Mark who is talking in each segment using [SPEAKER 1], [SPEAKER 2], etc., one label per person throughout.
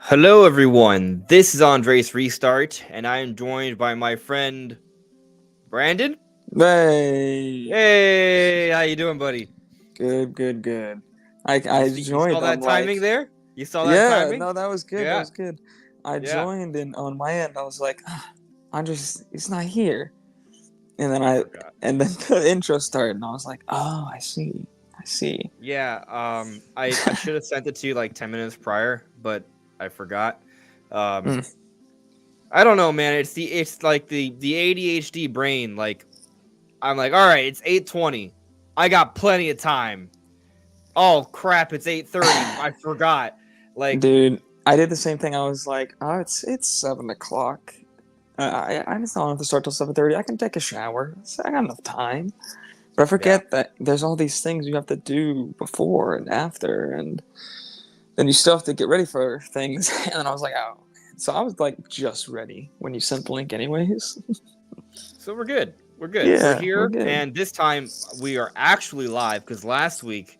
[SPEAKER 1] Hello, everyone. This is Andres Restart, and I am joined by my friend Brandon.
[SPEAKER 2] Hey,
[SPEAKER 1] Hey, how you doing, buddy?
[SPEAKER 2] good.
[SPEAKER 1] You
[SPEAKER 2] I
[SPEAKER 1] see, you saw
[SPEAKER 2] joined. I'm
[SPEAKER 1] that
[SPEAKER 2] like,
[SPEAKER 1] timing there? You saw that
[SPEAKER 2] yeah,
[SPEAKER 1] timing?
[SPEAKER 2] no, that was good. That
[SPEAKER 1] Yeah,
[SPEAKER 2] was good. I
[SPEAKER 1] yeah.
[SPEAKER 2] joined, and on my end, I was like, Andres, he's not here. And then
[SPEAKER 1] I forgot.
[SPEAKER 2] the intro started, and I was like, oh, I see.
[SPEAKER 1] Yeah. I should have sent it to you like 10 minutes prior, but I forgot. Um,
[SPEAKER 2] Mm,
[SPEAKER 1] I don't know, man. It's like the ADHD brain. Like I'm like, all right, it's 8:20. I got plenty of time. Oh crap, it's 8:30. I forgot. Like
[SPEAKER 2] dude, I did the same thing. I was like, oh, it's 7 o'clock. I just don't have to start till 7:30. I can take a shower. So I got enough time. But I
[SPEAKER 1] yeah.
[SPEAKER 2] forget that there's all these things you have to do before and after, and then you still have to get ready for things. And then I was like, oh. So I was like just ready when you sent the link, anyways.
[SPEAKER 1] So we're good. We're good. We're
[SPEAKER 2] Yeah, we're
[SPEAKER 1] here,
[SPEAKER 2] good.
[SPEAKER 1] and this time we are actually live because last week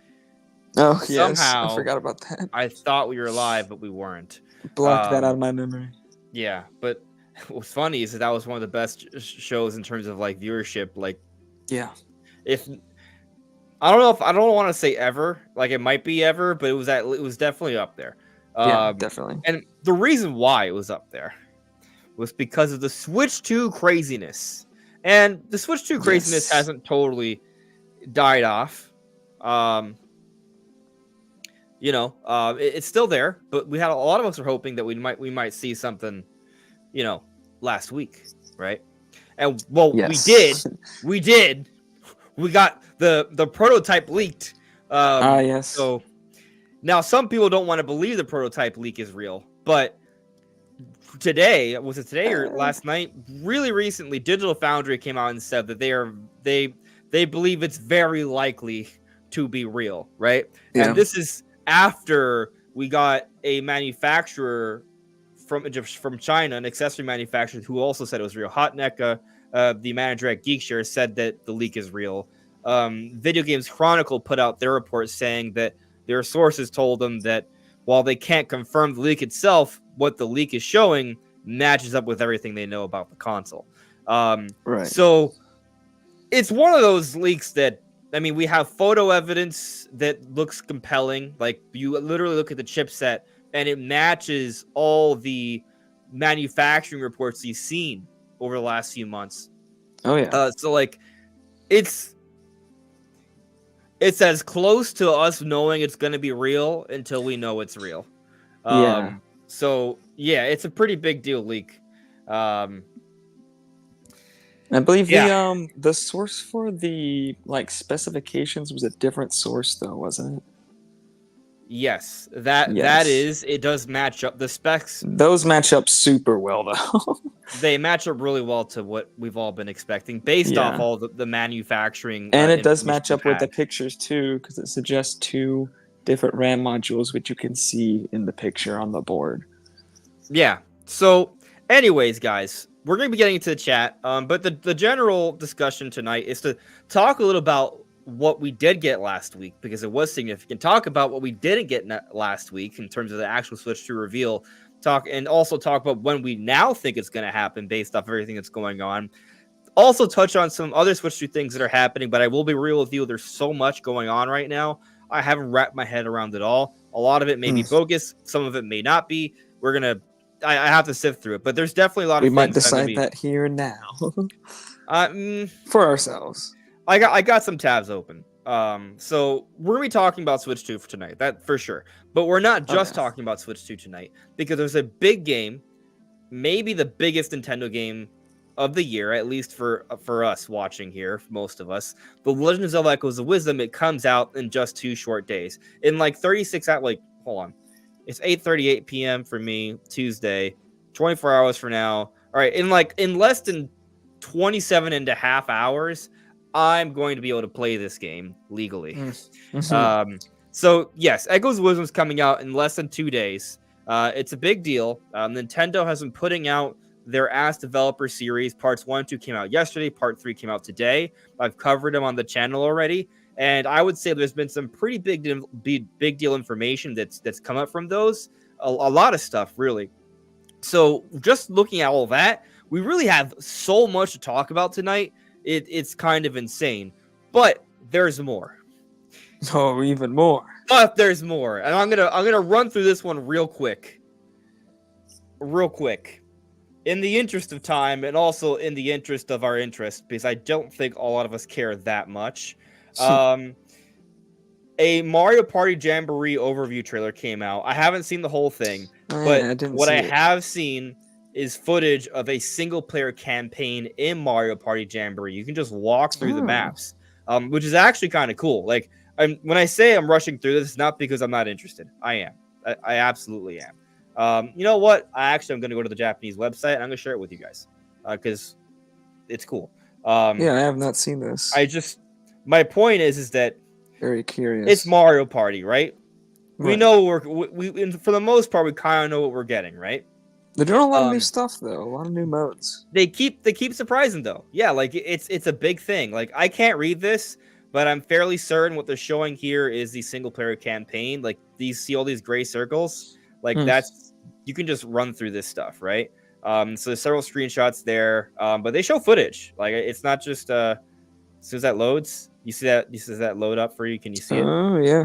[SPEAKER 2] Oh, yes. I
[SPEAKER 1] somehow
[SPEAKER 2] forgot about that.
[SPEAKER 1] I thought we were live, but we weren't.
[SPEAKER 2] Blocked that out
[SPEAKER 1] Um,
[SPEAKER 2] of my memory.
[SPEAKER 1] yeah, but what's funny is that was one of the best shows in terms of like viewership. Like,
[SPEAKER 2] Yeah.
[SPEAKER 1] if I don't want to say ever, like it might be ever, but it was definitely up there.
[SPEAKER 2] Yeah,
[SPEAKER 1] Um,
[SPEAKER 2] definitely.
[SPEAKER 1] and the reason why it was up there was because of the Switch 2 craziness. And the Switch 2 craziness
[SPEAKER 2] Yes.
[SPEAKER 1] hasn't totally died off. Um, it's still there, but we had a lot of us are hoping that we might see something, you know, last week, right? And well,
[SPEAKER 2] Yes.
[SPEAKER 1] we did. We got the prototype leaked.
[SPEAKER 2] Ah, yes.
[SPEAKER 1] So now some people don't want to believe the prototype leak is real, but today, was it today or
[SPEAKER 2] Uh,
[SPEAKER 1] last night? Really recently, Digital Foundry came out and said that they believe it's very likely to be real, right? And
[SPEAKER 2] yeah.
[SPEAKER 1] this is after we got a manufacturer from China, an accessory manufacturer, who also said it was real. Hot Neka, the manager at Geekshare, said that the leak is real. Video Games Chronicle put out their report saying that their sources told them that while they can't confirm the leak itself, what the leak is showing matches up with everything they know about the console.
[SPEAKER 2] Right.
[SPEAKER 1] So it's one of those leaks that, I mean, we have photo evidence that looks compelling. Like, you literally look at the chipset and it matches all the manufacturing reports you've seen over the last few months.
[SPEAKER 2] Oh, yeah.
[SPEAKER 1] So like it's as close to us knowing it's going to be real until we know it's real.
[SPEAKER 2] Yeah.
[SPEAKER 1] So yeah, it's a pretty big deal leak. Um,
[SPEAKER 2] I believe
[SPEAKER 1] yeah,
[SPEAKER 2] the source for the like specifications was a different source though, wasn't it?
[SPEAKER 1] yes, that
[SPEAKER 2] Yes.
[SPEAKER 1] is, it does match up. The specs,
[SPEAKER 2] Those match up super well though.
[SPEAKER 1] they match up really well to what we've all been expecting based off
[SPEAKER 2] Yeah.
[SPEAKER 1] all the manufacturing
[SPEAKER 2] And it does
[SPEAKER 1] information
[SPEAKER 2] match
[SPEAKER 1] we've
[SPEAKER 2] up with the
[SPEAKER 1] had.
[SPEAKER 2] pictures too, because it suggests two different RAM modules, which you can see in the picture on the board.
[SPEAKER 1] Yeah. So, anyways, guys, we're going to be getting into the chat. But the general discussion tonight is to talk a little about what we did get last week, because it was significant. Talk about what we didn't get last week in terms of the actual Switch 2 reveal. And also talk about when we now think it's going to happen based off everything that's going on. Also touch on some other Switch 2 things that are happening, but I will be real with you. There's so much going on right now. I haven't wrapped my head around it all. A lot of it may be
[SPEAKER 2] Mm.
[SPEAKER 1] bogus. Some of it may not be. I have to sift through it, but there's definitely a lot
[SPEAKER 2] We
[SPEAKER 1] of
[SPEAKER 2] might
[SPEAKER 1] things that I'm gonna
[SPEAKER 2] decide
[SPEAKER 1] be.
[SPEAKER 2] that here and now
[SPEAKER 1] Uh, mm,
[SPEAKER 2] for ourselves.
[SPEAKER 1] I got some tabs open. So we're gonna be talking about Switch 2 for tonight, that for sure. But we're not just
[SPEAKER 2] Okay.
[SPEAKER 1] talking about Switch 2 tonight, because there's a big game, maybe the biggest Nintendo game of the year, at least for us watching here, most of us. The Legend of Zelda: Echoes of Wisdom. It comes out in just 2 short days, in like 36 out. Like, hold on, it's 8:38 p.m. for me Tuesday, 24 hours from now. All right, in less than 27 and a half hours, I'm going to be able to play this game legally.
[SPEAKER 2] Mm-hmm.
[SPEAKER 1] So yes, Echoes of Wisdom is coming out in less than 2 days. It's a big deal. Nintendo has been putting out their Ask Developer series. Parts 1 and 2 came out yesterday. Part 3 came out today. I've covered them on the channel already. And I would say there's been some pretty big deal information that's come up from those. a lot of stuff, really. So just looking at all that, we really have so much to talk about tonight. It's kind of insane, but there's more.
[SPEAKER 2] Oh, even more.
[SPEAKER 1] But there's more, and I'm gonna run through this one real quick. Real quick. In the interest of time, and also in the interest of our interest, because I don't think a lot of us care that much. A Mario Party Jamboree overview trailer came out. I haven't seen the whole thing, but
[SPEAKER 2] I didn't
[SPEAKER 1] what
[SPEAKER 2] see
[SPEAKER 1] I
[SPEAKER 2] it.
[SPEAKER 1] have seen is footage of a single player campaign in Mario Party Jamboree. You can just walk through the maps, which is actually kind of cool. Like, when I say I'm rushing through this, it's not because I'm not interested. I am. I absolutely am. You know what? I'm going to go to the Japanese website and I'm going to share it with you guys because it's cool.
[SPEAKER 2] Yeah, I have not seen this.
[SPEAKER 1] My point is that
[SPEAKER 2] Very curious.
[SPEAKER 1] it's Mario Party, right? We
[SPEAKER 2] Right.
[SPEAKER 1] know we for the most part we kind of know what we're getting, right?
[SPEAKER 2] They're doing a lot of new stuff though, a lot of new modes.
[SPEAKER 1] They keep surprising though. Yeah, like it's a big thing. Like I can't read this, but I'm fairly certain what they're showing here is the single player campaign. Like see all these gray circles, like that's you can just run through this stuff, right? So there's several screenshots there, but they show footage. Like it's not just as soon as that loads, you see that load up for you. Can you see it?
[SPEAKER 2] Oh yeah.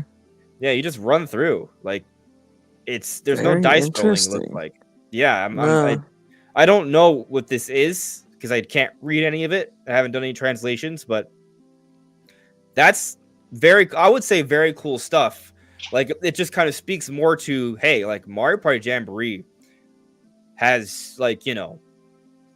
[SPEAKER 1] Yeah, you just run through. Like there's
[SPEAKER 2] Very
[SPEAKER 1] no dice rolling. It
[SPEAKER 2] interesting.
[SPEAKER 1] looks like. Yeah,
[SPEAKER 2] No.
[SPEAKER 1] I don't know what this is because I can't read any of it. I haven't done any translations, but that's I would say very cool stuff. Like it just kind of speaks more to, hey, like Mario Party Jamboree has
[SPEAKER 2] They've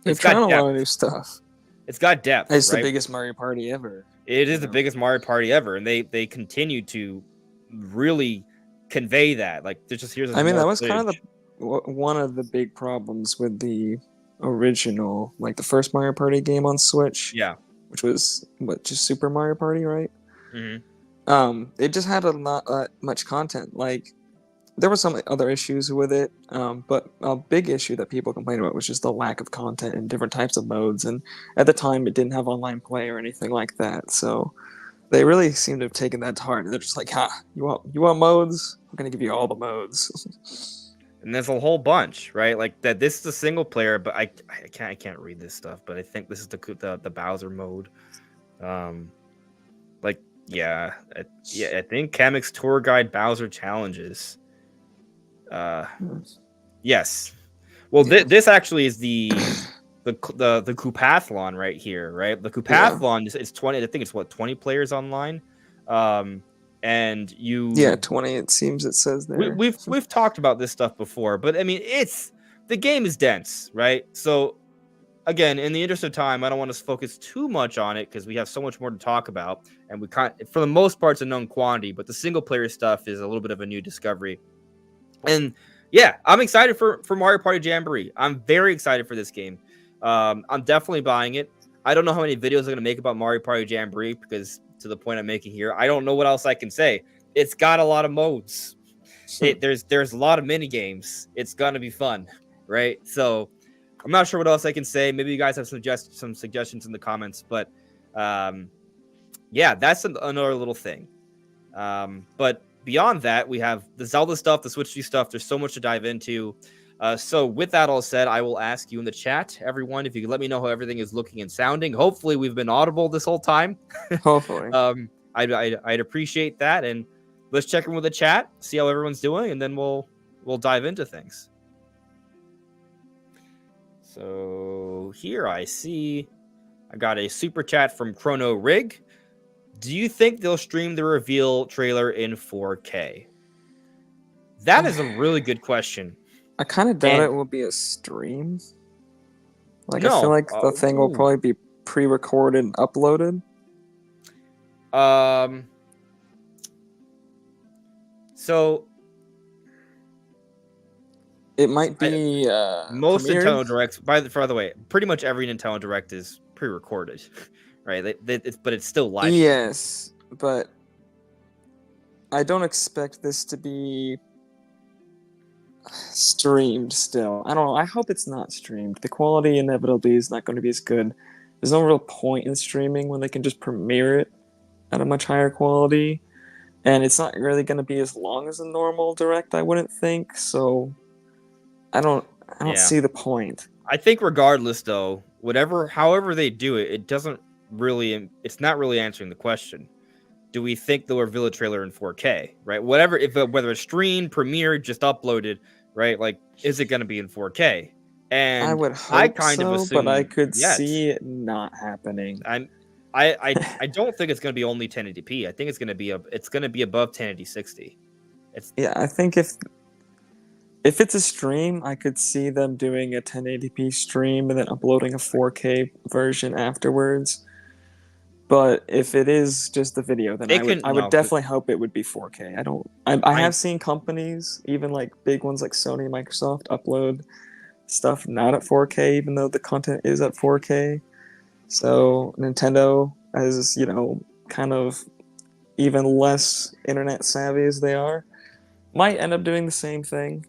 [SPEAKER 1] it's
[SPEAKER 2] tried
[SPEAKER 1] got
[SPEAKER 2] a
[SPEAKER 1] depth.
[SPEAKER 2] lot of new stuff.
[SPEAKER 1] It's got depth.
[SPEAKER 2] It's
[SPEAKER 1] right?
[SPEAKER 2] the biggest Mario Party ever.
[SPEAKER 1] It is the biggest Mario Party ever, and they continue to really convey that. Like there's just here's.
[SPEAKER 2] I mean, that was kind of one of the big problems with the original, like the first Mario Party game on Switch.
[SPEAKER 1] Yeah.
[SPEAKER 2] Which was just Super Mario Party, right?
[SPEAKER 1] Mm-hmm.
[SPEAKER 2] It just had not much content. Like there were some other issues with it, but a big issue that people complained about was just the lack of content and different types of modes. And at the time, it didn't have online play or anything like that. So they really seem to have taken that to heart. They're just like, you want modes? We're gonna give you all the modes.
[SPEAKER 1] And there's a whole bunch, right? Like that. This is a single player, but I can't read this stuff. But I think this is the Bowser mode. I think Kamek's Tour Guide Bowser Challenges. Yes. Well, this actually is the Koopathlon right here, right? The Koopathlon is 20. I think it's 20 players online. And
[SPEAKER 2] 20. It seems it says there.
[SPEAKER 1] We've talked about this stuff before, but I mean, the game is dense, right? So again, in the interest of time, I don't want to focus too much on it because we have so much more to talk about, and we can't. For the most part, it's a known quantity, but the single player stuff is a little bit of a new discovery. And yeah, I'm excited for Mario Party Jamboree. I'm very excited for this game. I'm definitely buying it. I don't know how many videos I'm going to make about Mario Party Jamboree because to the point I'm making here, I don't know what else I can say. It's got a lot of modes. There's a lot of mini games. It's going to be fun, right? So I'm not sure what else I can say. Maybe you guys have some suggestions in the comments, but yeah, that's another little thing. But beyond that, we have the Zelda stuff, the Switch 2 stuff. There's so much to dive into. So with that all said, I will ask you in the chat, everyone, if you could let me know how everything is looking and sounding. Hopefully we've been audible this whole time.
[SPEAKER 2] Hopefully.
[SPEAKER 1] I'd appreciate that. And let's check in with the chat, see how everyone's doing, and then we'll dive into things. So here I got a super chat from Chrono Rig. Do you think they'll stream the reveal trailer in 4K? That is a really good question.
[SPEAKER 2] I kind of doubt it will be a stream. I feel like the thing will probably be pre-recorded and uploaded.
[SPEAKER 1] So
[SPEAKER 2] it might be
[SPEAKER 1] most
[SPEAKER 2] premiered?
[SPEAKER 1] Nintendo Directs. By the way, pretty much every Nintendo Direct is pre-recorded, right? But it's still live.
[SPEAKER 2] Yes, but I don't expect this to be streamed still. I don't know. I hope it's not streamed. The quality inevitably is not going to be as good. There's no real point in streaming when they can just premiere it at a much higher quality. and it's not really going to be as long as a normal direct, I wouldn't think. So I don't
[SPEAKER 1] Yeah.
[SPEAKER 2] see the point.
[SPEAKER 1] I think regardless though, however they do it, it's not really answering the question. Do we think they'll reveal a trailer in 4K, right? Whether it's streamed, premiered, just uploaded, right? Like, is it going to be in 4K?
[SPEAKER 2] I
[SPEAKER 1] And
[SPEAKER 2] would
[SPEAKER 1] I
[SPEAKER 2] hope
[SPEAKER 1] kind of
[SPEAKER 2] so, but I
[SPEAKER 1] assume
[SPEAKER 2] could
[SPEAKER 1] yes.
[SPEAKER 2] see it not happening.
[SPEAKER 1] I don't think it's going to be only 1080p. I think it's going to be above 1080 It's
[SPEAKER 2] Yeah, I think if it's a stream, I could see them doing a 1080p stream and then uploading a 4K version afterwards. But if it is just the video, then
[SPEAKER 1] it can
[SPEAKER 2] I would
[SPEAKER 1] no.
[SPEAKER 2] definitely hope it would be 4K. I
[SPEAKER 1] I
[SPEAKER 2] have seen companies, even like big ones like Sony, Microsoft, upload stuff not at 4K, even though the content is at 4K. So Nintendo, as kind of even less internet savvy as they are, might end up doing the same thing.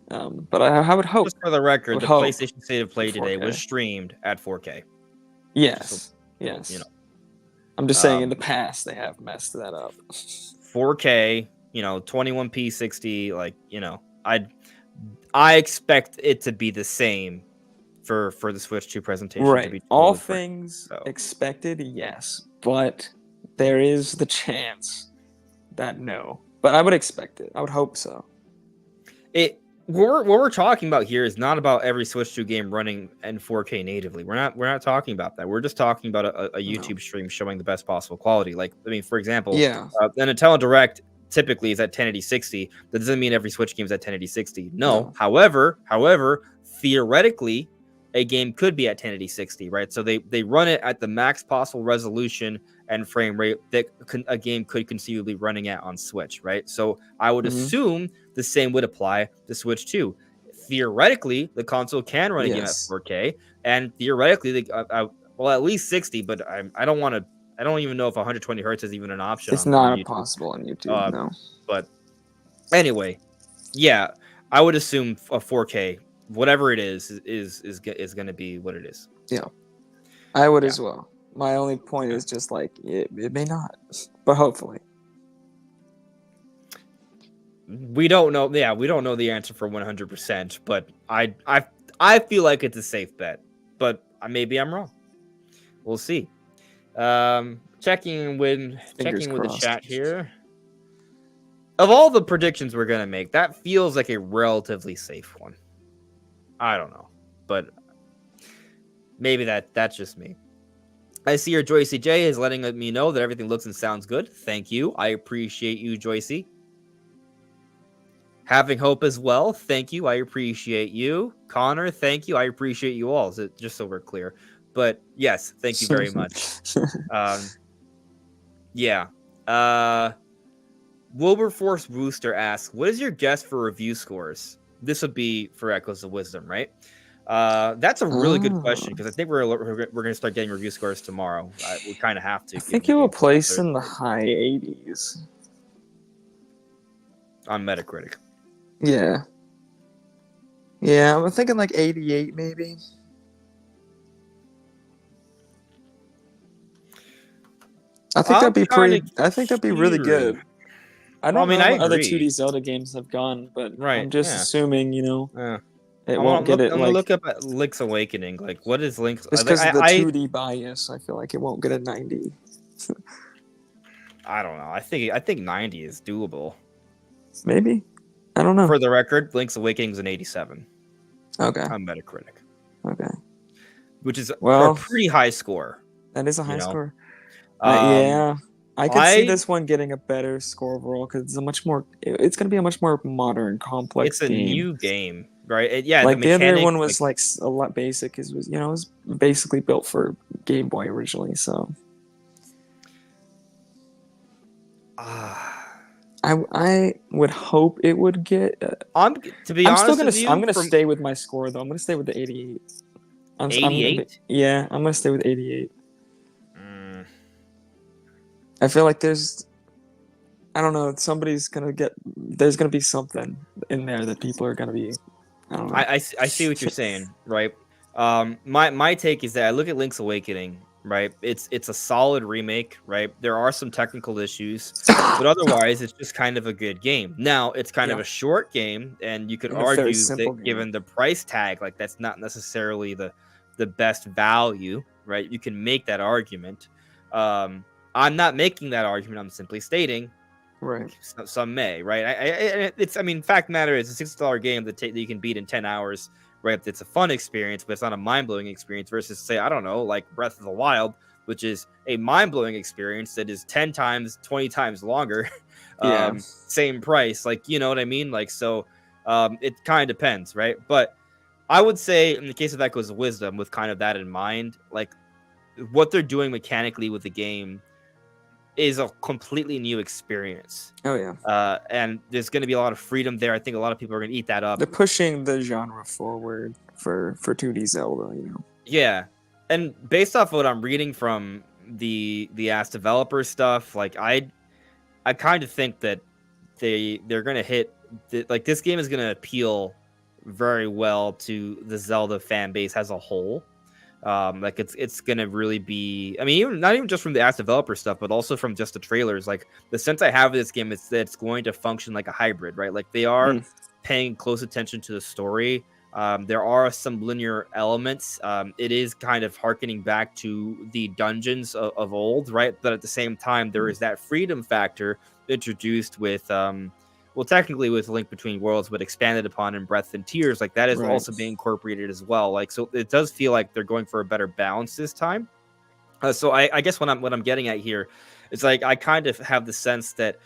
[SPEAKER 2] But I would hope.
[SPEAKER 1] Just for the
[SPEAKER 2] I
[SPEAKER 1] record,
[SPEAKER 2] would
[SPEAKER 1] the
[SPEAKER 2] hope
[SPEAKER 1] PlayStation State of Play today was
[SPEAKER 2] 4K.
[SPEAKER 1] streamed at 4K. Just
[SPEAKER 2] Yes,
[SPEAKER 1] so
[SPEAKER 2] yes. I'm just saying in the
[SPEAKER 1] um,
[SPEAKER 2] past they have messed that up.
[SPEAKER 1] 4K, 21p 60, like, I expect it to be the same for the Switch 2 presentation to
[SPEAKER 2] Right.
[SPEAKER 1] be
[SPEAKER 2] All
[SPEAKER 1] totally free.
[SPEAKER 2] things
[SPEAKER 1] So
[SPEAKER 2] expected, yes. But there is the chance that no. But I would expect it. I would hope so.
[SPEAKER 1] what we're talking about here is not about every Switch 2 game running in 4K natively. We're not talking about that. We're just talking about a YouTube
[SPEAKER 2] No.
[SPEAKER 1] stream showing the best possible quality. Like, I mean, for example,
[SPEAKER 2] Yeah.
[SPEAKER 1] the Nintendo Direct typically is at 1080 That doesn't mean every Switch game is at 1080 No.
[SPEAKER 2] No.
[SPEAKER 1] However, theoretically, a game could be at 1080 right? So they run it at the max possible resolution and frame rate that a game could conceivably running at on Switch, right? So I would
[SPEAKER 2] Mm-hmm.
[SPEAKER 1] assume the same would apply to Switch 2. Theoretically, the console can run a game at
[SPEAKER 2] Yes.
[SPEAKER 1] 4K, and theoretically, well, at least 60. But I don't want to. I don't even know if 120 hertz is even an option
[SPEAKER 2] It's
[SPEAKER 1] on
[SPEAKER 2] not
[SPEAKER 1] YouTube.
[SPEAKER 2] possible on YouTube, no.
[SPEAKER 1] But anyway, yeah, I would assume a 4K, whatever it is going to be what it is.
[SPEAKER 2] Yeah. I would
[SPEAKER 1] Yeah.
[SPEAKER 2] as well. My only point is just like it may not, but hopefully.
[SPEAKER 1] We don't know. Yeah, we don't know the answer for 100%, but I feel like it's a safe bet, but maybe I'm wrong. We'll see. Checking with the chat here. Of all the predictions we're gonna make, that feels like a relatively safe one. I don't know, but maybe that's just me. I see your Joycey J is letting me know that everything looks and sounds good. Thank you. I appreciate you, Joycey. Having hope as well. Thank you. I appreciate you. Connor, thank you. I appreciate you all. Just so we're clear. But yes, thank you very much. Yeah. Wilberforce Rooster asks, what is your guess for review scores? This would be for Echoes of Wisdom, right? That's a really good question because I think we're going to start getting review scores tomorrow. We kind of have to.
[SPEAKER 2] I think it will place in the high 80s
[SPEAKER 1] on Metacritic.
[SPEAKER 2] Yeah. Yeah, I'm thinking like 88 maybe. I think that'd be pretty. I think that'd be really good. I don't know what other 2D Zelda games have gone, but I'm just assuming, it won't get it.
[SPEAKER 1] I'm gonna look up at Link's Awakening. Like, what is Link's?
[SPEAKER 2] Just because of the 2D bias, I feel like it won't get a 90.
[SPEAKER 1] I don't know. I think 90 is doable.
[SPEAKER 2] Maybe. I don't know.
[SPEAKER 1] For the record, Link's Awakening is an 87.
[SPEAKER 2] Okay.
[SPEAKER 1] On Metacritic.
[SPEAKER 2] Okay.
[SPEAKER 1] Which is a pretty high score.
[SPEAKER 2] That is a high score. Yeah. I could see this one getting a better score overall because it's going to be a much more modern, complex game.
[SPEAKER 1] It's a new game, right? Yeah.
[SPEAKER 2] Like the other one was like a lot basic. It was basically built for Game Boy originally. So. I would hope it would get.
[SPEAKER 1] I'm
[SPEAKER 2] gonna stay with my score though. I'm gonna stay with the 88.
[SPEAKER 1] 88?
[SPEAKER 2] Yeah, I'm gonna stay with 88. I feel like I don't know. There's gonna be something in there that people are gonna be. I don't know.
[SPEAKER 1] I see what you're saying, right? My take is that I look at Link's Awakening right? It's a solid remake, right? There are some technical issues, but otherwise it's just kind of a good game. Now, it's kind of
[SPEAKER 2] Yeah,
[SPEAKER 1] a short game, and you could
[SPEAKER 2] and a very
[SPEAKER 1] argue
[SPEAKER 2] simple
[SPEAKER 1] that
[SPEAKER 2] game.
[SPEAKER 1] given the price tag, like that's not necessarily the best value, right? You can make that argument. Um, I'm not making that argument. I'm simply stating
[SPEAKER 2] Right.
[SPEAKER 1] some may, right? It's, I mean, fact matter is a $60 game that you can beat in 10 hours, right? It's a fun experience, but it's not a mind blowing experience. Versus, say, I don't know, like Breath of the Wild, which is a mind blowing experience that is 10 times, 20 times longer,
[SPEAKER 2] Yeah.
[SPEAKER 1] same price. Like, you know what I mean? Like, so it kind of depends, right? But I would say, in the case of Echoes of Wisdom, with kind of that in mind, like what they're doing mechanically with the game is a completely new experience.
[SPEAKER 2] Oh yeah.
[SPEAKER 1] And there's going to be a lot of freedom there. I think a lot of people are going to eat that up.
[SPEAKER 2] They're pushing the genre forward for 2D Zelda.
[SPEAKER 1] Yeah, and based off of what I'm reading from the Ask developer stuff, like I kind of think that they're going to hit like this game is going to appeal very well to the Zelda fan base as a whole. Like it's gonna really be. I mean, not even just from the Ask developer stuff, but also from just the trailers. Like the sense I have of this game is that it's going to function like a hybrid, right? Like they are
[SPEAKER 2] Mm.
[SPEAKER 1] paying close attention to the story. There are some linear elements. It is kind of harkening back to the dungeons of old, right? But at the same time, there is that freedom factor introduced with well, technically with Link Between Worlds, but expanded upon in Breath and Tears, like that is
[SPEAKER 2] Right.
[SPEAKER 1] also being incorporated as well. Like, so it does feel like they're going for a better balance this time. So I guess what I'm getting at here is like I kind of have the sense that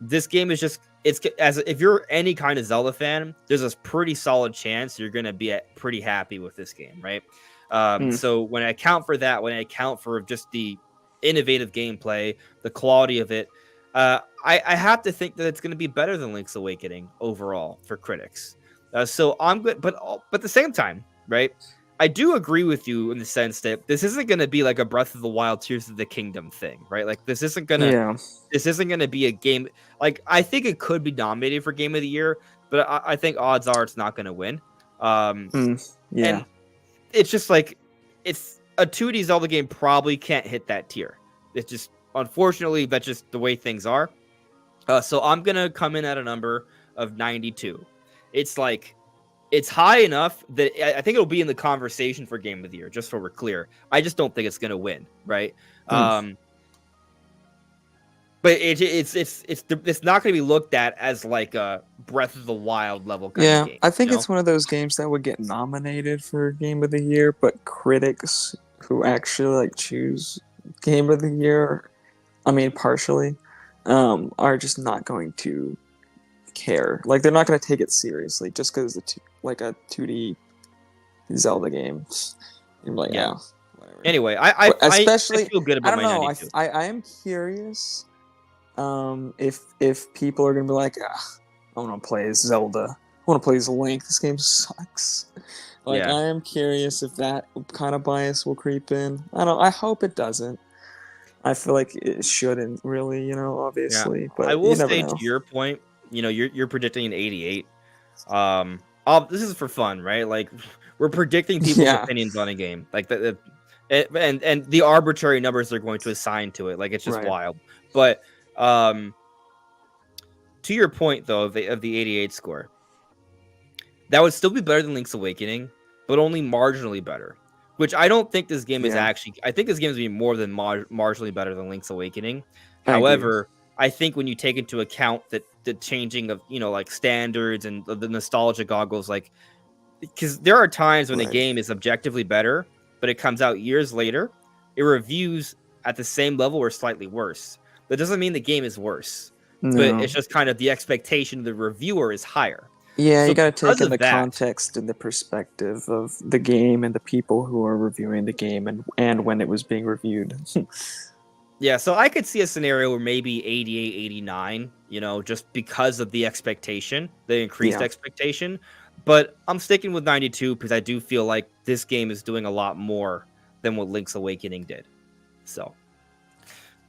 [SPEAKER 1] this game is just it's as if you're any kind of Zelda fan, there's a pretty solid chance you're gonna be pretty happy with this game, right?
[SPEAKER 2] Mm.
[SPEAKER 1] So when I account for that, when I account for just the innovative gameplay, the quality of it, I have to think that it's going to be better than Link's Awakening overall for critics. So I'm good, but at the same time, right? I do agree with you in the sense that this isn't going to be like a Breath of the Wild, Tears of the Kingdom thing, right? Like this isn't
[SPEAKER 2] Yeah.
[SPEAKER 1] gonna be a game. Like I think it could be nominated for Game of the Year, but I think odds are it's not going to win. Um,
[SPEAKER 2] Mm. Yeah.
[SPEAKER 1] and it's just like it's a 2D Zelda game probably can't hit that tier. It's just unfortunately that's just the way things are. So I'm gonna come in at a number of 92. It's like it's high enough that I think it'll be in the conversation for Game of the Year, just so we're clear. I just don't think it's gonna win, right?
[SPEAKER 2] Mm.
[SPEAKER 1] But it's not going to be looked at as like a Breath of the Wild level kind of
[SPEAKER 2] Yeah.
[SPEAKER 1] game,
[SPEAKER 2] I think
[SPEAKER 1] you know?
[SPEAKER 2] it's one of those games that would get nominated for Game of the Year, but critics who actually like choose Game of the Year, I mean, partially, are just not going to care. Like they're not going to take it seriously just because it's like a 2D Zelda game. You're like,
[SPEAKER 1] Yeah.
[SPEAKER 2] oh, whatever.
[SPEAKER 1] Anyway,
[SPEAKER 2] Especially,
[SPEAKER 1] I feel good
[SPEAKER 2] I
[SPEAKER 1] about
[SPEAKER 2] don't
[SPEAKER 1] my
[SPEAKER 2] know.
[SPEAKER 1] 92.
[SPEAKER 2] I am curious. If people are gonna be like, I want to play as Zelda. I want to play as Link. This game sucks. Like,
[SPEAKER 1] Yeah.
[SPEAKER 2] I am curious if that kind of bias will creep in. I don't. I hope it doesn't. I feel like it shouldn't really,
[SPEAKER 1] Yeah.
[SPEAKER 2] obviously,
[SPEAKER 1] I
[SPEAKER 2] but
[SPEAKER 1] will
[SPEAKER 2] you never
[SPEAKER 1] say to
[SPEAKER 2] know.
[SPEAKER 1] your point, you're predicting an 88. This is for fun, right? Like we're predicting people's
[SPEAKER 2] Yeah,
[SPEAKER 1] opinions on a game. Like and the arbitrary numbers they're going to assign to it. Like it's just
[SPEAKER 2] right.
[SPEAKER 1] wild. But um to your point though of the 88 score, that would still be better than Link's Awakening, but only marginally better. Which I don't think this game is
[SPEAKER 2] Yeah,
[SPEAKER 1] actually. I think this game is going to be more than marginally better than Link's Awakening.
[SPEAKER 2] I agree.
[SPEAKER 1] However, I think when you take into account that the changing of like standards and the nostalgia goggles, like because there are times when a
[SPEAKER 2] Right.
[SPEAKER 1] game is objectively better, but it comes out years later, it reviews at the same level or slightly worse. That doesn't mean the game is worse, but
[SPEAKER 2] No.
[SPEAKER 1] it's just kind of the expectation of the reviewer is higher.
[SPEAKER 2] Yeah, you
[SPEAKER 1] So
[SPEAKER 2] got to take
[SPEAKER 1] because
[SPEAKER 2] in the
[SPEAKER 1] of that,
[SPEAKER 2] context and the perspective of the game and the people who are reviewing the game and when it was being reviewed.
[SPEAKER 1] yeah, so I could see a scenario where maybe 88, 89, just because of the expectation, the increased
[SPEAKER 2] Yeah.
[SPEAKER 1] expectation. But I'm sticking with 92 because I do feel like this game is doing a lot more than what Link's Awakening did. So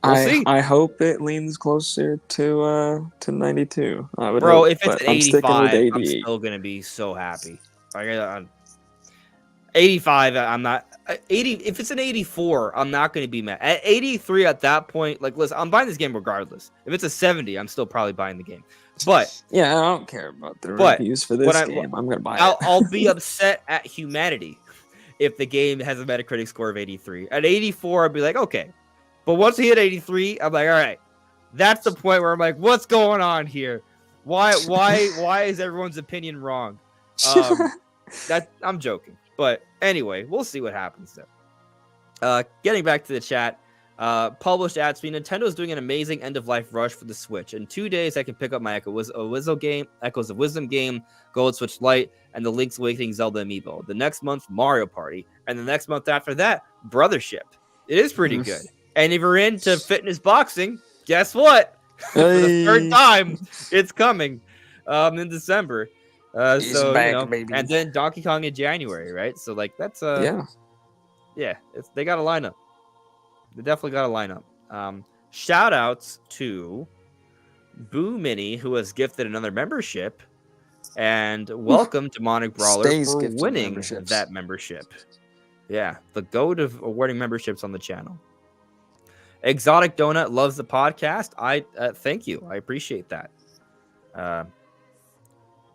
[SPEAKER 1] we'll see.
[SPEAKER 2] I hope it leans closer to 92. I would
[SPEAKER 1] Bro,
[SPEAKER 2] hope,
[SPEAKER 1] if it's
[SPEAKER 2] but
[SPEAKER 1] an
[SPEAKER 2] I'm sticking with
[SPEAKER 1] 85, I'm
[SPEAKER 2] 88.
[SPEAKER 1] still going to be so happy. 85, I'm not 80. If it's an 84, I'm not going to be mad. At 83, at that point, like, listen, I'm buying this game regardless. If it's a 70, I'm still probably buying the game. But
[SPEAKER 2] Yeah, I don't care about the
[SPEAKER 1] but
[SPEAKER 2] reviews for
[SPEAKER 1] what
[SPEAKER 2] this game. I'm gonna buy it.
[SPEAKER 1] I'll be upset at humanity if the game has a Metacritic score of 83. At 84, I'd be like, okay. But once we hit 83, I'm like, all right. That's the point where I'm like, what's going on here? Why is everyone's opinion wrong? That I'm joking. But anyway, we'll see what happens there. Getting back to the chat, published ad speed. Nintendo's doing an amazing end-of-life rush for the Switch. In 2 days, I can pick up my Echoes of Wisdom game, Gold Switch Lite, and the Link's Awakening Zelda amiibo. The next month, Mario Party, and the next month after that, Brothership. It is pretty good. And if you're into fitness boxing, guess what? For the third time, it's coming in December. So back, you know, baby. And then Donkey Kong in January, right? So like that's yeah, they got a lineup. They definitely got a lineup. Shout outs to Boo Mini, who has gifted another membership, and welcome to Demonic Brawler for winning that membership. Yeah, the goat of awarding memberships on the channel. Exotic Donut loves the podcast. I thank you. I appreciate that.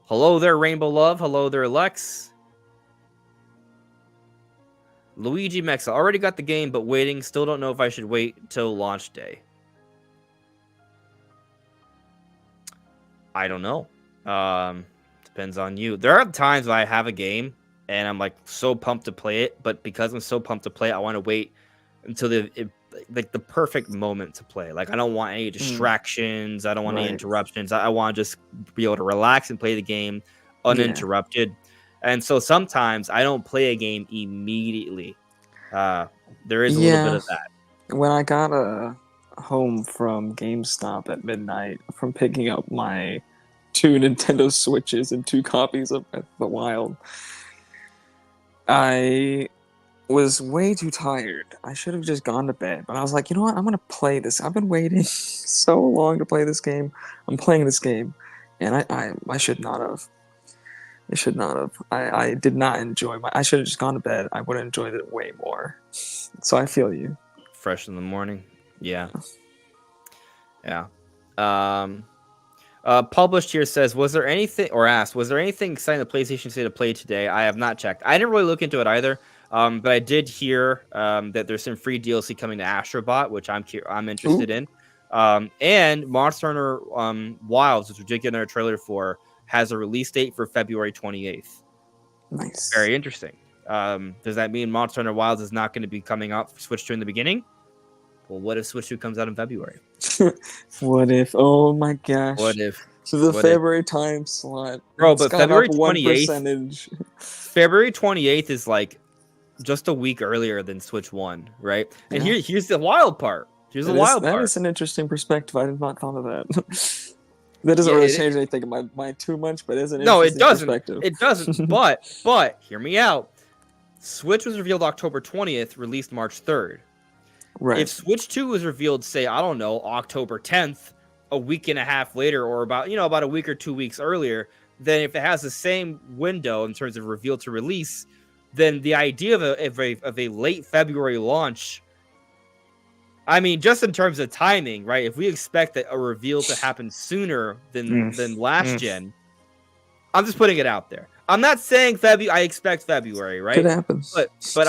[SPEAKER 1] Hello there, Rainbow Love. Hello there, Lex. Luigi Mexa. Already got the game, but waiting. Still don't know if I should wait till launch day. I don't know. Depends on you. There are times when I have a game and I'm like so pumped to play it, but because I'm so pumped to play it, I want to wait until the perfect moment to play. Like I don't want any distractions. I don't want any interruptions. I want to just be able to relax and play the game uninterrupted. Yeah. And so sometimes I don't play a game immediately. There is a little bit of that.
[SPEAKER 2] When I got home from GameStop at midnight from picking up my 2 Nintendo Switches and 2 copies of Breath of the Wild, I was way too tired. I should have just gone to bed, but I was like, you know what? I'm gonna play this. I've been waiting so long to play this game. I'm playing this game, and I should not have. I should not have. I did not enjoy I should have just gone to bed. I would have enjoyed it way more. So I feel you.
[SPEAKER 1] Fresh in the morning. Yeah. Yeah. Published here says, was there anything exciting the PlayStation State to play today? I have not checked. I didn't really look into it either. But I did hear that there's some free DLC coming to Astrobot, which I'm interested in. And Monster Hunter Wilds, which we did get our trailer for, has a release date for February 28th.
[SPEAKER 2] Nice.
[SPEAKER 1] Very interesting. Does that mean Monster Hunter Wilds is not going to be coming out for Switch 2 in the beginning? Well, what if Switch 2 comes out in February?
[SPEAKER 2] What if? Oh my gosh.
[SPEAKER 1] What if?
[SPEAKER 2] So the February time slot.
[SPEAKER 1] Bro, but February 28th. February 28th is like just a week earlier than Switch 1, right? And here's the wild part. That
[SPEAKER 2] is an interesting perspective. I did not thought of that. That doesn't really change anything in my mind too much, but it's an interesting perspective.
[SPEAKER 1] It doesn't. But hear me out. Switch was revealed October 20th, released March 3rd.
[SPEAKER 2] Right.
[SPEAKER 1] If Switch 2 was revealed, say, I don't know, October 10th, a week and a half later, or about a week or 2 weeks earlier, then if it has the same window in terms of reveal to release, then the idea of a late February launch, I mean, just in terms of timing, right? If we expect a reveal to happen sooner than last gen, I'm just putting it out there. I'm not saying I expect February, right?
[SPEAKER 2] Could happen.
[SPEAKER 1] But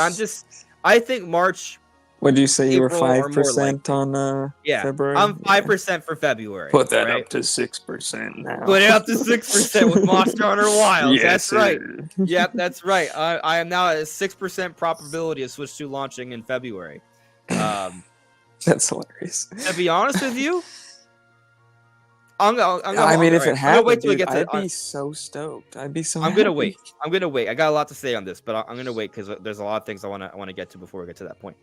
[SPEAKER 1] I think March.
[SPEAKER 2] What did you say? You were 5% on February?
[SPEAKER 1] I'm 5% for February.
[SPEAKER 2] Put that up to 6% now.
[SPEAKER 1] Put it up to 6% with Monster Hunter Wilds.
[SPEAKER 2] Yes,
[SPEAKER 1] that's right. Yep, that's right. I am now at a 6% probability of Switch 2 launching in February.
[SPEAKER 2] That's hilarious.
[SPEAKER 1] To be honest with you,
[SPEAKER 2] if it happened, I'd be so stoked. I'd be so happy.
[SPEAKER 1] I'm gonna wait. I got a lot to say on this, but I'm gonna wait because there's a lot of things I want to get to before we get to that point.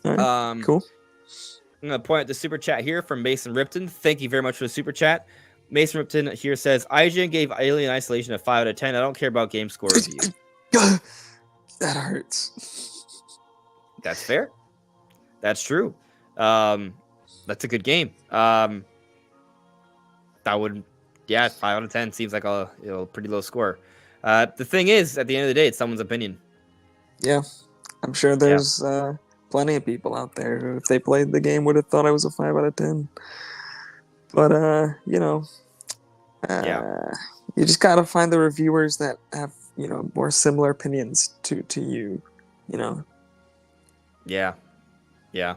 [SPEAKER 2] Right, cool.
[SPEAKER 1] I'm gonna point at the super chat here from Mason Ripton. Thank you very much for the super chat. Mason Ripton here says, IGN gave Alien Isolation a 5 out of 10. I don't care about game score reviews.
[SPEAKER 2] That hurts.
[SPEAKER 1] That's fair. That's true. That's a good game. That would, 5 out of 10 seems like a pretty low score. The thing is, at the end of the day, it's someone's opinion.
[SPEAKER 2] Yeah, I'm sure
[SPEAKER 1] Yeah,
[SPEAKER 2] there's plenty of people out there who, if they played the game, would have thought I was a 5 out of 10. But
[SPEAKER 1] yeah,
[SPEAKER 2] uh, you just gotta find the reviewers that have more similar opinions to you. You know,
[SPEAKER 1] yeah, yeah.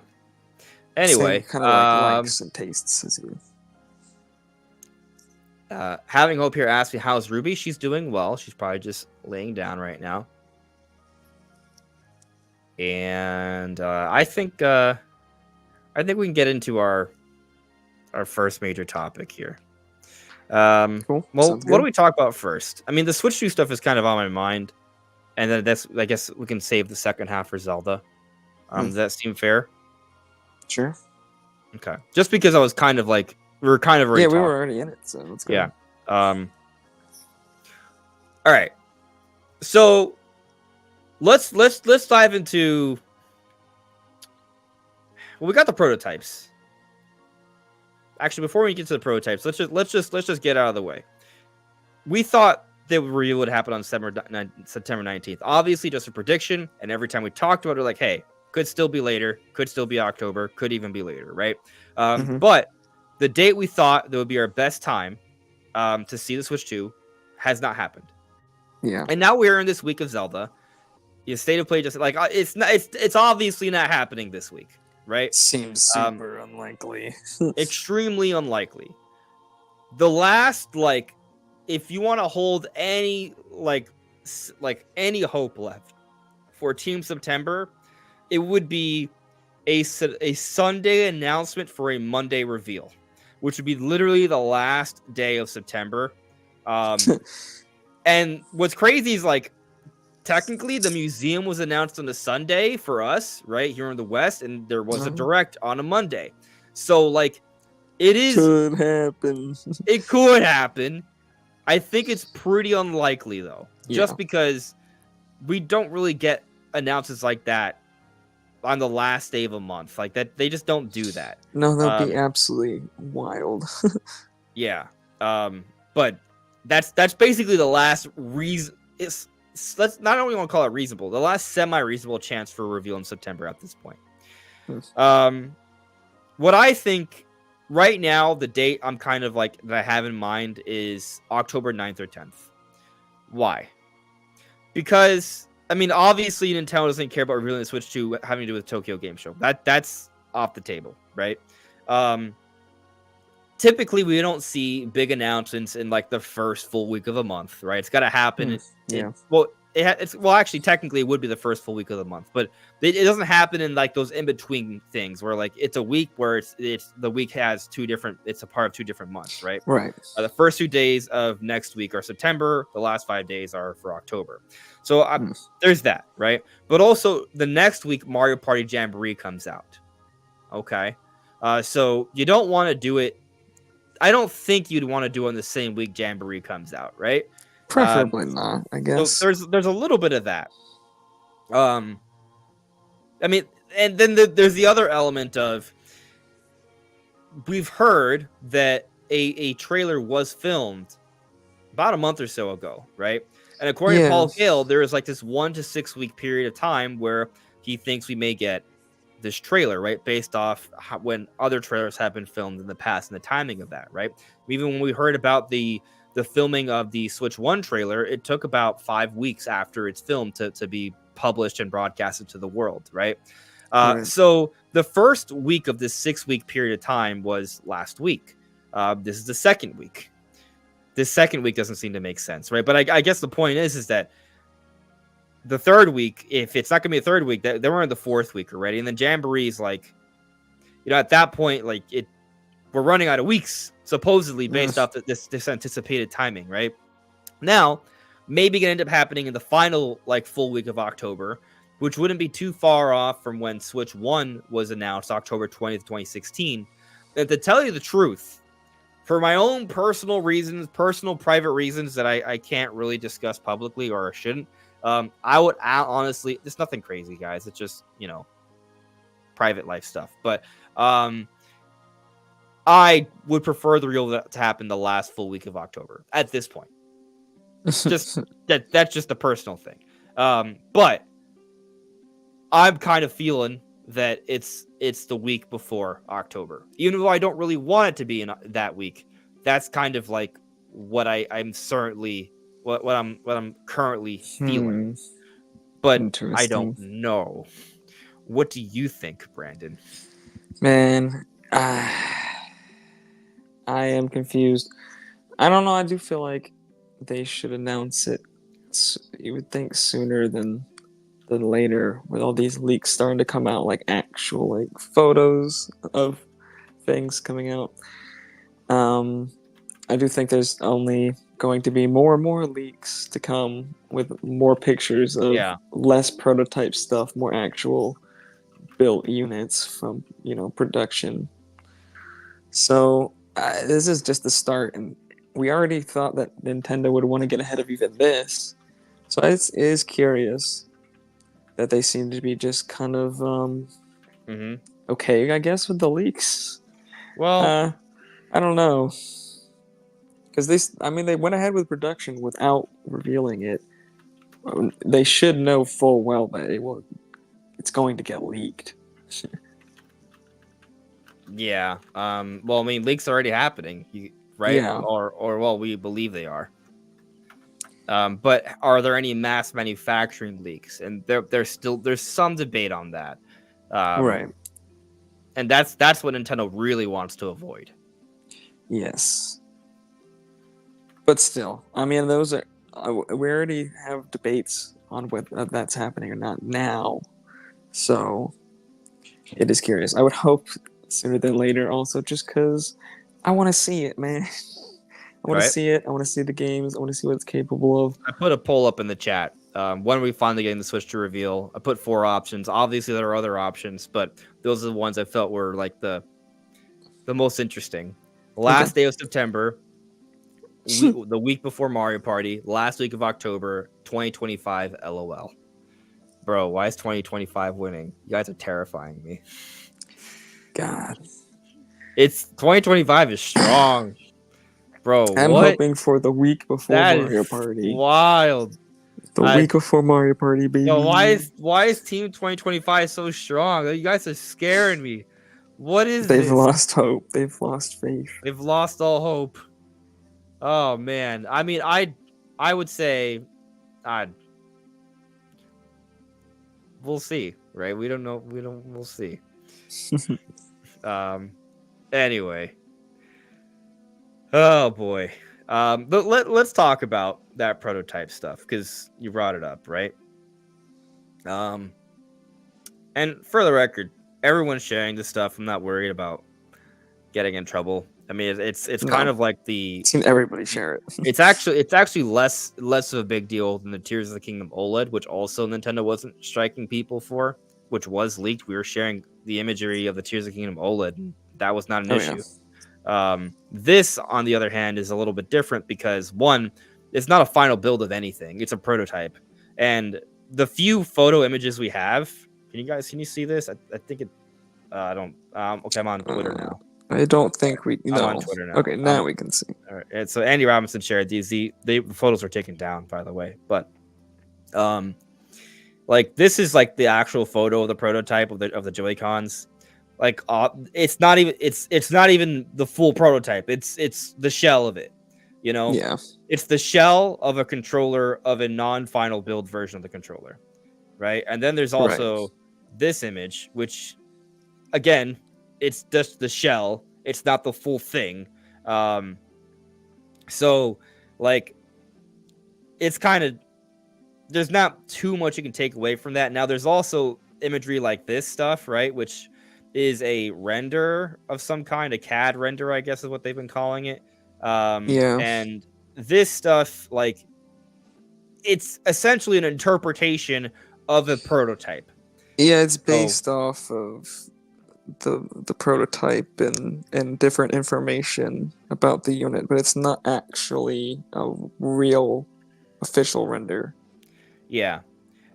[SPEAKER 2] same
[SPEAKER 1] Anyway,
[SPEAKER 2] kind of like likes and tastes as you.
[SPEAKER 1] having hope here asked me how's Ruby. She's doing well. She's probably just laying down right now. And I think we can get into our first major topic here.
[SPEAKER 2] Cool,
[SPEAKER 1] Well,
[SPEAKER 2] sounds
[SPEAKER 1] what do
[SPEAKER 2] good.
[SPEAKER 1] we talk about first? I mean, the Switch 2 stuff is kind of on my mind, and then that's I guess we can save the second half for Zelda.
[SPEAKER 2] Hmm,
[SPEAKER 1] Does that seem fair?
[SPEAKER 2] sure.
[SPEAKER 1] Okay. Just because I was kind of like we were kind of already
[SPEAKER 2] Yeah, we were
[SPEAKER 1] talking.
[SPEAKER 2] already in it, so let's
[SPEAKER 1] Yeah.
[SPEAKER 2] go.
[SPEAKER 1] Um. All right. So let's dive into. Well, we got the prototypes. Actually, before we get to the prototypes, let's just get out of the way. We thought the review would happen on September 19th. Obviously, just a prediction. And every time we talked about it, we're like, hey, could still be later, could still be October, could even be later, right?
[SPEAKER 2] Hmm.
[SPEAKER 1] But the date we thought that would be our best time to see the Switch 2 has not happened.
[SPEAKER 2] Yeah,
[SPEAKER 1] And now we're in this week of Zelda. The state of play just like it's not, it's obviously not happening this week, right?
[SPEAKER 2] seems
[SPEAKER 1] Um,
[SPEAKER 2] super unlikely.
[SPEAKER 1] extremely unlikely. The last like if you want to hold any like any hope left for Team September, it would be a Sunday announcement for a Monday reveal, which would be literally the last day of September. And what's crazy is like technically the museum was announced on a Sunday for us, right here in the West, and there was a direct on a Monday. So like
[SPEAKER 2] Could happen.
[SPEAKER 1] it could happen. I think it's pretty unlikely though,
[SPEAKER 2] Yeah.
[SPEAKER 1] just because we don't really get announcements like that on the last day of a month. Like that, they just don't do that.
[SPEAKER 2] No, that'd be
[SPEAKER 1] Um,
[SPEAKER 2] absolutely wild.
[SPEAKER 1] yeah. But that's basically the last reason. Let's not only want to call it reasonable, the last semi-reasonable chance for a reveal in September at this point. What I think right now, the date I'm kind of like that I have in mind is October 9th or 10th. Why? Because I mean, obviously Nintendo doesn't care about revealing the Switch 2 having to do with Tokyo Game Show. That's off the table, right? Um, typically we don't see big announcements in like the first full week of a month, right? It's got to happen.
[SPEAKER 2] Yeah.
[SPEAKER 1] It's well, actually, technically, it would be the first full week of the month, but it doesn't happen in like those in between things where like it's a week where it's the week has two different. It's a part of two different months, right?
[SPEAKER 2] Right.
[SPEAKER 1] The first 2 days of next week are September. The last 5 days are for October. So there's that, right? But also the next week, Mario Party Jamboree comes out. Okay, so you don't want to do it. I don't think you'd want to do it on the same week Jamboree comes out, right?
[SPEAKER 2] Preferably not, I
[SPEAKER 1] So
[SPEAKER 2] guess.
[SPEAKER 1] there's a little bit of that. I mean, and then there's the other element of we've heard that a trailer was filmed about a month or so ago, right? And according to
[SPEAKER 2] Yeah.
[SPEAKER 1] Paul Gale, there is like this 1 to 6 week period of time where he thinks we may get this trailer, right? Based off when other trailers have been filmed in the past and the timing of that, right? Even when we heard about the filming of the Switch 1 trailer, it took about 5 weeks after it's filmed to be published and broadcasted to the world, right?
[SPEAKER 2] Right.
[SPEAKER 1] So the first week of this 6 week period of time was last week. This is the second week. This second week doesn't seem to make sense, right? But I guess the point is that the third week, if it's not going to be a third week, then we're in the fourth week already. And then Jamboree is like, at that point, like we're running out of weeks, supposedly based off this anticipated timing, right? Now, maybe going to end up happening in the final like full week of October, which wouldn't be too far off from when Switch 1 was announced, October 20th, 2016. And to tell you the truth, for my own personal reasons, personal private reasons that I can't really discuss publicly or shouldn't, I would honestly, it's nothing crazy, guys. It's just, private life stuff. But I would prefer the reveal to happen the last full week of October at this point. Just that's just a personal thing. But I'm kind of feeling that it's the week before October, even though I don't really want it to be in that week. That's kind of like what I'm certainly what I'm currently feeling,
[SPEAKER 2] Hmm.
[SPEAKER 1] but I don't
[SPEAKER 2] Interesting.
[SPEAKER 1] know. What do you think, Brandon?
[SPEAKER 2] Man, I am confused. I don't know. I do feel like they should announce it. You would think sooner than later, with all these leaks starting to come out, like actual like photos of things coming out. Um, I do think there's only going to be more and more leaks to come with more pictures of
[SPEAKER 1] Yeah.
[SPEAKER 2] less prototype stuff, more actual built units from production. So this is just the start, and we already thought that Nintendo would want to get ahead of even this. So it is curious that they seem to be just kind of
[SPEAKER 1] Mm-hmm.
[SPEAKER 2] okay, I guess, with the leaks.
[SPEAKER 1] Well,
[SPEAKER 2] Uh, I don't know, because I mean, they went ahead with production without revealing it. They should know full well that it's going to get leaked.
[SPEAKER 1] yeah. Well, I mean, leaks are already happening, right?
[SPEAKER 2] Yeah,
[SPEAKER 1] Or well, we believe they are. But are there any mass manufacturing leaks? And there's some debate on that. Um,
[SPEAKER 2] right.
[SPEAKER 1] and that's what Nintendo really wants to avoid.
[SPEAKER 2] Yes, but still, I mean, those are we already have debates on whether that's happening or not now. So it is curious. I would hope sooner than later. Also, just because I want to see it, man. I want to
[SPEAKER 1] Right?
[SPEAKER 2] see it. I want to see the games. I want to see what it's capable of.
[SPEAKER 1] I put a poll up in the chat. When are we finally getting the Switch to reveal? I put 4 options. Obviously, there are other options, but those are the ones I felt were like the most interesting.
[SPEAKER 2] Okay.
[SPEAKER 1] Last day of September, the week before Mario Party, last week of October, 2025. LOL. Bro, why is 2025 winning? You guys are terrifying me.
[SPEAKER 2] God,
[SPEAKER 1] It's 2025 is strong, bro.
[SPEAKER 2] I'm
[SPEAKER 1] What?
[SPEAKER 2] hoping for the week before
[SPEAKER 1] That
[SPEAKER 2] Mario
[SPEAKER 1] is
[SPEAKER 2] Party.
[SPEAKER 1] wild.
[SPEAKER 2] The week before Mario Party,
[SPEAKER 1] Yo,
[SPEAKER 2] baby.
[SPEAKER 1] why is Team 2025 so strong? You guys are scaring me. What is
[SPEAKER 2] They've
[SPEAKER 1] this?
[SPEAKER 2] lost hope. They've lost faith.
[SPEAKER 1] They've lost all hope. Oh man. I mean, I would say I we'll see, right? We don't know. We'll see. Um anyway. Oh boy. But let's talk about that prototype stuff cuz you brought it up, right? Um and for the record, everyone's sharing this stuff. I'm not worried about getting in trouble. I mean, it's kind
[SPEAKER 2] No,
[SPEAKER 1] of like the
[SPEAKER 2] seen everybody share it.
[SPEAKER 1] it's actually less of a big deal than the Tears of the Kingdom OLED, which also Nintendo wasn't striking people for, which was leaked. We were sharing the imagery of the Tears of the Kingdom OLED, and that was not an
[SPEAKER 2] Oh yeah,
[SPEAKER 1] issue. This, on the other hand, is a little bit different because one, it's not a final build of anything; it's a prototype, and the few photo images we have. Can you see this? I think it. I don't. Okay, I'm on Twitter
[SPEAKER 2] uh,
[SPEAKER 1] now.
[SPEAKER 2] I don't
[SPEAKER 1] Sorry,
[SPEAKER 2] think we
[SPEAKER 1] I'm on
[SPEAKER 2] no.
[SPEAKER 1] Twitter now.
[SPEAKER 2] Okay, now we can see.
[SPEAKER 1] All right. And so Andy Robinson shared these. The photos were taken down, by the way. But um, like this is like the actual photo of the prototype of the Joy Cons. Like it's not even the full prototype. It's the shell of it. You know,
[SPEAKER 2] Yeah,
[SPEAKER 1] it's the shell of a controller of a non-final build version of the controller, right? And then there's
[SPEAKER 2] right.
[SPEAKER 1] also this image, which again, it's just the shell. It's not the full thing. Um, so like it's kind of there's not too much you can take away from that. Now there's also imagery like this stuff, right? Which is a render of some kind, a CAD render, I guess is what they've been calling it.
[SPEAKER 2] Yeah,
[SPEAKER 1] And this stuff, like it's essentially an interpretation of a prototype.
[SPEAKER 2] yeah. It's
[SPEAKER 1] So
[SPEAKER 2] based off of the prototype and different information about the unit, but it's not actually a real official render.
[SPEAKER 1] yeah.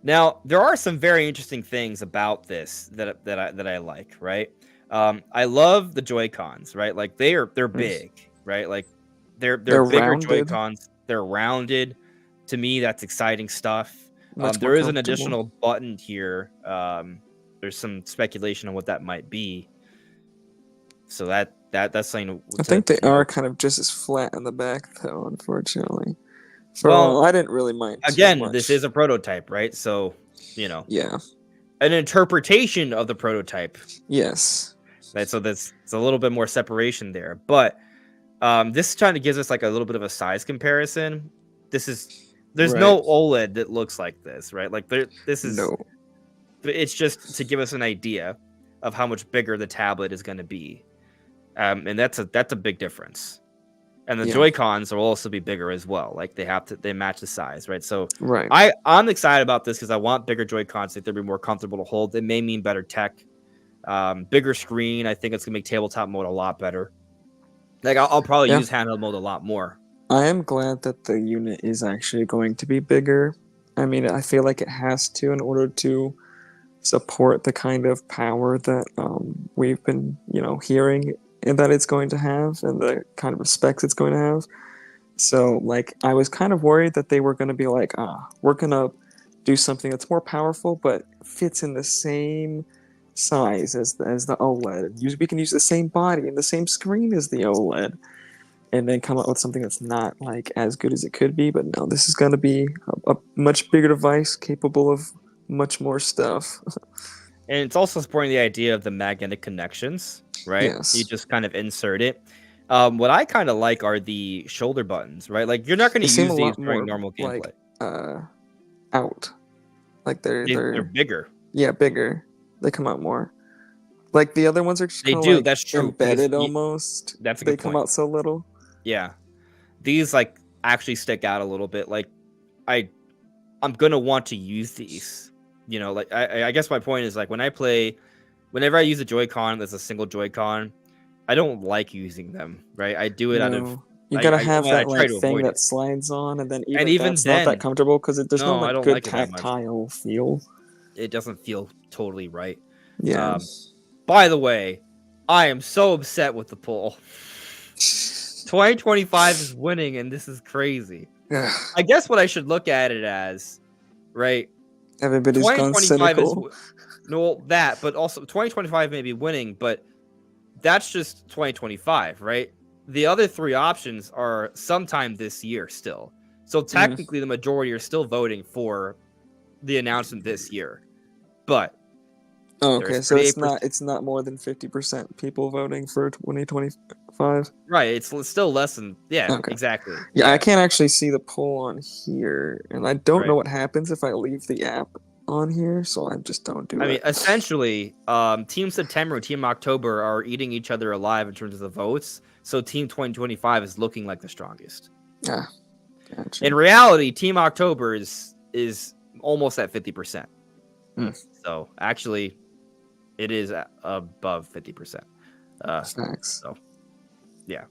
[SPEAKER 1] Now there are some very interesting things about this that I like, right? I love the Joy Cons, right? Like they're
[SPEAKER 2] Mm.
[SPEAKER 1] big, right? Like they're
[SPEAKER 2] They're
[SPEAKER 1] bigger Joy
[SPEAKER 2] rounded.
[SPEAKER 1] Cons. They're rounded. To me, that's exciting stuff.
[SPEAKER 2] Much more
[SPEAKER 1] There is an
[SPEAKER 2] comfortable.
[SPEAKER 1] additional button here. There's some speculation on what that might be. So that's something
[SPEAKER 2] I
[SPEAKER 1] to,
[SPEAKER 2] think they
[SPEAKER 1] you know.
[SPEAKER 2] are kind of just as flat in the back, though. Unfortunately, for a while,
[SPEAKER 1] Well,
[SPEAKER 2] I didn't really mind too
[SPEAKER 1] again, this
[SPEAKER 2] much.
[SPEAKER 1] is a prototype, right? So,
[SPEAKER 2] Yeah.
[SPEAKER 1] an interpretation of the prototype.
[SPEAKER 2] Yes.
[SPEAKER 1] Right? So that's it's a little bit more separation there. But this kind of gives us like a little bit of a size comparison. There's
[SPEAKER 2] Right.
[SPEAKER 1] no OLED that looks like this, right? Like
[SPEAKER 2] No.
[SPEAKER 1] it's just to give us an idea of how much bigger the tablet is going to be. And that's a big difference. And the
[SPEAKER 2] Yeah.
[SPEAKER 1] Joy-Cons will also be bigger as well. Like they match the size, right? So
[SPEAKER 2] Right.
[SPEAKER 1] I'm excited about this because I want bigger Joy-Cons. I think they'll be more comfortable to hold. It may mean better tech, bigger screen. I think it's gonna make tabletop mode a lot better. Like I'll probably
[SPEAKER 2] Yeah.
[SPEAKER 1] use handheld mode a lot more.
[SPEAKER 2] I am glad that the unit is actually going to be bigger. I mean, I feel like it has to in order to support the kind of power that we've been, hearing and that it's going to have and the kind of specs it's going to have. So, like, I was kind of worried that they were going to be like, we're going to do something that's more powerful but fits in the same size as the OLED. We can use the same body and the same screen as the OLED and then come up with something that's not like as good as it could be. But no, this is going to be a much bigger device capable of much more stuff.
[SPEAKER 1] And it's also supporting the idea of the magnetic connections, right? You
[SPEAKER 2] Yes,
[SPEAKER 1] just kind of insert it. What I kind of like are the shoulder buttons, right? Like you're not going
[SPEAKER 2] they
[SPEAKER 1] to
[SPEAKER 2] seem a
[SPEAKER 1] use these
[SPEAKER 2] lot
[SPEAKER 1] during
[SPEAKER 2] more
[SPEAKER 1] normal gameplay.
[SPEAKER 2] like out, like
[SPEAKER 1] They're
[SPEAKER 2] they're
[SPEAKER 1] bigger.
[SPEAKER 2] yeah, bigger. They come out more. Like the other ones are just
[SPEAKER 1] They
[SPEAKER 2] kind of
[SPEAKER 1] do.
[SPEAKER 2] like
[SPEAKER 1] That's true because
[SPEAKER 2] embedded almost.
[SPEAKER 1] that's a
[SPEAKER 2] They
[SPEAKER 1] good
[SPEAKER 2] come
[SPEAKER 1] point.
[SPEAKER 2] out so little.
[SPEAKER 1] Yeah, these like actually stick out a little bit. Like I I'm gonna want to use these. Like I guess my point is like whenever I use a Joy-Con as a single Joy-Con, I don't like using them. Right, I do it out of
[SPEAKER 2] No, you gotta have
[SPEAKER 1] I
[SPEAKER 2] that
[SPEAKER 1] try
[SPEAKER 2] like
[SPEAKER 1] to
[SPEAKER 2] thing
[SPEAKER 1] avoid it,
[SPEAKER 2] that slides on, and then
[SPEAKER 1] and
[SPEAKER 2] even
[SPEAKER 1] even
[SPEAKER 2] that's not that
[SPEAKER 1] then,
[SPEAKER 2] comfortable because there's no
[SPEAKER 1] no, I
[SPEAKER 2] like
[SPEAKER 1] don't
[SPEAKER 2] good
[SPEAKER 1] like it that much.
[SPEAKER 2] tactile feel.
[SPEAKER 1] It doesn't feel totally right.
[SPEAKER 2] Yeah.
[SPEAKER 1] Um, by the way, I am so upset with the poll. 2025 is winning, and this is crazy. I guess what I should look at it as, right?
[SPEAKER 2] Everybody's gone
[SPEAKER 1] 2025 is
[SPEAKER 2] cynical.
[SPEAKER 1] no that, but also 2025 may be winning, but that's just 2025, right? The other three options are sometime this year still. So
[SPEAKER 2] Mm.
[SPEAKER 1] technically, the majority are still voting for the announcement this year, but
[SPEAKER 2] Oh,
[SPEAKER 1] there's
[SPEAKER 2] okay, so it's
[SPEAKER 1] 38%.
[SPEAKER 2] not more than 50% people voting for 2025.
[SPEAKER 1] Right, it's still less than
[SPEAKER 2] Okay.
[SPEAKER 1] exactly.
[SPEAKER 2] Yeah, I
[SPEAKER 1] Yeah,
[SPEAKER 2] can't actually see the poll on here, and I don't
[SPEAKER 1] right.
[SPEAKER 2] know what happens if I leave the app on here, so I just don't do
[SPEAKER 1] I mean,
[SPEAKER 2] it.
[SPEAKER 1] essentially, Team September and Team October are eating each other alive in terms of the votes. So Team 2025 is looking like the strongest.
[SPEAKER 2] Ah, gotcha.
[SPEAKER 1] In reality, Team October is almost at 50%.
[SPEAKER 2] Hmm.
[SPEAKER 1] So actually, it is above 50%.
[SPEAKER 2] Facts.
[SPEAKER 1] So yeah.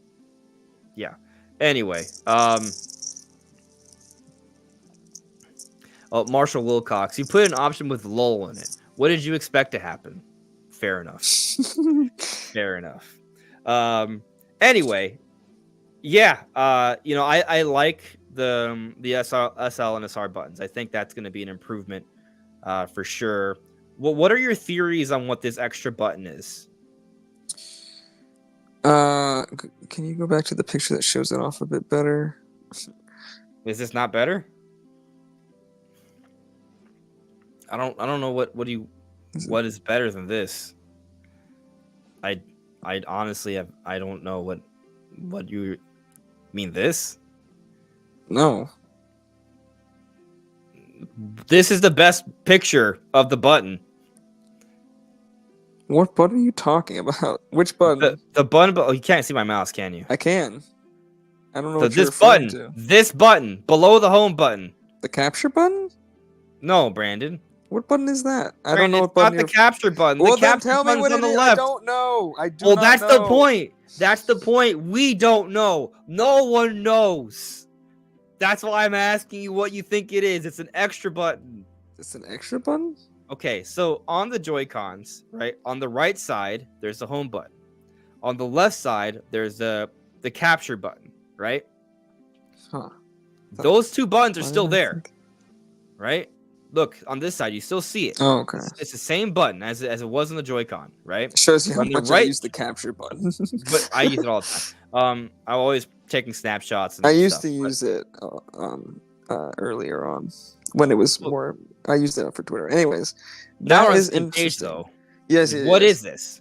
[SPEAKER 1] Anyway, Marshall Wilcox, you put an option with LOL in it. What did you expect to happen? Fair enough. Fair enough. Anyway, yeah. I like the SL and SR buttons. I think that's going to be an improvement, for sure. Well, what are your theories on what this extra button is?
[SPEAKER 2] Can you go back to the picture that shows it off a bit better?
[SPEAKER 1] Is this not better? I don't know what is better than this. I honestly I don't know what you mean this.
[SPEAKER 2] No.
[SPEAKER 1] This is the best picture of the button.
[SPEAKER 2] What button are you talking about? Which button?
[SPEAKER 1] The button, but you can't see my mouse, can you?
[SPEAKER 2] I can. I don't know
[SPEAKER 1] So
[SPEAKER 2] what you're referring to.
[SPEAKER 1] this button below the home button.
[SPEAKER 2] The capture button?
[SPEAKER 1] No, Brandon.
[SPEAKER 2] What button is that? I don't know
[SPEAKER 1] Brandon,
[SPEAKER 2] what
[SPEAKER 1] it's
[SPEAKER 2] button
[SPEAKER 1] not the
[SPEAKER 2] you're.
[SPEAKER 1] capture button.
[SPEAKER 2] Well,
[SPEAKER 1] The
[SPEAKER 2] then
[SPEAKER 1] capture
[SPEAKER 2] tell me
[SPEAKER 1] button's
[SPEAKER 2] what
[SPEAKER 1] on
[SPEAKER 2] it
[SPEAKER 1] the
[SPEAKER 2] is. I
[SPEAKER 1] left.
[SPEAKER 2] don't know. I do
[SPEAKER 1] Well,
[SPEAKER 2] not
[SPEAKER 1] that's
[SPEAKER 2] know.
[SPEAKER 1] the point. That's the point. We don't know. No one knows. That's why I'm asking you what you think it is. It's an extra button.
[SPEAKER 2] It's an extra button?
[SPEAKER 1] Okay, so on the Joy-Cons, right? On the right side, there's the home button. On the left side, there's the capture button, right?
[SPEAKER 2] Huh.
[SPEAKER 1] Those two buttons are
[SPEAKER 2] Why
[SPEAKER 1] still
[SPEAKER 2] did I
[SPEAKER 1] there,
[SPEAKER 2] think-
[SPEAKER 1] right? Look on this side, you still see it.
[SPEAKER 2] Oh, okay.
[SPEAKER 1] It's the same button as it was in the Joy-Con, right?
[SPEAKER 2] It shows you
[SPEAKER 1] But
[SPEAKER 2] how
[SPEAKER 1] on the
[SPEAKER 2] much I
[SPEAKER 1] right,
[SPEAKER 2] use the capture button.
[SPEAKER 1] but I use it all the time. I'm always taking snapshots
[SPEAKER 2] I
[SPEAKER 1] and
[SPEAKER 2] used
[SPEAKER 1] stuff.
[SPEAKER 2] to use it earlier on when it was
[SPEAKER 1] Look,
[SPEAKER 2] more. I used it for Twitter. Anyways,
[SPEAKER 1] now
[SPEAKER 2] that
[SPEAKER 1] we're on the
[SPEAKER 2] is
[SPEAKER 1] same page,
[SPEAKER 2] interesting.
[SPEAKER 1] though.
[SPEAKER 2] Yes,
[SPEAKER 1] Like,
[SPEAKER 2] it
[SPEAKER 1] what
[SPEAKER 2] is.
[SPEAKER 1] is this?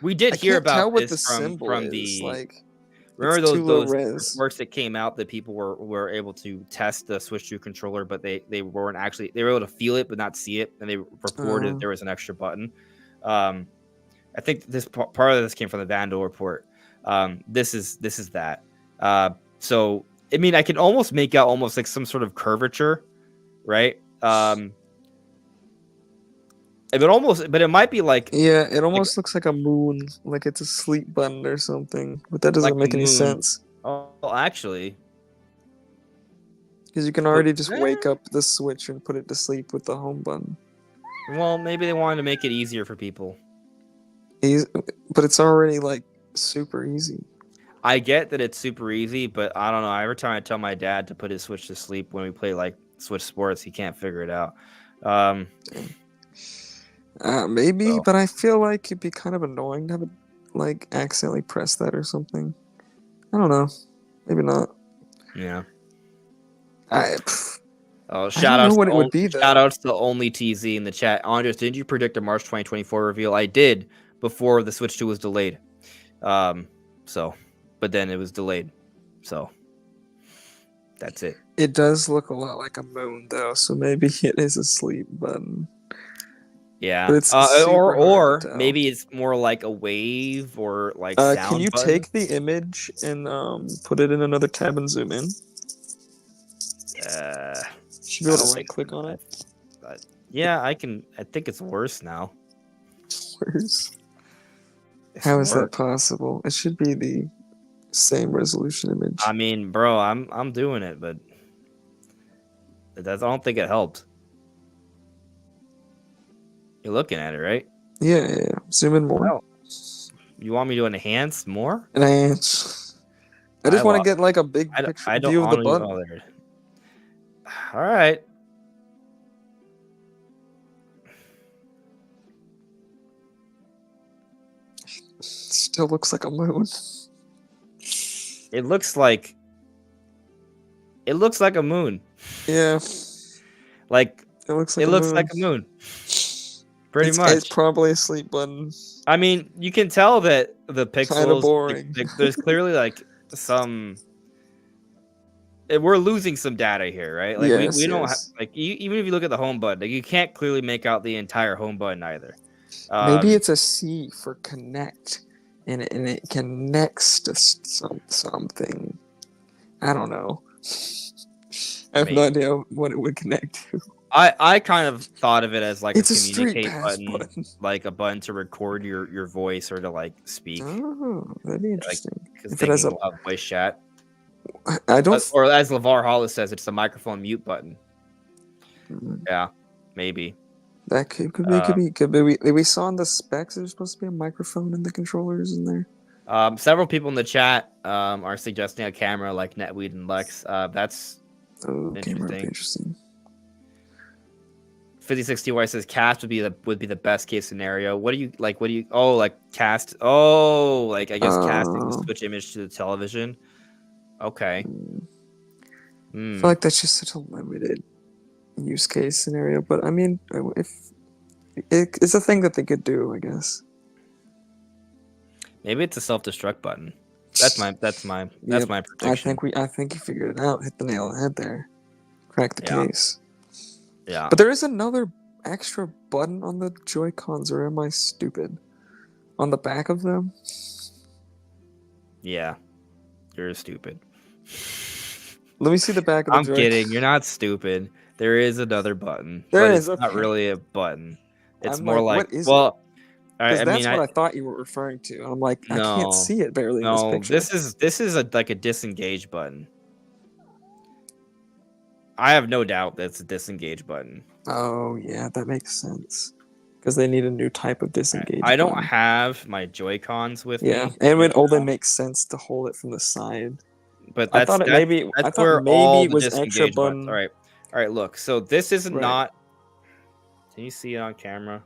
[SPEAKER 1] We did
[SPEAKER 2] I
[SPEAKER 1] hear
[SPEAKER 2] can't tell
[SPEAKER 1] about
[SPEAKER 2] what the
[SPEAKER 1] this
[SPEAKER 2] symbol
[SPEAKER 1] from
[SPEAKER 2] is.
[SPEAKER 1] the
[SPEAKER 2] Like, it's
[SPEAKER 1] remember
[SPEAKER 2] too low
[SPEAKER 1] those
[SPEAKER 2] res.
[SPEAKER 1] reports that came out that people were able to test the Switch 2 controller, but they weren't actually, they were able to feel it but not see it, and they reported there was an extra button. I think this part of this came from the Vandal report. This is that. So I mean, I can almost make out almost like some sort of curvature, right? But it might be
[SPEAKER 2] Yeah, it
[SPEAKER 1] like
[SPEAKER 2] almost looks like a moon, like it's a sleep button or something. But that doesn't
[SPEAKER 1] a
[SPEAKER 2] make any
[SPEAKER 1] moon.
[SPEAKER 2] sense
[SPEAKER 1] Oh, actually,
[SPEAKER 2] because you can already just wake up the Switch and put it to sleep with the home button.
[SPEAKER 1] well, maybe they wanted to make it easier for people.
[SPEAKER 2] But it's already like super easy.
[SPEAKER 1] I get that it's super easy, but I don't know. Every time I tell my dad to put his Switch to sleep when we play like Switch Sports, he can't figure it out.
[SPEAKER 2] Maybe,
[SPEAKER 1] So.
[SPEAKER 2] but I feel like it'd be kind of annoying to have it like accidentally press that or something. I don't know. Maybe not.
[SPEAKER 1] Yeah.
[SPEAKER 2] I
[SPEAKER 1] Oh,
[SPEAKER 2] don't know what it would be though.
[SPEAKER 1] Shout outs to Only TZ in the chat. Andres, did you predict a March 2024 reveal? I did before the Switch 2 was delayed. But then it was delayed. So that's it.
[SPEAKER 2] It does look a lot like a moon though, so maybe it is a sleep button.
[SPEAKER 1] Yeah.
[SPEAKER 2] But it's super hard to tell.
[SPEAKER 1] Maybe it's more like a wave or like sound.
[SPEAKER 2] Can you
[SPEAKER 1] button.
[SPEAKER 2] take the image and put it in another tab and zoom in? Should be able to right click on it.
[SPEAKER 1] Yeah, I can. I think it's worse now.
[SPEAKER 2] Worse. How is that possible? It should be the same resolution image.
[SPEAKER 1] I mean, bro, I'm doing it, but I don't think it helped. You're looking at it, right?
[SPEAKER 2] Yeah. Zoom in more.
[SPEAKER 1] Oh. You want me to enhance more?
[SPEAKER 2] Enhance. I just want to get like a big picture view of the button.
[SPEAKER 1] All right.
[SPEAKER 2] Still looks like a moon.
[SPEAKER 1] It looks like a moon.
[SPEAKER 2] Yeah.
[SPEAKER 1] Like
[SPEAKER 2] it looks
[SPEAKER 1] like a moon. Pretty much.
[SPEAKER 2] It's probably a sleep button.
[SPEAKER 1] I mean, you can tell that the pixels.
[SPEAKER 2] Kind of boring.
[SPEAKER 1] There's clearly like some. We're losing some data here, right? Like we don't have, like even if you look at the home button, like you can't clearly make out the entire home button either.
[SPEAKER 2] Maybe it's a C for connect, and it connects to something. I don't know. I have no idea what it would connect to.
[SPEAKER 1] I kind of thought of it as like
[SPEAKER 2] it's
[SPEAKER 1] a communicate button, like a button to record your voice or to like speak.
[SPEAKER 2] Oh, that'd be interesting.
[SPEAKER 1] Because they can have voice chat.
[SPEAKER 2] I don't.
[SPEAKER 1] Or as LeVar Hollis says, it's the microphone mute button. Yeah, maybe.
[SPEAKER 2] That could be. We saw in the specs there's supposed to be a microphone in the controllers in there.
[SPEAKER 1] Several people in the chat are suggesting a camera like Netweed and Lex. That's interesting. 5060Y says cast would be the best case scenario. What do you like? Cast? Oh, like I guess casting the Switch image to the television. Okay.
[SPEAKER 2] I feel like that's just such a limited use case scenario, but I mean, if it's a thing that they could do, I guess.
[SPEAKER 1] Maybe it's a self-destruct button. That's my prediction.
[SPEAKER 2] I think you figured it out. Hit the nail on the head there. Crack the case.
[SPEAKER 1] Yeah.
[SPEAKER 2] But there is another extra button on the Joy-Cons, or am I stupid? On the back of them?
[SPEAKER 1] Yeah. You're stupid.
[SPEAKER 2] Let me see the back of the Joy-Con.
[SPEAKER 1] I'm kidding. You're not stupid. There is another button. It's not really a button. It's more like
[SPEAKER 2] what is
[SPEAKER 1] it?
[SPEAKER 2] That's what I thought you were referring to. I'm like, I can't see it barely in this picture.
[SPEAKER 1] This is like a disengage button. I have no doubt that's a disengage button.
[SPEAKER 2] Oh yeah, that makes sense. Because they need a new type of disengage.
[SPEAKER 1] I don't have my Joy-Cons with me.
[SPEAKER 2] Yeah, and it only makes sense to hold it from the side.
[SPEAKER 1] But
[SPEAKER 2] I thought maybe it was extra button.
[SPEAKER 1] All right. All right, look. So this is
[SPEAKER 2] Right.
[SPEAKER 1] not. Can you see it on camera?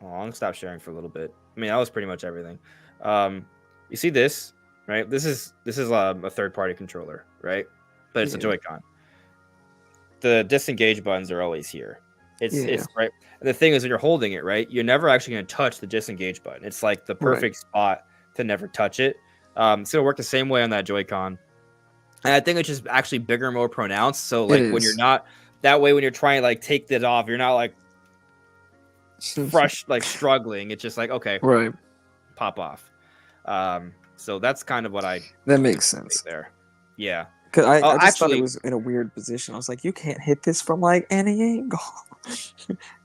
[SPEAKER 1] Oh, I'm gonna stop sharing for a little bit. I mean, that was pretty much everything. You see this, right? This is a third party controller, right? But it's a
[SPEAKER 2] Yeah.
[SPEAKER 1] Joy-Con. The disengage buttons are always here.
[SPEAKER 2] Yeah.
[SPEAKER 1] It's right. And the thing is, when you're holding it, right, you're never actually gonna touch the disengage button. It's like the
[SPEAKER 2] Right.
[SPEAKER 1] perfect spot to never touch it. It's gonna work the same way on that Joy-Con. And I think it's just actually bigger and more pronounced. So
[SPEAKER 2] It
[SPEAKER 1] like when you're
[SPEAKER 2] is.
[SPEAKER 1] not that way, when you're trying to like take this off, you're not like like struggling. It's just like okay,
[SPEAKER 2] Right.
[SPEAKER 1] pop off. So that's kind of what I
[SPEAKER 2] That makes
[SPEAKER 1] anticipate
[SPEAKER 2] sense.
[SPEAKER 1] there. Yeah.
[SPEAKER 2] Cause
[SPEAKER 1] Oh,
[SPEAKER 2] I just thought it
[SPEAKER 1] actually,
[SPEAKER 2] was in a weird position. I was like, you can't hit this from like any angle.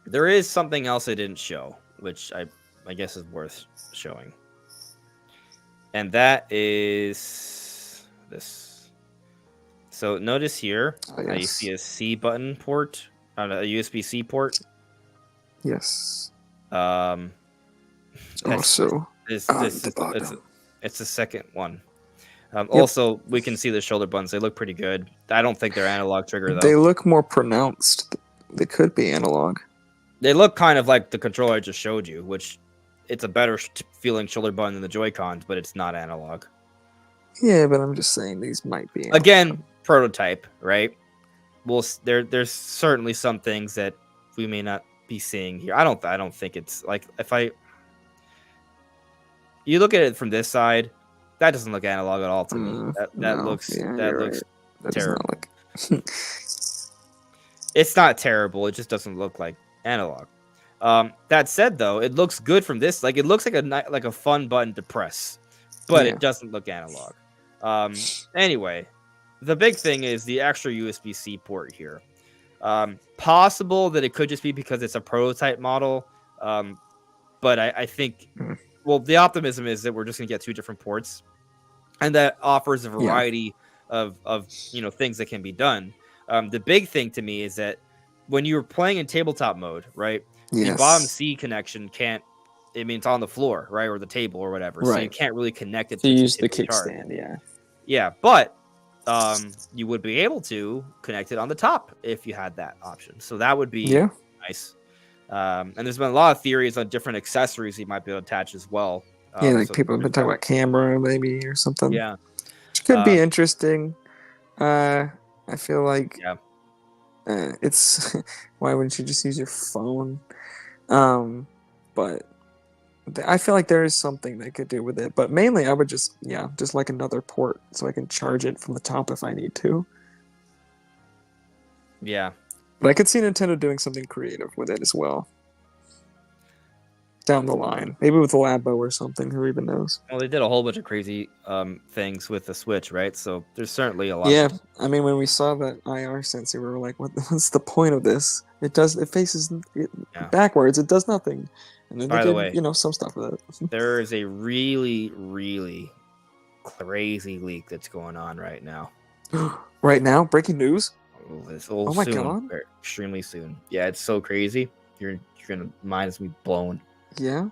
[SPEAKER 1] there is something else I didn't show, which I guess is worth showing, and that is this. So notice here,
[SPEAKER 2] Oh,
[SPEAKER 1] you see
[SPEAKER 2] yes.
[SPEAKER 1] a C button port, a USB-C port.
[SPEAKER 2] Yes.
[SPEAKER 1] Um, that's
[SPEAKER 2] Also, on
[SPEAKER 1] this
[SPEAKER 2] the
[SPEAKER 1] it's
[SPEAKER 2] bottom.
[SPEAKER 1] it's the second one.
[SPEAKER 2] Yep.
[SPEAKER 1] Also, we can see the shoulder buttons. They look pretty good. I don't think they're analog trigger
[SPEAKER 2] They
[SPEAKER 1] though.
[SPEAKER 2] look more pronounced. They could be analog.
[SPEAKER 1] They look kind of like the controller I just showed you, which it's a better feeling shoulder button than the Joy-Cons, but it's not analog.
[SPEAKER 2] Yeah, but I'm just saying these might be analog.
[SPEAKER 1] Again, prototype, right? There's certainly some things that we may not be seeing here. I don't think it's like you look at it from this side, that doesn't look analog at all to me.
[SPEAKER 2] No, yeah,
[SPEAKER 1] That
[SPEAKER 2] you're right.
[SPEAKER 1] looks
[SPEAKER 2] That does not
[SPEAKER 1] terrible.
[SPEAKER 2] look.
[SPEAKER 1] It's not terrible. It just doesn't look like analog. That said, though, it looks good from this. Like it looks like a fun button to press, but
[SPEAKER 2] Yeah.
[SPEAKER 1] it doesn't look analog. Anyway, the big thing is the extra USB-C port here. Possible that it could just be because it's a prototype model, but I think
[SPEAKER 2] Mm.
[SPEAKER 1] well, the optimism is that we're just gonna get two different ports, and that offers a
[SPEAKER 2] Yeah.
[SPEAKER 1] variety of things that can be done. The big thing to me is that when you're playing in tabletop mode, right, the bottom
[SPEAKER 2] Yes.
[SPEAKER 1] C connection can't. I mean, it's on the floor, right, or the table or whatever, so you
[SPEAKER 2] Right.
[SPEAKER 1] can't really connect it
[SPEAKER 2] So you
[SPEAKER 1] to
[SPEAKER 2] use the
[SPEAKER 1] the charge.
[SPEAKER 2] kickstand, yeah.
[SPEAKER 1] Yeah, but you would be able to connect it on the top if you had that option. So that would be
[SPEAKER 2] Yeah.
[SPEAKER 1] nice. And there's been a lot of theories on different accessories you might be able to attach as well.
[SPEAKER 2] Yeah, like
[SPEAKER 1] So
[SPEAKER 2] people have
[SPEAKER 1] there's
[SPEAKER 2] been talking
[SPEAKER 1] that.
[SPEAKER 2] about camera maybe or something.
[SPEAKER 1] Yeah.
[SPEAKER 2] Which could be interesting. I feel like
[SPEAKER 1] Yeah.
[SPEAKER 2] it's why wouldn't you just use your phone? But I feel like there is something they could do with it. But mainly I would just like another port so I can charge it from the top if I need to.
[SPEAKER 1] Yeah.
[SPEAKER 2] But I could see Nintendo doing something creative with it as well. Down the line. Maybe with a Labo or something, who even knows?
[SPEAKER 1] Well, they did a whole bunch of crazy things with the Switch, right? So there's certainly a lot.
[SPEAKER 2] Yeah, I mean, when we saw that IR sensor, we were like, "What's the point of this? It faces it backwards. It does nothing." And then
[SPEAKER 1] By
[SPEAKER 2] they
[SPEAKER 1] the
[SPEAKER 2] did,
[SPEAKER 1] way,
[SPEAKER 2] some stuff with it.
[SPEAKER 1] there is a really, really crazy leak that's going on right now.
[SPEAKER 2] Right now, breaking news.
[SPEAKER 1] Oh
[SPEAKER 2] my god!
[SPEAKER 1] Extremely soon. Yeah, it's so crazy. You're gonna mind as me blown.
[SPEAKER 2] Yeah.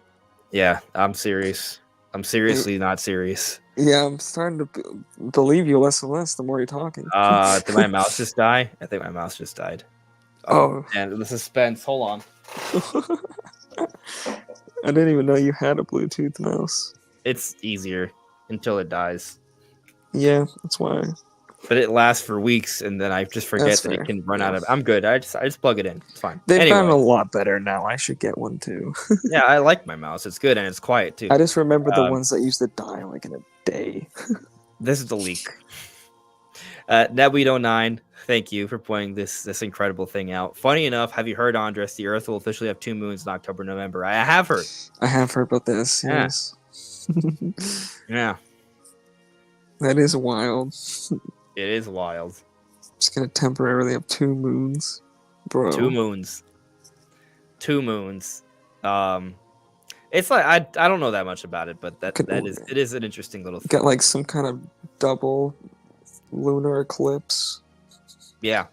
[SPEAKER 1] Yeah, I'm serious. I'm seriously not serious.
[SPEAKER 2] Yeah, I'm starting to believe you less and less the more you're talking.
[SPEAKER 1] Did my mouse just die? I think my mouse just died.
[SPEAKER 2] Oh.
[SPEAKER 1] And the suspense. Hold on.
[SPEAKER 2] I didn't even know you had a Bluetooth mouse.
[SPEAKER 1] It's easier until it dies.
[SPEAKER 2] Yeah, that's why.
[SPEAKER 1] But it lasts for weeks, and then I just forget that it can run out of. I'm good. I just plug it in. It's fine.
[SPEAKER 2] They've
[SPEAKER 1] Anyway.
[SPEAKER 2] gotten a lot better now. I should get one too.
[SPEAKER 1] Yeah, I like my mouse. It's good and it's quiet too.
[SPEAKER 2] I just remember the ones that used to die like in a day.
[SPEAKER 1] This is the leak. Netweed09, thank you for pointing this incredible thing out. Funny enough, have you heard, Andres? The Earth will officially have 2 moons in October, November. I have heard.
[SPEAKER 2] I have heard about this.
[SPEAKER 1] Yeah.
[SPEAKER 2] Yes.
[SPEAKER 1] Yeah.
[SPEAKER 2] That is wild.
[SPEAKER 1] It is wild.
[SPEAKER 2] Just gonna temporarily have 2 moons, bro.
[SPEAKER 1] 2 moons. 2 moons. It's like I don't know that much about it, but it is an interesting little thing.
[SPEAKER 2] Got like some kind of double lunar eclipse.
[SPEAKER 1] Yeah.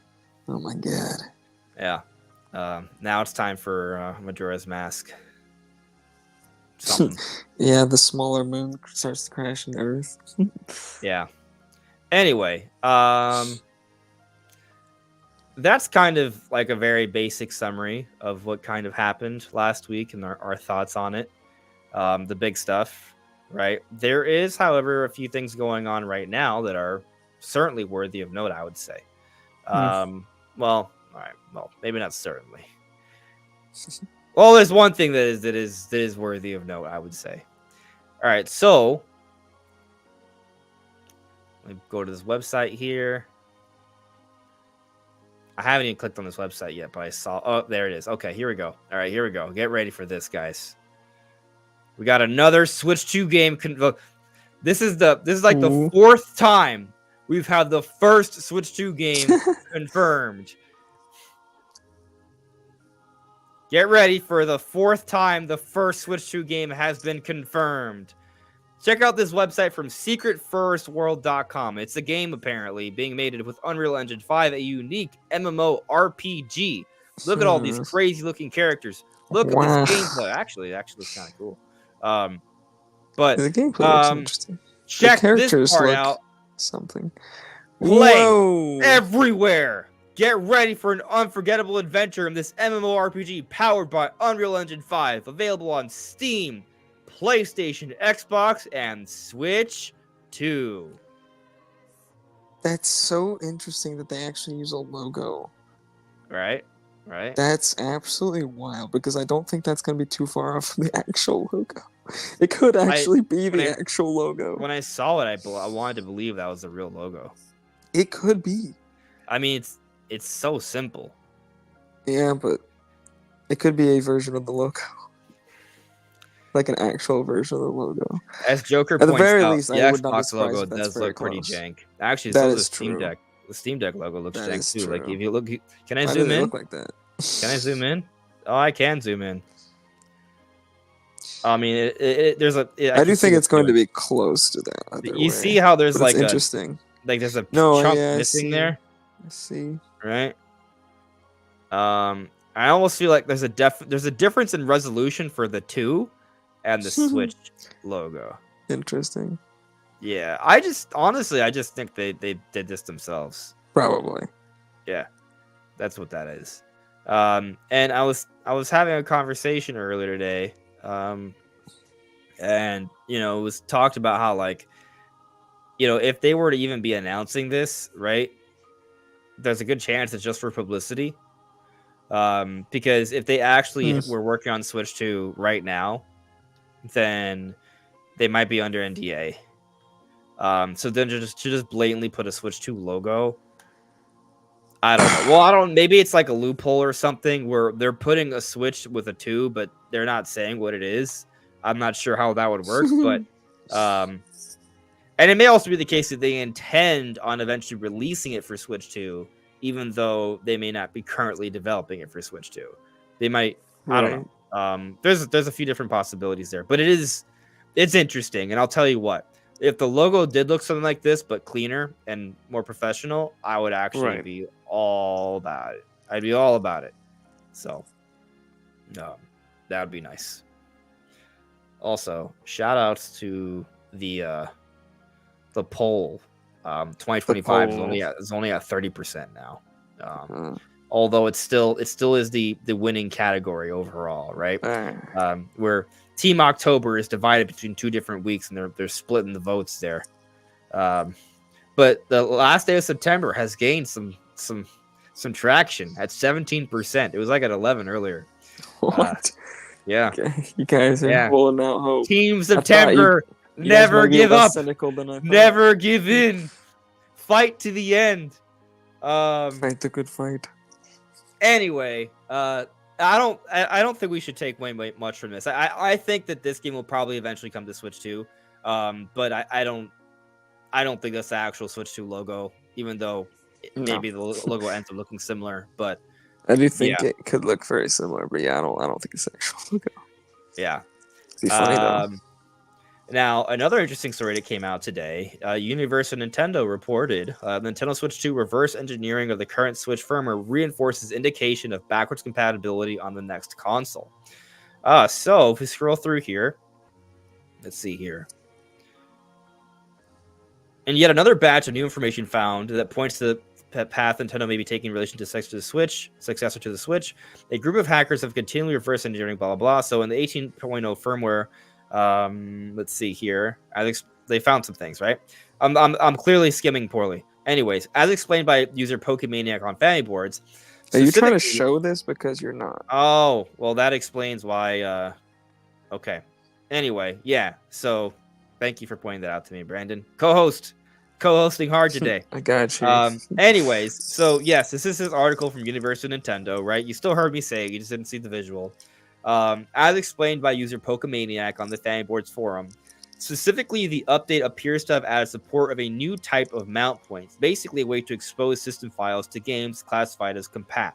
[SPEAKER 2] Oh my god.
[SPEAKER 1] Yeah. Now it's time for Majora's Mask.
[SPEAKER 2] Yeah, the smaller moon starts to crash into Earth.
[SPEAKER 1] Yeah. Anyway, that's kind of like a very basic summary of what kind of happened last week and our thoughts on it. The big stuff, right? There is, however, a few things going on right now that are certainly worthy of note, I would say. Well, all right. Well, maybe not certainly. Well, there's one thing that is worthy of note, I would say. All right, so let me go to this website here. I haven't even clicked on this website yet, but I saw. Oh, there it is. Okay, here we go. All right, here we go. Get ready for this, guys. We got another Switch 2 game. This is like the
[SPEAKER 2] Ooh.
[SPEAKER 1] 4th time we've had the first Switch 2 game confirmed. Get ready for the 4th time the first Switch 2 game has been confirmed. Check out this website from secretforestworld.com. It's a game, apparently, being made with Unreal Engine 5, a unique MMO RPG. Look at all these crazy-looking characters. Look at this gameplay. Actually, it looks kind of cool. But
[SPEAKER 2] the gameplay looks interesting.
[SPEAKER 1] Check
[SPEAKER 2] the characters
[SPEAKER 1] this part
[SPEAKER 2] look
[SPEAKER 1] out.
[SPEAKER 2] Something.
[SPEAKER 1] Playing
[SPEAKER 2] Whoa!
[SPEAKER 1] everywhere. Get ready for an unforgettable adventure in this MMORPG powered by Unreal Engine 5. Available on Steam, PlayStation, Xbox, and Switch 2.
[SPEAKER 2] That's so interesting that they actually use a logo.
[SPEAKER 1] Right?
[SPEAKER 2] That's absolutely wild because I don't think that's going to be too far off from the actual logo. It could actually be the actual logo.
[SPEAKER 1] When I saw it, I wanted to believe that was the real logo.
[SPEAKER 2] It could be.
[SPEAKER 1] I mean, it's so simple.
[SPEAKER 2] Yeah, but it could be a version of the logo. Like an actual version of the logo.
[SPEAKER 1] As Joker points out, the Xbox logo does look pretty jank. Actually, so does the Steam Deck. The Steam Deck logo looks jank too. Like if you look, can I zoom in?
[SPEAKER 2] Look like that?
[SPEAKER 1] Can I zoom in? Oh, I can zoom in. I mean, there's a.
[SPEAKER 2] I do think it's going to be close to that.
[SPEAKER 1] You see how there's like
[SPEAKER 2] interesting.
[SPEAKER 1] Like there's a chunk missing there.
[SPEAKER 2] I see.
[SPEAKER 1] Right. I almost feel like there's a difference in resolution for the 2 and the Switch logo.
[SPEAKER 2] Interesting.
[SPEAKER 1] Yeah, I just think they did this themselves.
[SPEAKER 2] Probably.
[SPEAKER 1] Yeah, that's what that is. And I was having a conversation earlier today, and it was talked about how, like, if they were to even be announcing this, right, there's a good chance it's just for publicity. Because if they actually were working on Switch 2 right now, then they might be under NDA. So then to just blatantly put a Switch 2 logo, I don't know. Well, maybe it's like a loophole or something where they're putting a Switch with a 2, but they're not saying what it is. I'm not sure how that would work, but and it may also be the case that they intend on eventually releasing it for Switch 2, even though they may not be currently developing it for Switch 2. They might, I don't know. There's a few different possibilities there, but it's interesting, and I'll tell you what. If the logo did look something like this, but cleaner and more professional, I would actually be all about it. I'd be all about it. So, that would be nice. Also, shout outs to the poll. 2025 is only at 30% now. Although it still is the winning category overall, right? Where Team October is divided between 2 different weeks, and they're splitting the votes there. But the last day of September has gained some traction at 17%. It was like at 11 earlier.
[SPEAKER 2] What?
[SPEAKER 1] Yeah.
[SPEAKER 2] Okay. You guys are holding out hope.
[SPEAKER 1] Team September, never give up. Never give in. Fight to the end.
[SPEAKER 2] Fight the good fight.
[SPEAKER 1] Anyway, I don't think we should take way much from this. I think that this game will probably eventually come to Switch 2. But I don't think that's the actual Switch 2 logo, even though maybe the logo ends up looking similar. But
[SPEAKER 2] I do think it could look very similar, but I don't think it's the actual logo.
[SPEAKER 1] Yeah.
[SPEAKER 2] It'd be funny though.
[SPEAKER 1] Now, another interesting story that came out today, Universal Nintendo reported Nintendo Switch 2 reverse engineering of the current Switch firmware reinforces indication of backwards compatibility on the next console. So if we scroll through here, let's see here. And yet another batch of new information found that points to path Nintendo may be taking in relation to successor to the Switch. A group of hackers have continually reverse engineering, blah, blah, blah. So in the 18.0 firmware, let's see here. They found some things, right? I'm clearly skimming poorly. Anyways, as explained by user Pokemaniac on Family Boards.
[SPEAKER 2] Are you trying to show this? Because you're not.
[SPEAKER 1] Oh, well, that explains why. Okay. Anyway, yeah. So, thank you for pointing that out to me, Brandon. Co-hosting hard today.
[SPEAKER 2] I got you.
[SPEAKER 1] Anyways, so yes, this is his article from Universal Nintendo, right? You still heard me say it, you just didn't see the visual. As explained by user Pokemaniac on the Family Boards forum, specifically, the update appears to have added support of a new type of mount points, basically a way to expose system files to games classified as compat.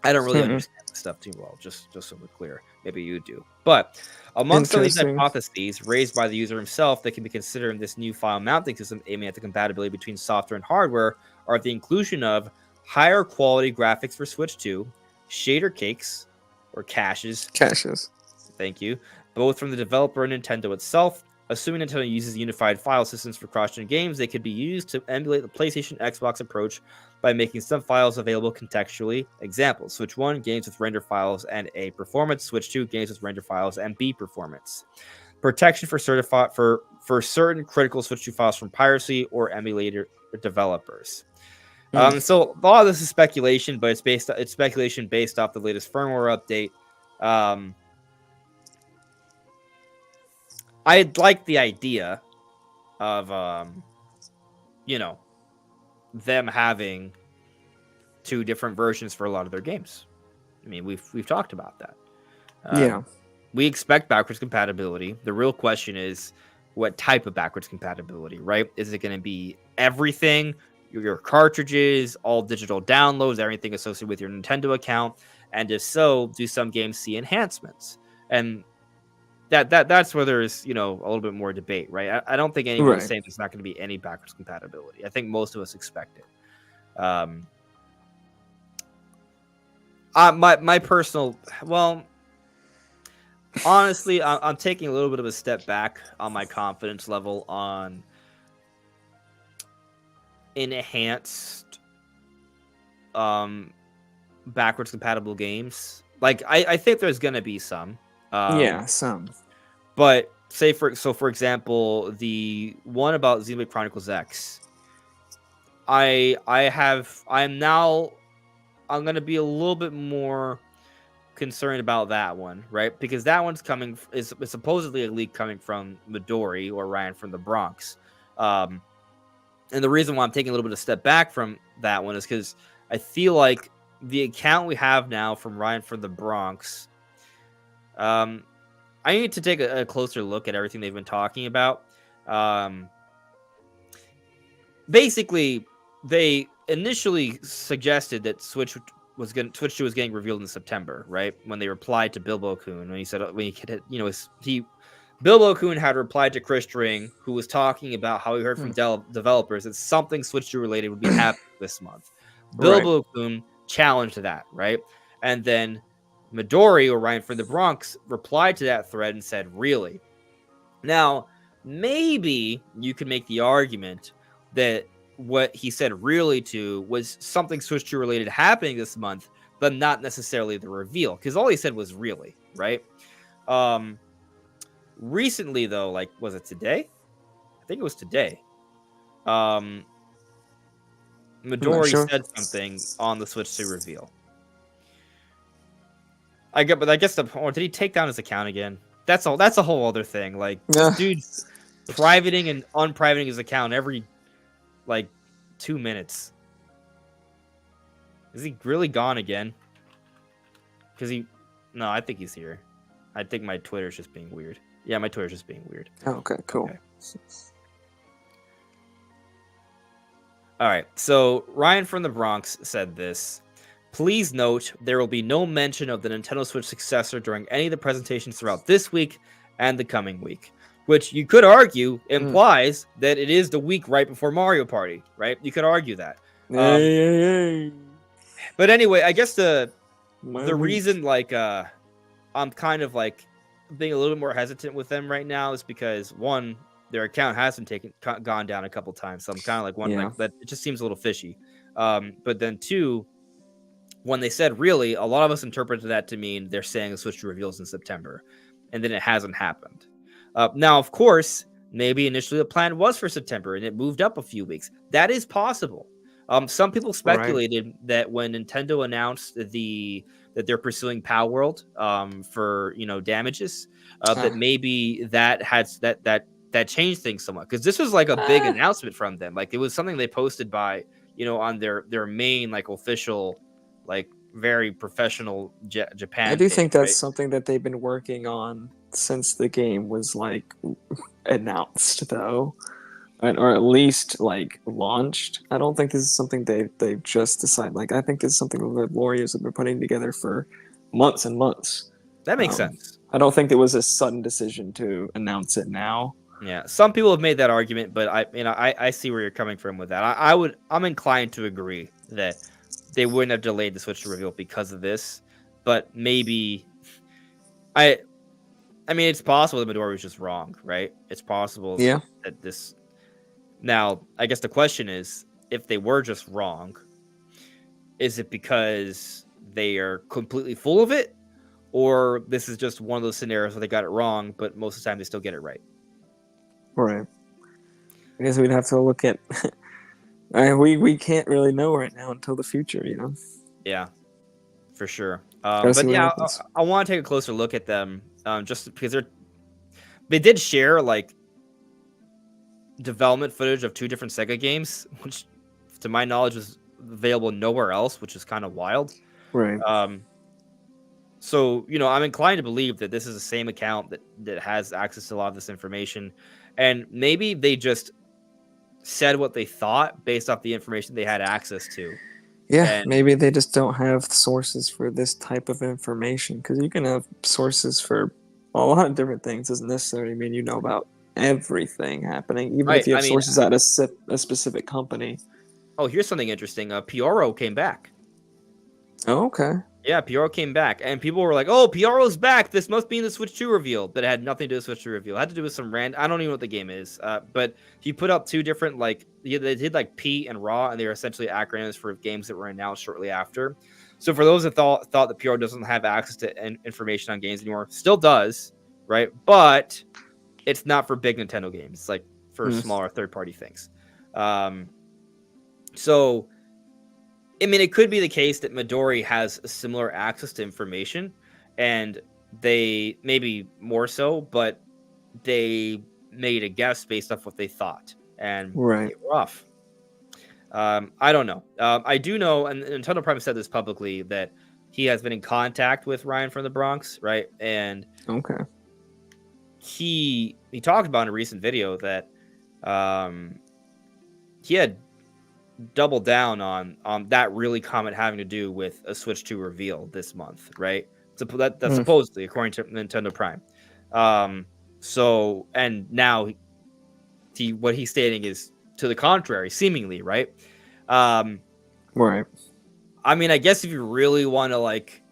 [SPEAKER 1] I don't really understand this stuff too well, just so we're clear. Maybe you do. But amongst some of these hypotheses raised by the user himself that can be considered in this new file mounting system aiming at the compatibility between software and hardware are the inclusion of higher quality graphics for Switch 2, shader cakes, or caches.
[SPEAKER 2] Caches.
[SPEAKER 1] Thank you. Both from the developer and Nintendo itself. Assuming Nintendo uses unified file systems for cross-gen games, they could be used to emulate the PlayStation Xbox approach by making some files available contextually. Examples: Switch 1, games with render files and A performance. Switch 2, games with render files and B performance. Protection for certain critical Switch 2 files from piracy or emulator developers. So a lot of this is speculation, but it's speculation based off the latest firmware update. I like the idea of, them having two different versions for a lot of their games. I mean, we've talked about that.
[SPEAKER 2] Yeah.
[SPEAKER 1] We expect backwards compatibility. The real question is, what type of backwards compatibility, right? Is it going to be everything, your cartridges, all digital downloads, everything associated with your Nintendo account? And if so, do some games see enhancements? And that's where there's, a little bit more debate, right? I don't think anyone's saying there's not going to be any backwards compatibility. I think most of us expect it. My personal, honestly, I'm taking a little bit of a step back on my confidence level on enhanced backwards compatible games. Like, I think there's going to be some.
[SPEAKER 2] Some.
[SPEAKER 1] But for example, the one about Xenoblade Chronicles X, I'm going to be a little bit more concerned about that one, right? Because that one's is supposedly a leak coming from Midori or Ryan from the Bronx. And the reason why I'm taking a little bit of a step back from that one is because I feel like the account we have now from Ryan from the Bronx, I need to take a closer look at everything they've been talking about. Basically, they initially suggested that Switch 2 was getting revealed in September, right? When they replied to Bilbo Kun, when he said, Bilbo Kun had replied to Chris String, who was talking about how he heard from developers that something Switch 2 related would be happening this month. Bilbo Kun challenged that, right? And then Midori, or Ryan from the Bronx, replied to that thread and said, really? Now, maybe you could make the argument that what he said really to was something Switch 2 related happening this month, but not necessarily the reveal, because all he said was really, right? Recently, though, like, was it today? I think it was today. Midori said something on the Switch 2 reveal. But I guess did he take down his account again? That's all. That's a whole other thing. Like, this dude's privating and unprivating his account every 2 minutes. Is he really gone again? No, I think he's here. I think my Twitter's just being weird. Yeah, my Twitter's just being weird.
[SPEAKER 2] Oh, okay, cool.
[SPEAKER 1] Okay. All right. So Ryan from the Bronx said this. Please note, there will be no mention of the Nintendo Switch successor during any of the presentations throughout this week and the coming week, which you could argue implies that it is the week right before Mario Party, right? You could argue that. But anyway, I guess the reason, I'm kind of being a little bit more hesitant with them right now is because, one, their account hasn't gone down a couple times, so I'm kind of wondering that it just seems a little fishy. But then two, when they said really, a lot of us interpreted that to mean they're saying the Switch 2 reveals in September, and then it hasn't happened. Now, of course, maybe initially the plan was for September and it moved up a few weeks. That is possible. Some people
[SPEAKER 2] Right.
[SPEAKER 1] speculated that when Nintendo announced that they're pursuing Power World for damages, that
[SPEAKER 2] Uh,
[SPEAKER 1] maybe that changed things somewhat, because this was like a big
[SPEAKER 2] eh,
[SPEAKER 1] announcement from them. Like it was something they posted by on their main like official, like very professional
[SPEAKER 2] I
[SPEAKER 1] Japan
[SPEAKER 2] do
[SPEAKER 1] page,
[SPEAKER 2] think that's
[SPEAKER 1] right?
[SPEAKER 2] something that they've been working on since the game was like announced, though, or at least like launched. I don't think this is something they've just decided. Like, I think this is something the Warriors have been putting together for months and months.
[SPEAKER 1] That makes
[SPEAKER 2] Um,
[SPEAKER 1] sense.
[SPEAKER 2] I don't think there was a sudden decision to announce it now.
[SPEAKER 1] Yeah, some people have made that argument, but I see where you're coming from with that. I'm inclined to agree that they wouldn't have delayed the Switch to reveal because of this, but maybe I I mean it's possible that Midori was just wrong, right? It's possible
[SPEAKER 2] Yeah,
[SPEAKER 1] that this. Now, I guess the question is, if they were just wrong, is it because they are completely full of it, or this is just one of those scenarios where they got it wrong, but most of the time they still get it right?
[SPEAKER 2] right. I guess we'd have to look at. We can't really know right now until the future, you know.
[SPEAKER 1] Yeah, for sure.
[SPEAKER 2] Gotta see
[SPEAKER 1] But
[SPEAKER 2] what
[SPEAKER 1] yeah,
[SPEAKER 2] happens.
[SPEAKER 1] I want to take a closer look at them, just because they did share like development footage of two different Sega games, which, to my knowledge, was available nowhere else, which is kind of wild.
[SPEAKER 2] Right.
[SPEAKER 1] Um, so I'm inclined to believe that this is the same account that has access to a lot of this information, and maybe they just said what they thought based off the information they had access to.
[SPEAKER 2] Yeah,
[SPEAKER 1] And
[SPEAKER 2] maybe they just don't have sources for this type of information, because you can have sources for a lot of different things. Doesn't necessarily mean you know about everything happening, even if
[SPEAKER 1] right,
[SPEAKER 2] you
[SPEAKER 1] I
[SPEAKER 2] have
[SPEAKER 1] mean,
[SPEAKER 2] sources at a specific company.
[SPEAKER 1] oh, here's something interesting. Pioro came back.
[SPEAKER 2] Oh, okay.
[SPEAKER 1] Yeah, Pioro came back, and people were like, "Oh, Piero's back. This must be in the Switch 2 reveal." But it had nothing to do with Switch 2 reveal. It had to do with some random. I don't even know what the game is. But he put up two different, like, yeah, they did like P and Raw, and they were essentially acronyms for games that were announced shortly after. So for those that thought that Pioro doesn't have access to information on games anymore, still does, right? But it's not for big Nintendo games. It's like for
[SPEAKER 2] Hmm.
[SPEAKER 1] smaller third party things. Um, so I mean, it could be the case that Midori has similar access to information, and they maybe more so, but they made a guess based off what they thought, and
[SPEAKER 2] Right.
[SPEAKER 1] they were off. I don't know. I do know, and Nintendo Prime said this publicly, that he has been in contact with Ryan from the Bronx, right? And
[SPEAKER 2] Okay.
[SPEAKER 1] he talked about in a recent video that um, he had double down on that really comment having to do with a Switch 2 reveal this month, right? So that's
[SPEAKER 2] Hmm.
[SPEAKER 1] supposedly according to Nintendo Prime. Um, so and now what he's stating is to the contrary, seemingly, right? Um,
[SPEAKER 2] Right.
[SPEAKER 1] I mean, I guess if you really want to like,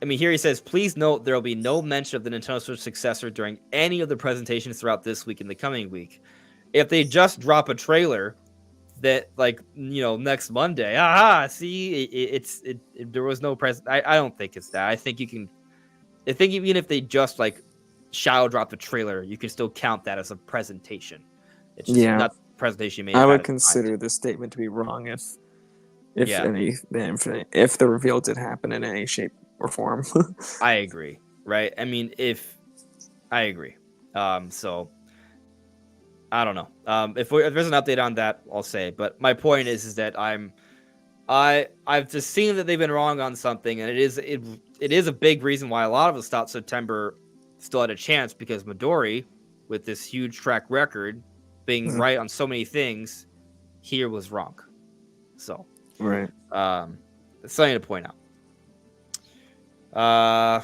[SPEAKER 1] I mean, here he says, please note there will be no mention of the Nintendo Switch successor during any of the presentations throughout this week and the coming week. If they just drop a trailer that, like, next Monday, see, there was no present. I don't think it's that. I think even if they just like shadow drop the trailer, you can still count that as a presentation. It's just
[SPEAKER 2] Yeah.
[SPEAKER 1] not the presentation you may
[SPEAKER 2] I
[SPEAKER 1] have had
[SPEAKER 2] would
[SPEAKER 1] at the time.
[SPEAKER 2] consider this statement to be wrong if
[SPEAKER 1] Yeah,
[SPEAKER 2] any if the reveal did happen in any shape or form.
[SPEAKER 1] I agree. Right? I mean, if I agree. So I don't know. If there's an update on that, I'll say. But my point is that I've just seen that they've been wrong on something, and it is a big reason why a lot of us thought September still had a chance, because Midori, with this huge track record, being
[SPEAKER 2] Hmm.
[SPEAKER 1] right on so many things, here was wrong. So,
[SPEAKER 2] Right.
[SPEAKER 1] it's something to point out. I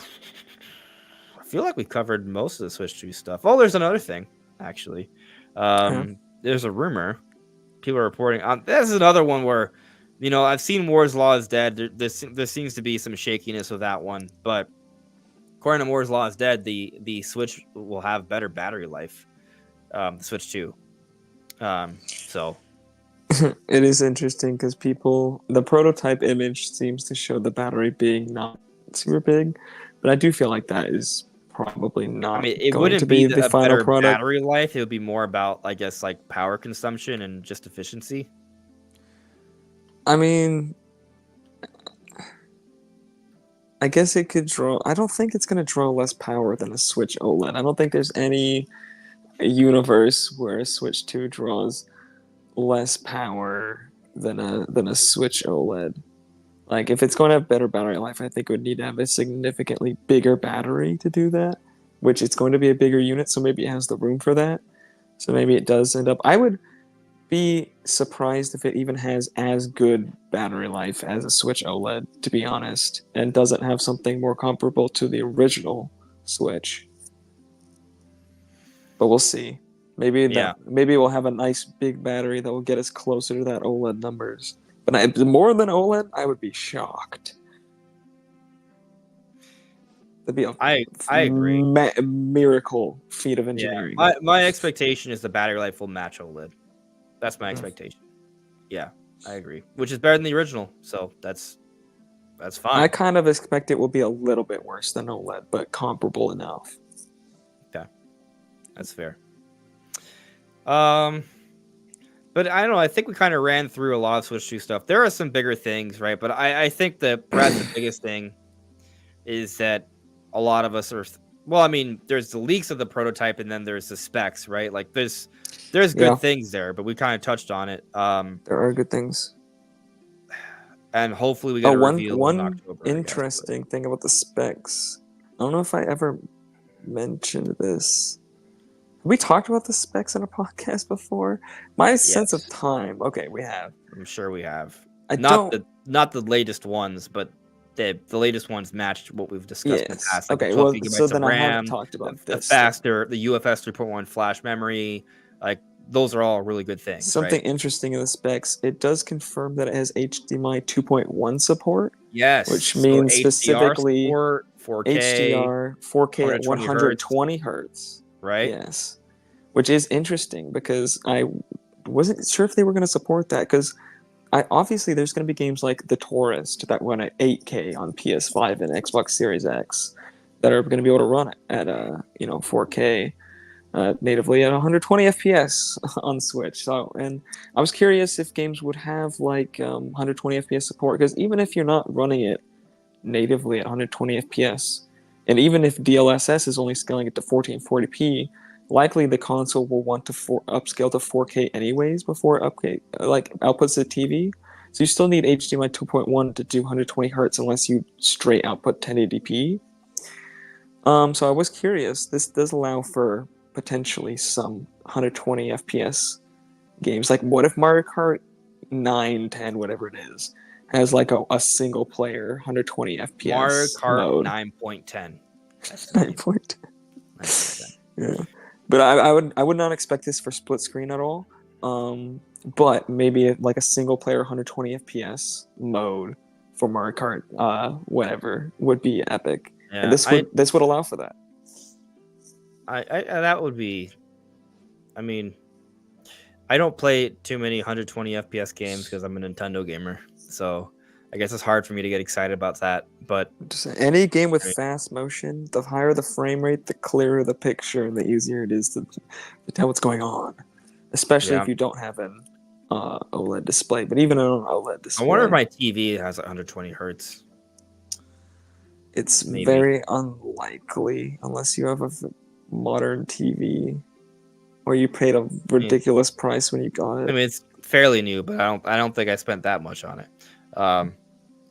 [SPEAKER 1] feel like we covered most of the Switch 2 stuff. Oh, there's another thing, actually.
[SPEAKER 2] Okay.
[SPEAKER 1] There's a rumor. People are reporting on. This is another one where, I've seen Moore's Law is Dead. There seems to be some shakiness with that one, but according to Moore's Law is Dead, the Switch will have better battery life. The Switch 2. So
[SPEAKER 2] It is interesting because the prototype image seems to show the battery being not super big, but I do feel like that is probably
[SPEAKER 1] I
[SPEAKER 2] not
[SPEAKER 1] mean, it
[SPEAKER 2] going to
[SPEAKER 1] wouldn't be
[SPEAKER 2] be the
[SPEAKER 1] a
[SPEAKER 2] final
[SPEAKER 1] better
[SPEAKER 2] product.
[SPEAKER 1] battery life. It would be more about, I guess, like power consumption and just efficiency.
[SPEAKER 2] I mean, I guess it could draw. I don't think it's going to draw less power than a Switch OLED. I don't think there's any universe where a Switch 2 draws less power than a Switch OLED. Like if it's going to have better battery life, I think it would need to have a significantly bigger battery to do that, which it's going to be a bigger unit, so maybe it has the room for that. So maybe it does end up. I would be surprised if it even has as good battery life as a Switch OLED, to be honest, and doesn't have something more comparable to the original Switch. But we'll see.
[SPEAKER 1] Yeah,
[SPEAKER 2] Maybe we'll have a nice big battery that will get us closer to that OLED numbers. But more than OLED, I would be shocked. That'd be a
[SPEAKER 1] I agree.
[SPEAKER 2] miracle feat of
[SPEAKER 1] Yeah,
[SPEAKER 2] engineering.
[SPEAKER 1] my expectation is the battery life will match OLED. That's my
[SPEAKER 2] Mm.
[SPEAKER 1] expectation. Yeah, I agree. Which is better than the original, so that's
[SPEAKER 2] I
[SPEAKER 1] fine.
[SPEAKER 2] kind of expect it will be a little bit worse than OLED, but comparable enough.
[SPEAKER 1] Okay, that's fair. Um, but I don't know. I think we kind of ran through a lot of Switch 2 stuff. There are some bigger things, right? But I think that perhaps the biggest thing is that a lot of us are. Well, I mean, there's the leaks of the prototype, and then there's the specs, right? Like there's good
[SPEAKER 2] Yeah,
[SPEAKER 1] things there, but we kind of touched on it.
[SPEAKER 2] there are good things.
[SPEAKER 1] And hopefully we
[SPEAKER 2] Oh,
[SPEAKER 1] get a reveal in
[SPEAKER 2] one
[SPEAKER 1] October, I guess. But
[SPEAKER 2] interesting thing about the specs. I don't know if I ever mentioned this. Have we talked about the specs in a podcast before? My sense of
[SPEAKER 1] yes,
[SPEAKER 2] time. Okay, we have.
[SPEAKER 1] I'm sure we have.
[SPEAKER 2] I don't.
[SPEAKER 1] Not the latest ones, but the latest ones matched what we've discussed in the
[SPEAKER 2] Yes.
[SPEAKER 1] past, like the
[SPEAKER 2] Okay.
[SPEAKER 1] 12
[SPEAKER 2] Well, so
[SPEAKER 1] gigabytes of
[SPEAKER 2] then I haven't
[SPEAKER 1] RAM,
[SPEAKER 2] talked about
[SPEAKER 1] the
[SPEAKER 2] this stuff.
[SPEAKER 1] faster, the UFS 3.1 flash memory. Like those are all really good things,
[SPEAKER 2] Something
[SPEAKER 1] right?
[SPEAKER 2] interesting in the specs. It does confirm that it has HDMI 2.1 support,
[SPEAKER 1] Yes.
[SPEAKER 2] which
[SPEAKER 1] So
[SPEAKER 2] means
[SPEAKER 1] HDR
[SPEAKER 2] specifically
[SPEAKER 1] support, 4K,
[SPEAKER 2] HDR 4K at
[SPEAKER 1] 120 hertz,
[SPEAKER 2] 120 hertz.
[SPEAKER 1] right?
[SPEAKER 2] Yes, which is interesting because I wasn't sure if they were going to support that because I obviously there's going to be games like The Tourist that run at 8K on PS5 and Xbox Series X that are going to be able to run it at 4K natively at 120 FPS on Switch. So, and I was curious if games would have like 120 FPS support because even if you're not running it natively at 120 FPS, and even if DLSS is only scaling it to 1440p, likely the console will want to upscale to 4K anyways before outputs the TV. So you still need HDMI 2.1 to do 120 hertz unless you straight output 1080p. So I was curious. This does allow for potentially some 120 FPS games. Like, what if Mario Kart 9, 10, whatever it is, has like a single player 120
[SPEAKER 1] Mario
[SPEAKER 2] FPS
[SPEAKER 1] Kart
[SPEAKER 2] mode?
[SPEAKER 1] 9.10. That's the
[SPEAKER 2] 9
[SPEAKER 1] name.
[SPEAKER 2] point.
[SPEAKER 1] 9.10.
[SPEAKER 2] Yeah, but I would not expect this for split screen at all. But maybe like a single player 120 FPS mode for Mario Kart, whatever, would be epic, and
[SPEAKER 1] Yeah,
[SPEAKER 2] this would allow for that.
[SPEAKER 1] I that would be. I mean, I don't play too many 120 FPS games because I'm a Nintendo gamer. So I guess it's hard for me to get excited about that. But
[SPEAKER 2] Just any game with
[SPEAKER 1] I mean,
[SPEAKER 2] fast motion, the higher the frame rate, the clearer the picture, and the easier it is to tell what's going on. Especially
[SPEAKER 1] yeah,
[SPEAKER 2] if you don't have an OLED display. But even on an OLED
[SPEAKER 1] I wonder if
[SPEAKER 2] display,
[SPEAKER 1] my TV has 120 hertz.
[SPEAKER 2] it's
[SPEAKER 1] Maybe.
[SPEAKER 2] very unlikely unless you have a modern TV or you paid a ridiculous price when you got
[SPEAKER 1] I
[SPEAKER 2] it.
[SPEAKER 1] mean, it's fairly new, but I don't think I spent that much on it. Um,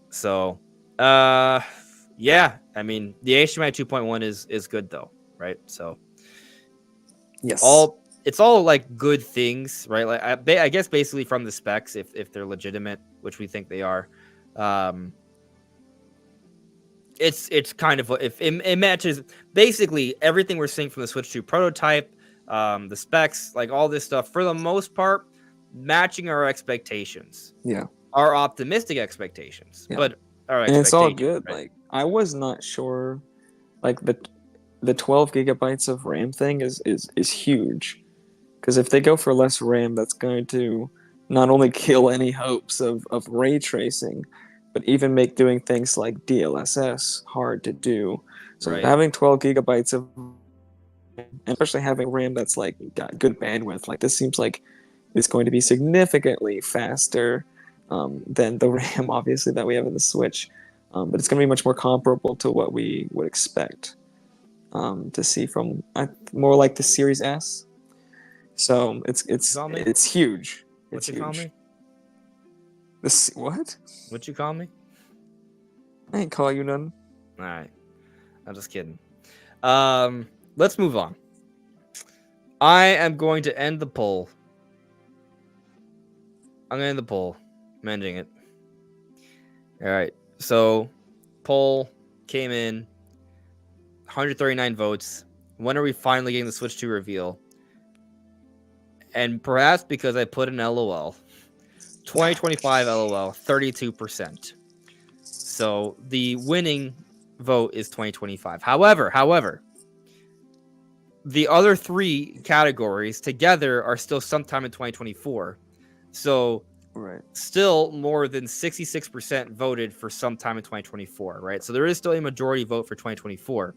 [SPEAKER 1] so, yeah. I mean, the HDMI 2.1 is good though, right? So
[SPEAKER 2] Yes.
[SPEAKER 1] it's all like good things, right? Like I guess basically from the specs, if they're legitimate, which we think they are, um, it's kind of if it matches basically everything we're seeing from the Switch 2 prototype, the specs, like all this stuff for the most part, matching our expectations,
[SPEAKER 2] Yeah.
[SPEAKER 1] our optimistic expectations,
[SPEAKER 2] Yeah.
[SPEAKER 1] but our
[SPEAKER 2] And it's all
[SPEAKER 1] expectations,
[SPEAKER 2] good.
[SPEAKER 1] right?
[SPEAKER 2] Like I was not sure like the 12 gigabytes of RAM thing is huge. Because if they go for less RAM, that's going to not only kill any hopes of ray tracing, but even make doing things like DLSS hard to do. So
[SPEAKER 1] Right.
[SPEAKER 2] having 12 gigabytes of and especially having RAM that's like got good bandwidth, like this seems like it's going to be significantly faster than the RAM, obviously, that we have in the Switch. But it's going to be much more comparable to what we would expect to see from more like the Series S. So it's
[SPEAKER 1] What you
[SPEAKER 2] it's
[SPEAKER 1] call me?
[SPEAKER 2] it's huge.
[SPEAKER 1] What
[SPEAKER 2] It's
[SPEAKER 1] you call
[SPEAKER 2] huge.
[SPEAKER 1] me?
[SPEAKER 2] This what?
[SPEAKER 1] What you call me?
[SPEAKER 2] I ain't call you none.
[SPEAKER 1] All right. I'm just kidding. Let's move on. I am going to end the poll. I'm going to end the poll. I'm ending it. All right. So, poll came in 139 votes. When are we finally getting the Switch 2 reveal? And perhaps because I put an LOL, 2025 LOL, 32%. So the winning vote is 2025. However, the other three categories together are still sometime in 2024. So
[SPEAKER 2] Right.
[SPEAKER 1] still more than 66% voted for sometime in 2024, right? So there is still a majority vote for 2024.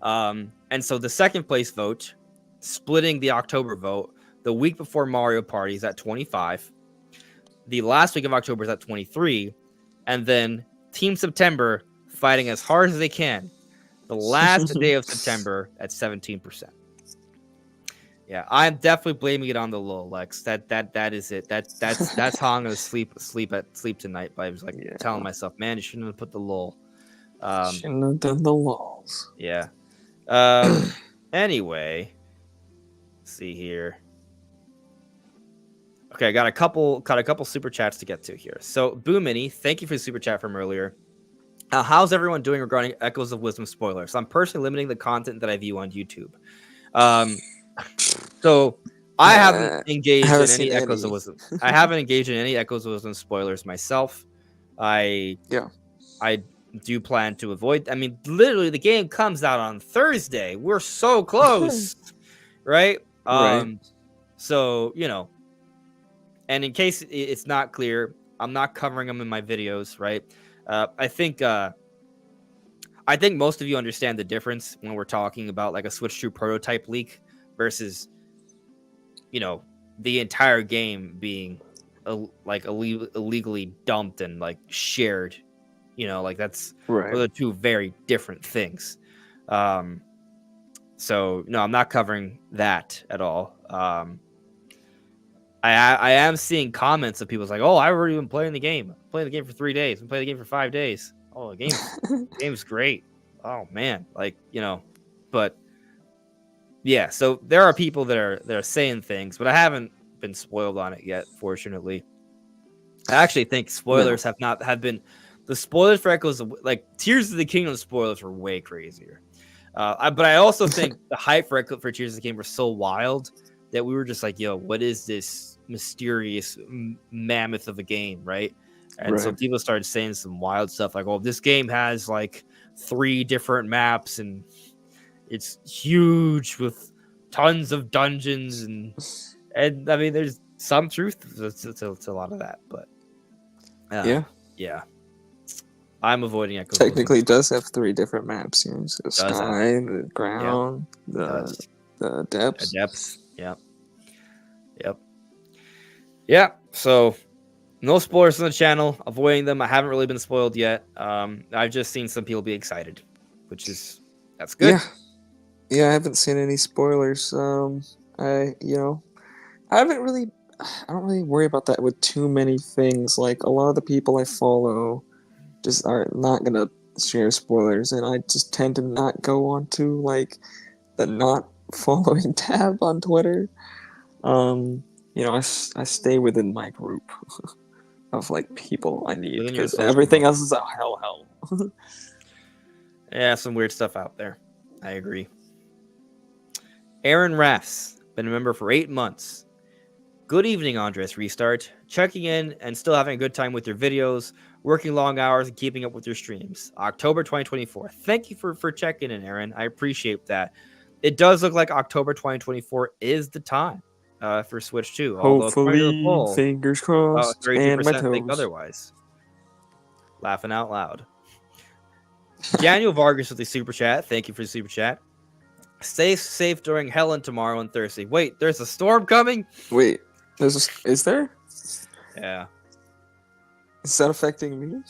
[SPEAKER 1] And so the second place vote, splitting the October vote, the week before Mario Party is at 25. The last week of October is at 23. And then Team September fighting as hard as they can the last day of September at 17%. Yeah, I'm definitely blaming it on the low, Lex. That is it. That's how I'm gonna sleep tonight. By just like telling myself, man, you shouldn't have put the lull.
[SPEAKER 2] Shouldn't have done the lulls.
[SPEAKER 1] Yeah. Anyway, let's see here. Okay, I got a couple super chats to get to here. So, Boo Mini, thank you for the super chat from earlier. How's everyone doing regarding Echoes of Wisdom spoilers? I'm personally limiting the content that I view on YouTube. So I haven't engaged in any Echoes of Wisdom. I haven't engaged in any Echoes of Wisdom spoilers myself. I do plan to avoid. I mean, literally, the game comes out on Thursday. We're so close, right?
[SPEAKER 2] Right.
[SPEAKER 1] So and in case it's not clear, I'm not covering them in my videos, right? I think most of you understand the difference when we're talking about like a Switch 2 prototype leak versus, the entire game being illegally dumped and like shared. Like that's those are two very different things. So no, I'm not covering that at all. I am seeing comments of people like, "Oh, I've already been playing the game. Playing the game for 3 days. Been playing the game for 5 days. Oh, the game's great. Oh man, but yeah. So there are people that are saying things, but I haven't been spoiled on it yet. Fortunately, I actually think spoilers have been the spoilers for Echoes like Tears of the Kingdom spoilers were way crazier. But I also think the hype for Tears of the Kingdom were so wild that we were just like, yo, what is this mysterious mammoth of a game, right? And so people started saying some wild stuff like, oh, this game has like 3 different maps and it's huge with tons of dungeons and I mean, there's some truth to a lot of that, but yeah. I'm avoiding Echoes.
[SPEAKER 2] Technically, it does have 3 different maps. So sky, the ground, the depths.
[SPEAKER 1] Depth. Yeah. So no spoilers on the channel. Avoiding them. I haven't really been spoiled yet. I've just seen some people be excited, that's good.
[SPEAKER 2] Yeah. I haven't seen any spoilers. I haven't really. I don't really worry about that with too many things. Like a lot of the people I follow just are not gonna share spoilers, and I just tend to not go on to like the not following tab on Twitter. I stay within my group of like people I need because everything else is a hell.
[SPEAKER 1] Yeah, some weird stuff out there. I agree. Aaron Raffs, been a member for 8 months. Good evening, Andres Restart. Checking in and still having a good time with your videos, working long hours and keeping up with your streams. October 2024. Thank you for checking in, Aaron. I appreciate that. It does look like October 2024 is the time. for Switch 2. Although according to the
[SPEAKER 2] Hopefully,
[SPEAKER 1] poll,
[SPEAKER 2] fingers crossed, and my
[SPEAKER 1] 32% think
[SPEAKER 2] toes.
[SPEAKER 1] otherwise. Laughing out loud. Daniel Vargas with the super chat. Thank you for the super chat. Stay safe during Helen tomorrow and Thursday. Wait, there's a storm coming?
[SPEAKER 2] Wait, is there?
[SPEAKER 1] Yeah,
[SPEAKER 2] Is that affecting me?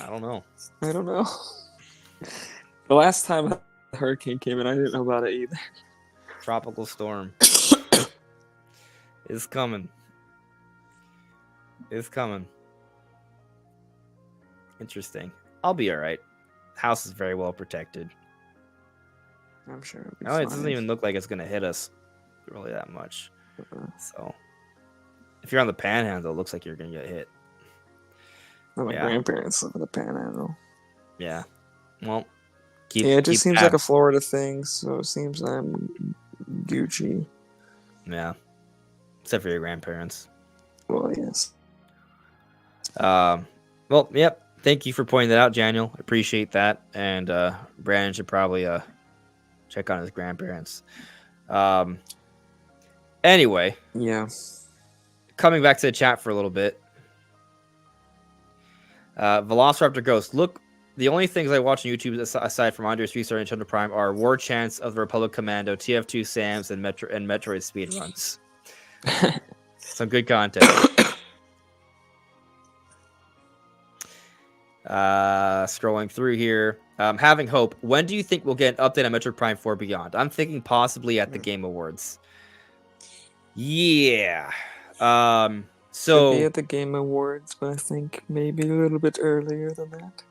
[SPEAKER 1] I don't know.
[SPEAKER 2] I don't know. The last time a hurricane came in, I didn't know about it either.
[SPEAKER 1] Tropical storm is coming. Is coming. Interesting. I'll be all right. House is very well protected.
[SPEAKER 2] I'm sure it'll be
[SPEAKER 1] No, it
[SPEAKER 2] fine.
[SPEAKER 1] doesn't even look like it's gonna hit us really that much.
[SPEAKER 2] Uh-uh.
[SPEAKER 1] So, if you're on the Panhandle, it looks like you're gonna get hit.
[SPEAKER 2] My
[SPEAKER 1] Yeah.
[SPEAKER 2] grandparents live in the Panhandle.
[SPEAKER 1] Yeah. Well,
[SPEAKER 2] It just seems like a
[SPEAKER 1] tabs.
[SPEAKER 2] Florida thing, so it seems I'm Gucci.
[SPEAKER 1] Yeah. Except for your grandparents.
[SPEAKER 2] Well, yes.
[SPEAKER 1] Well, yep. Thank you for pointing that out, Daniel. Appreciate that. And Brandon should probably check on his grandparents. Anyway,
[SPEAKER 2] Yeah.
[SPEAKER 1] coming back to the chat for a little bit. Velociraptor Ghost. Look, the only things I watch on YouTube aside from Andre's 3-star Nintendo Prime are War Chants of the Republic Commando, TF2 Sams, and Metroid speedruns. Some good content. Scrolling through here. Having hope. When do you think we'll get an update on Metroid Prime 4 Beyond? I'm thinking possibly at the Game Awards. Yeah.
[SPEAKER 2] Could be at the Game Awards, but I think maybe a little bit earlier than that.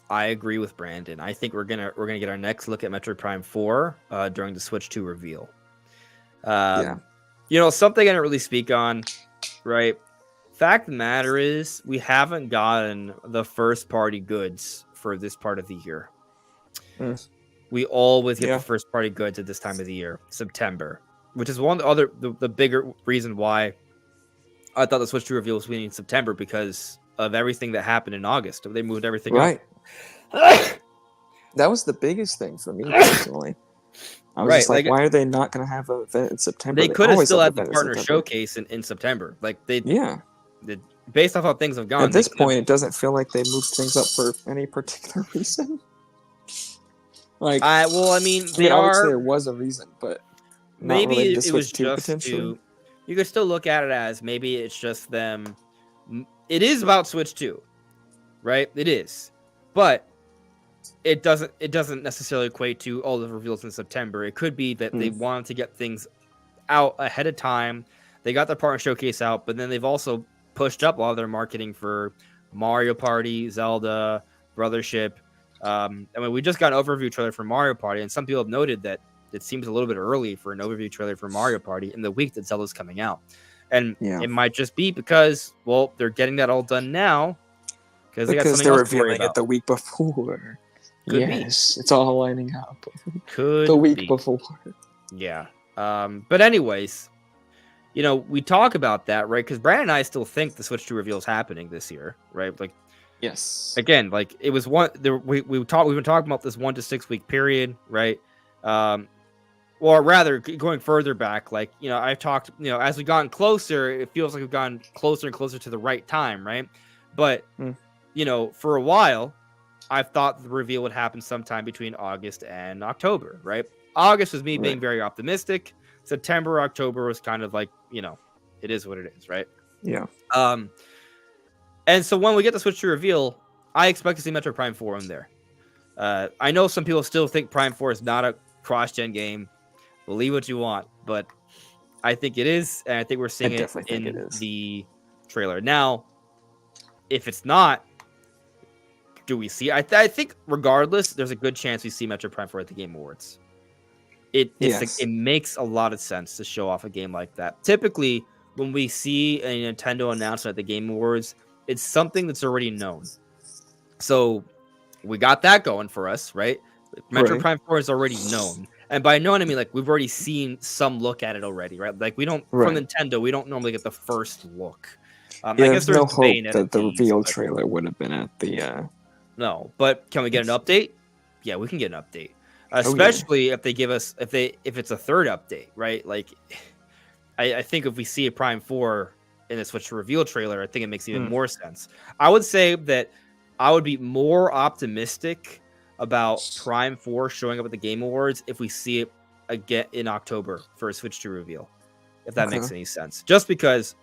[SPEAKER 1] I agree with Brandon. I think we're gonna get our next look at Metroid Prime 4 during the Switch 2 reveal.
[SPEAKER 2] Yeah.
[SPEAKER 1] You know, something I didn't really speak on, right? Fact of the matter is, we haven't gotten the first party goods for this part of the year.
[SPEAKER 2] Mm.
[SPEAKER 1] We always get
[SPEAKER 2] Yeah.
[SPEAKER 1] the first party goods at this time of the year, September, which is one of the bigger reason why I thought the Switch 2 reveal was in September, because of everything that happened in August. They moved everything
[SPEAKER 2] Right.
[SPEAKER 1] up.
[SPEAKER 2] That was the biggest thing for me personally. I was just like, why are they not going to have an event in September?
[SPEAKER 1] They could have
[SPEAKER 2] always
[SPEAKER 1] still
[SPEAKER 2] have
[SPEAKER 1] had the
[SPEAKER 2] an event in
[SPEAKER 1] partner
[SPEAKER 2] September.
[SPEAKER 1] showcase in September. Like based off how things have gone.
[SPEAKER 2] At this point, it doesn't feel like they moved things up for any particular reason. Like,
[SPEAKER 1] well, I mean,
[SPEAKER 2] obviously there was a reason, but not
[SPEAKER 1] maybe
[SPEAKER 2] related to
[SPEAKER 1] it was
[SPEAKER 2] Switch 2
[SPEAKER 1] just
[SPEAKER 2] potentially.
[SPEAKER 1] you could still look at it as maybe it's just them. It is about Switch 2, right? It is, but it doesn't necessarily equate to all the reveals in September. It could be that they wanted to get things out ahead of time. They got their partner showcase out, but then they've also pushed up a lot of their marketing for Mario Party, Zelda, Brothership. I mean, we just got an overview trailer for Mario Party, and some people have noted that it seems a little bit early for an overview trailer for Mario Party in the week that Zelda's coming out. And it might just be because, well, they're getting that all done now because they got something
[SPEAKER 2] they're
[SPEAKER 1] else to worry
[SPEAKER 2] revealing
[SPEAKER 1] about.
[SPEAKER 2] it the week before.
[SPEAKER 1] Could
[SPEAKER 2] be. It's all lining up. The week before.
[SPEAKER 1] Yeah. But anyways, you know, we talk about that, right? Because Brandon and I still think the Switch 2 reveal is happening this year, right? Like,
[SPEAKER 2] yes.
[SPEAKER 1] Again, like it was we've been talking about this 1 to 6 week period, right? Or rather, going further back, like, you know, I've talked, you know, as we've gotten closer, it feels like we've gotten closer and closer to the right time, right? But you know, for a while, I've thought the reveal would happen sometime between August and October, right? August was me being very optimistic. September, October was kind of like, you know, it is what it is, right?
[SPEAKER 2] Yeah.
[SPEAKER 1] And so when we get the Switch 2 reveal, I expect to see Metroid Prime 4 in there. I know some people still think Prime 4 is not a cross-gen game. Believe what you want, but I think it is, and I think we're seeing it in the trailer. Now, if it's not, do we see? I think regardless, there's a good chance we see Metroid Prime 4 at the Game Awards. It makes a lot of sense to show off a game like that. Typically, when we see a Nintendo announcement at the Game Awards, it's something that's already known. So we got that going for us, right? Metroid Prime 4 is already known. And by known, I mean, like, we've already seen some look at it already, right? Like, we don't, from Nintendo, we don't normally get the first look. I guess there's
[SPEAKER 2] no hope that the reveal trailer would have been at the...
[SPEAKER 1] No, but can we get an update? Yeah, we can get an update. Especially if they give us, if it's a third update, right? Like, I think if we see a Prime 4 in the Switch reveal trailer, I think it makes even
[SPEAKER 2] Mm,
[SPEAKER 1] more sense. I would say that I would be more optimistic about Prime 4 showing up at the Game Awards if we see it again in October for a Switch 2 reveal, if that makes
[SPEAKER 2] okay,
[SPEAKER 1] any sense. Just because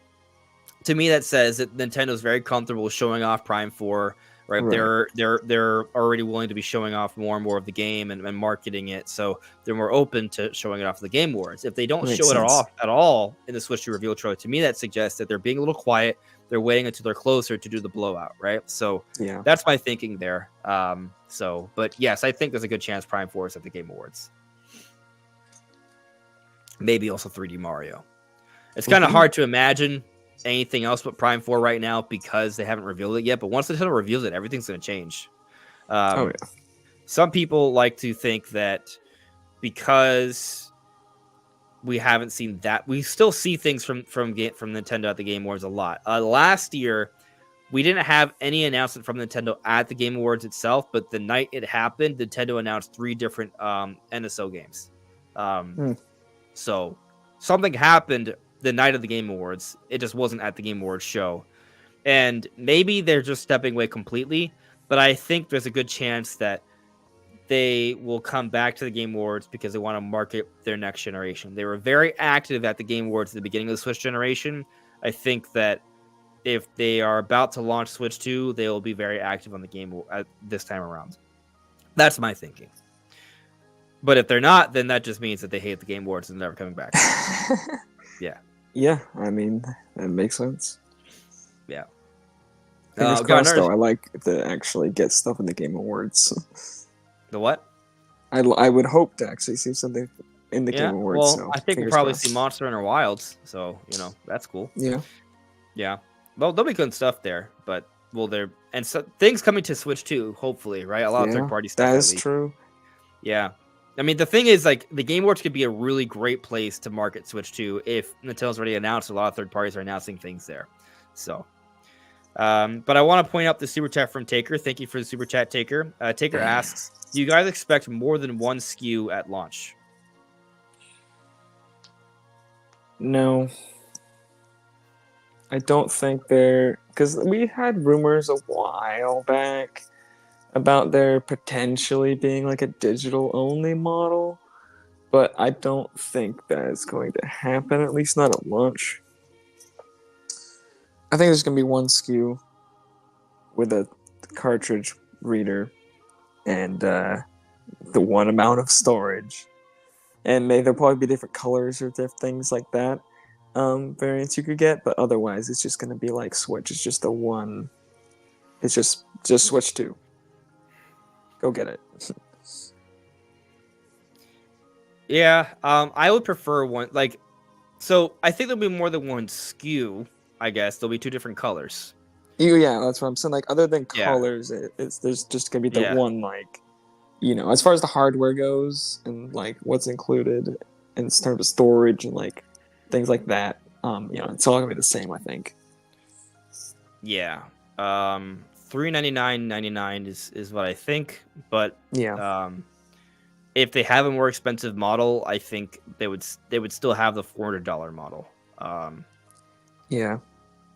[SPEAKER 1] to me that says that Nintendo's very comfortable showing off Prime 4, right?
[SPEAKER 2] right,
[SPEAKER 1] They're already willing to be showing off more and more of the game and marketing it, so they're more open to showing it off at the Game Awards. If they don't
[SPEAKER 2] makes
[SPEAKER 1] show it
[SPEAKER 2] sense.
[SPEAKER 1] off at all in the Switch 2 reveal trailer, to me that suggests that they're being a little quiet. They're waiting until they're closer to do the blowout, right? So
[SPEAKER 2] Yeah.
[SPEAKER 1] that's my thinking there. But yes, I think there's a good chance Prime 4 is at the Game Awards. Maybe also 3D Mario. It's kind of
[SPEAKER 2] Hmm.
[SPEAKER 1] hard to imagine anything else but Prime 4 right now because they haven't revealed it yet. But once Nintendo reveals it, everything's going to change.
[SPEAKER 2] Oh
[SPEAKER 1] Um,
[SPEAKER 2] yeah.
[SPEAKER 1] some people like to think that because we haven't seen that, we still see things from Nintendo at the Game Awards a lot. Last year, we didn't have any announcement from Nintendo at the Game Awards itself, but the night it happened, Nintendo announced 3 different NSO games. Um,
[SPEAKER 2] Hmm.
[SPEAKER 1] So something happened the night of the Game Awards. It just wasn't at the Game Awards show. And maybe they're just stepping away completely, but I think there's a good chance that they will come back to the Game Awards because they want to market their next generation. They were very active at the Game Awards at the beginning of the Switch generation. I think that if they are about to launch Switch 2, they will be very active on the game at this time around. That's my thinking. But if they're not, then that just means that they hate the Game Awards and never coming back. Yeah.
[SPEAKER 2] Yeah, I mean that makes sense.
[SPEAKER 1] Yeah.
[SPEAKER 2] Fingers
[SPEAKER 1] Got
[SPEAKER 2] crossed,
[SPEAKER 1] another.
[SPEAKER 2] though. I like to actually get stuff in the Game Awards.
[SPEAKER 1] The what?
[SPEAKER 2] I would hope to actually see something in the Game
[SPEAKER 1] Yeah.
[SPEAKER 2] Awards.
[SPEAKER 1] Well,
[SPEAKER 2] So
[SPEAKER 1] I think we'll
[SPEAKER 2] fingers
[SPEAKER 1] probably see
[SPEAKER 2] crossed.
[SPEAKER 1] Monster Hunter Wilds. So that's cool.
[SPEAKER 2] Yeah.
[SPEAKER 1] Yeah. Well, there'll be good stuff there, but there and so things coming to Switch too. Hopefully, right? A lot of third
[SPEAKER 2] Yeah,
[SPEAKER 1] party stuff
[SPEAKER 2] that
[SPEAKER 1] at
[SPEAKER 2] is
[SPEAKER 1] least.
[SPEAKER 2] true.
[SPEAKER 1] Yeah. I mean, the thing is, like, the Game Awards could be a really great place to market Switch 2 if Nintendo's already announced a lot of third parties are announcing things there. So, but I want to point out the super chat from Taker. Thank you for the super chat, Taker. Taker asks, do you guys expect more than one SKU at launch?
[SPEAKER 2] No, I don't think they're because we had rumors a while back about there potentially being like a digital only model, but I don't think that is going to happen. At least not at launch. I think there's gonna be one SKU with a cartridge reader and the one amount of storage, and there'll probably be different colors or different things like that. Variants you could get, but otherwise it's just gonna be like Switch. It's just the one. It's just Switch 2. Go get it.
[SPEAKER 1] Yeah, I would prefer one so I think there'll be more than one SKU. I guess there'll be 2 different colors.
[SPEAKER 2] Yeah, that's what I'm saying. Like other than
[SPEAKER 1] Yeah,
[SPEAKER 2] colors, it's there's just gonna be the
[SPEAKER 1] yeah,
[SPEAKER 2] one like as far as the hardware goes and like what's included in terms of storage and like things like that. It's all gonna be the same, I think.
[SPEAKER 1] yeah. $399.99 is what I think, but
[SPEAKER 2] Yeah,
[SPEAKER 1] um, if they have a more expensive model, I think they would still have the $400 model. Um,
[SPEAKER 2] yeah,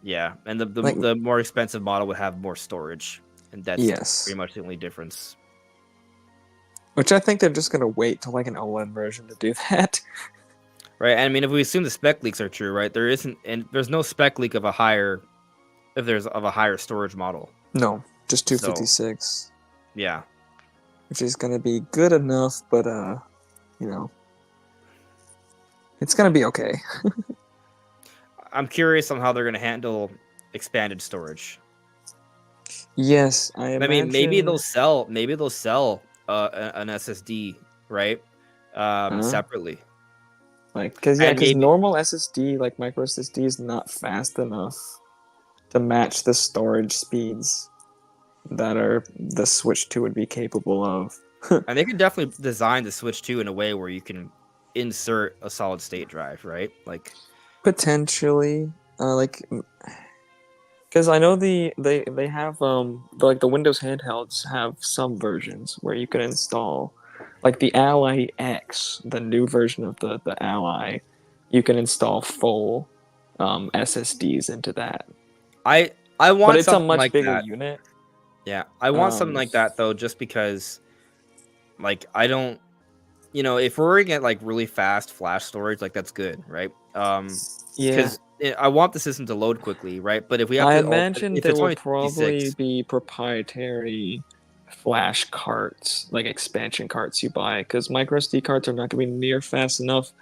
[SPEAKER 1] yeah, and
[SPEAKER 2] like
[SPEAKER 1] the more expensive model would have more storage, and that's
[SPEAKER 2] yes,
[SPEAKER 1] pretty much the only difference.
[SPEAKER 2] which I think they're just gonna wait till like an OLED version to do that.
[SPEAKER 1] Right, and I mean, if we assume the spec leaks are true, right, there's no spec leak of a higher storage model.
[SPEAKER 2] No, just
[SPEAKER 1] So
[SPEAKER 2] 256,
[SPEAKER 1] yeah,
[SPEAKER 2] which is gonna be good enough, but you know, it's gonna be okay.
[SPEAKER 1] I'm curious on how they're going to handle expanded storage.
[SPEAKER 2] Yes, I
[SPEAKER 1] I mean,
[SPEAKER 2] imagine.
[SPEAKER 1] maybe they'll sell an SSD, right?
[SPEAKER 2] Huh?
[SPEAKER 1] Separately,
[SPEAKER 2] Like,
[SPEAKER 1] and
[SPEAKER 2] because
[SPEAKER 1] maybe
[SPEAKER 2] normal SSD, like micro SSD, is not fast enough to match the storage speeds that are the Switch 2 would be capable of.
[SPEAKER 1] and they could definitely design the Switch 2 in a way where you can insert a solid state drive, right? Like,
[SPEAKER 2] Potentially, because I know they have like the Windows handhelds have some versions where you can install like the Ally X, the new version of the Ally. you can install full SSDs into that.
[SPEAKER 1] I
[SPEAKER 2] But
[SPEAKER 1] want
[SPEAKER 2] it's a
[SPEAKER 1] something
[SPEAKER 2] much
[SPEAKER 1] like
[SPEAKER 2] bigger
[SPEAKER 1] that.
[SPEAKER 2] unit.
[SPEAKER 1] Yeah, I want something like that though, just because, like, I don't, if we're gonna get like really fast flash storage, like that's good, right?
[SPEAKER 2] Yeah,
[SPEAKER 1] Because I want the system to load quickly, right? But if we have
[SPEAKER 2] I
[SPEAKER 1] to,
[SPEAKER 2] imagine
[SPEAKER 1] if
[SPEAKER 2] there
[SPEAKER 1] it's
[SPEAKER 2] will
[SPEAKER 1] only 56,
[SPEAKER 2] probably be proprietary flash carts, like expansion carts you buy, because micro SD carts are not going to be near fast enough.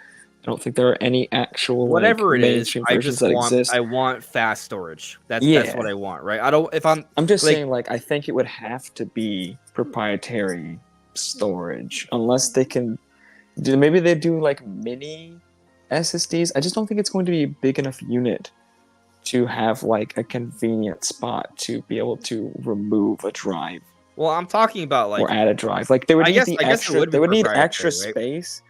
[SPEAKER 2] I don't think there are any actual like
[SPEAKER 1] whatever it is,
[SPEAKER 2] mainstream versions that exist.
[SPEAKER 1] I want fast storage. That's what
[SPEAKER 2] Yeah,
[SPEAKER 1] I want, right? I don't if I'm
[SPEAKER 2] I'm just
[SPEAKER 1] like
[SPEAKER 2] saying, like, I think it would have to be proprietary storage, unless they can do. Maybe they do like mini SSDs. I just don't think it's going to be a big enough unit to have like a convenient spot to be able to remove a drive
[SPEAKER 1] well, I'm talking about
[SPEAKER 2] or
[SPEAKER 1] like
[SPEAKER 2] add a drive. Like they would need the
[SPEAKER 1] I guess it
[SPEAKER 2] extra.
[SPEAKER 1] would
[SPEAKER 2] They
[SPEAKER 1] be
[SPEAKER 2] would need extra
[SPEAKER 1] proprietary, right?
[SPEAKER 2] space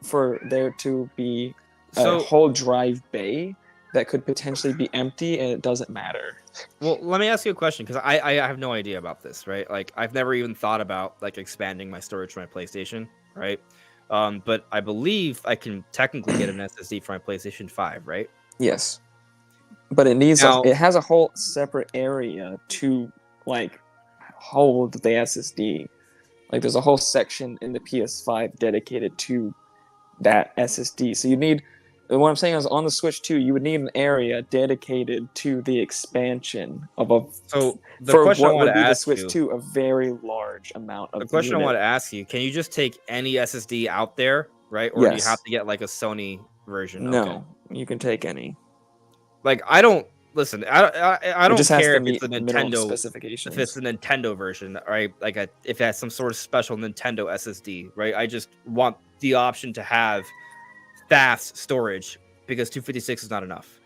[SPEAKER 2] for there to be a
[SPEAKER 1] So,
[SPEAKER 2] whole drive bay that could potentially be empty, and it doesn't matter.
[SPEAKER 1] well, let me ask you a question because I have no idea about this, right? Like I've never even thought about like expanding my storage for my PlayStation, right? But I believe I can technically get an SSD for my PlayStation 5, right?
[SPEAKER 2] Yes, but it needs a.
[SPEAKER 1] Now,
[SPEAKER 2] It has a whole separate area to like hold the SSD. Like there's a whole section in the PS5 dedicated to that SSD. So you need. What I'm saying is, on the Switch 2, you would need an area dedicated to the expansion of a
[SPEAKER 1] so the
[SPEAKER 2] for
[SPEAKER 1] question I
[SPEAKER 2] what
[SPEAKER 1] want
[SPEAKER 2] would
[SPEAKER 1] to
[SPEAKER 2] be the
[SPEAKER 1] ask
[SPEAKER 2] Switch
[SPEAKER 1] you,
[SPEAKER 2] 2, a very large amount
[SPEAKER 1] the
[SPEAKER 2] of the
[SPEAKER 1] question I want
[SPEAKER 2] unit.
[SPEAKER 1] to ask you, can you just take any SSD out there, right? Or do you have
[SPEAKER 2] Yes.
[SPEAKER 1] to get like a Sony version? Okay.
[SPEAKER 2] No. You can take any.
[SPEAKER 1] Like I don't listen. I
[SPEAKER 2] It
[SPEAKER 1] don't
[SPEAKER 2] just has
[SPEAKER 1] care
[SPEAKER 2] to
[SPEAKER 1] if it's
[SPEAKER 2] meet
[SPEAKER 1] the
[SPEAKER 2] minimum
[SPEAKER 1] Nintendo, if it's
[SPEAKER 2] specifications.
[SPEAKER 1] the Nintendo version, right? Like if it has some sort of special Nintendo SSD, right? I just want the option to have fast storage because 256 is not enough.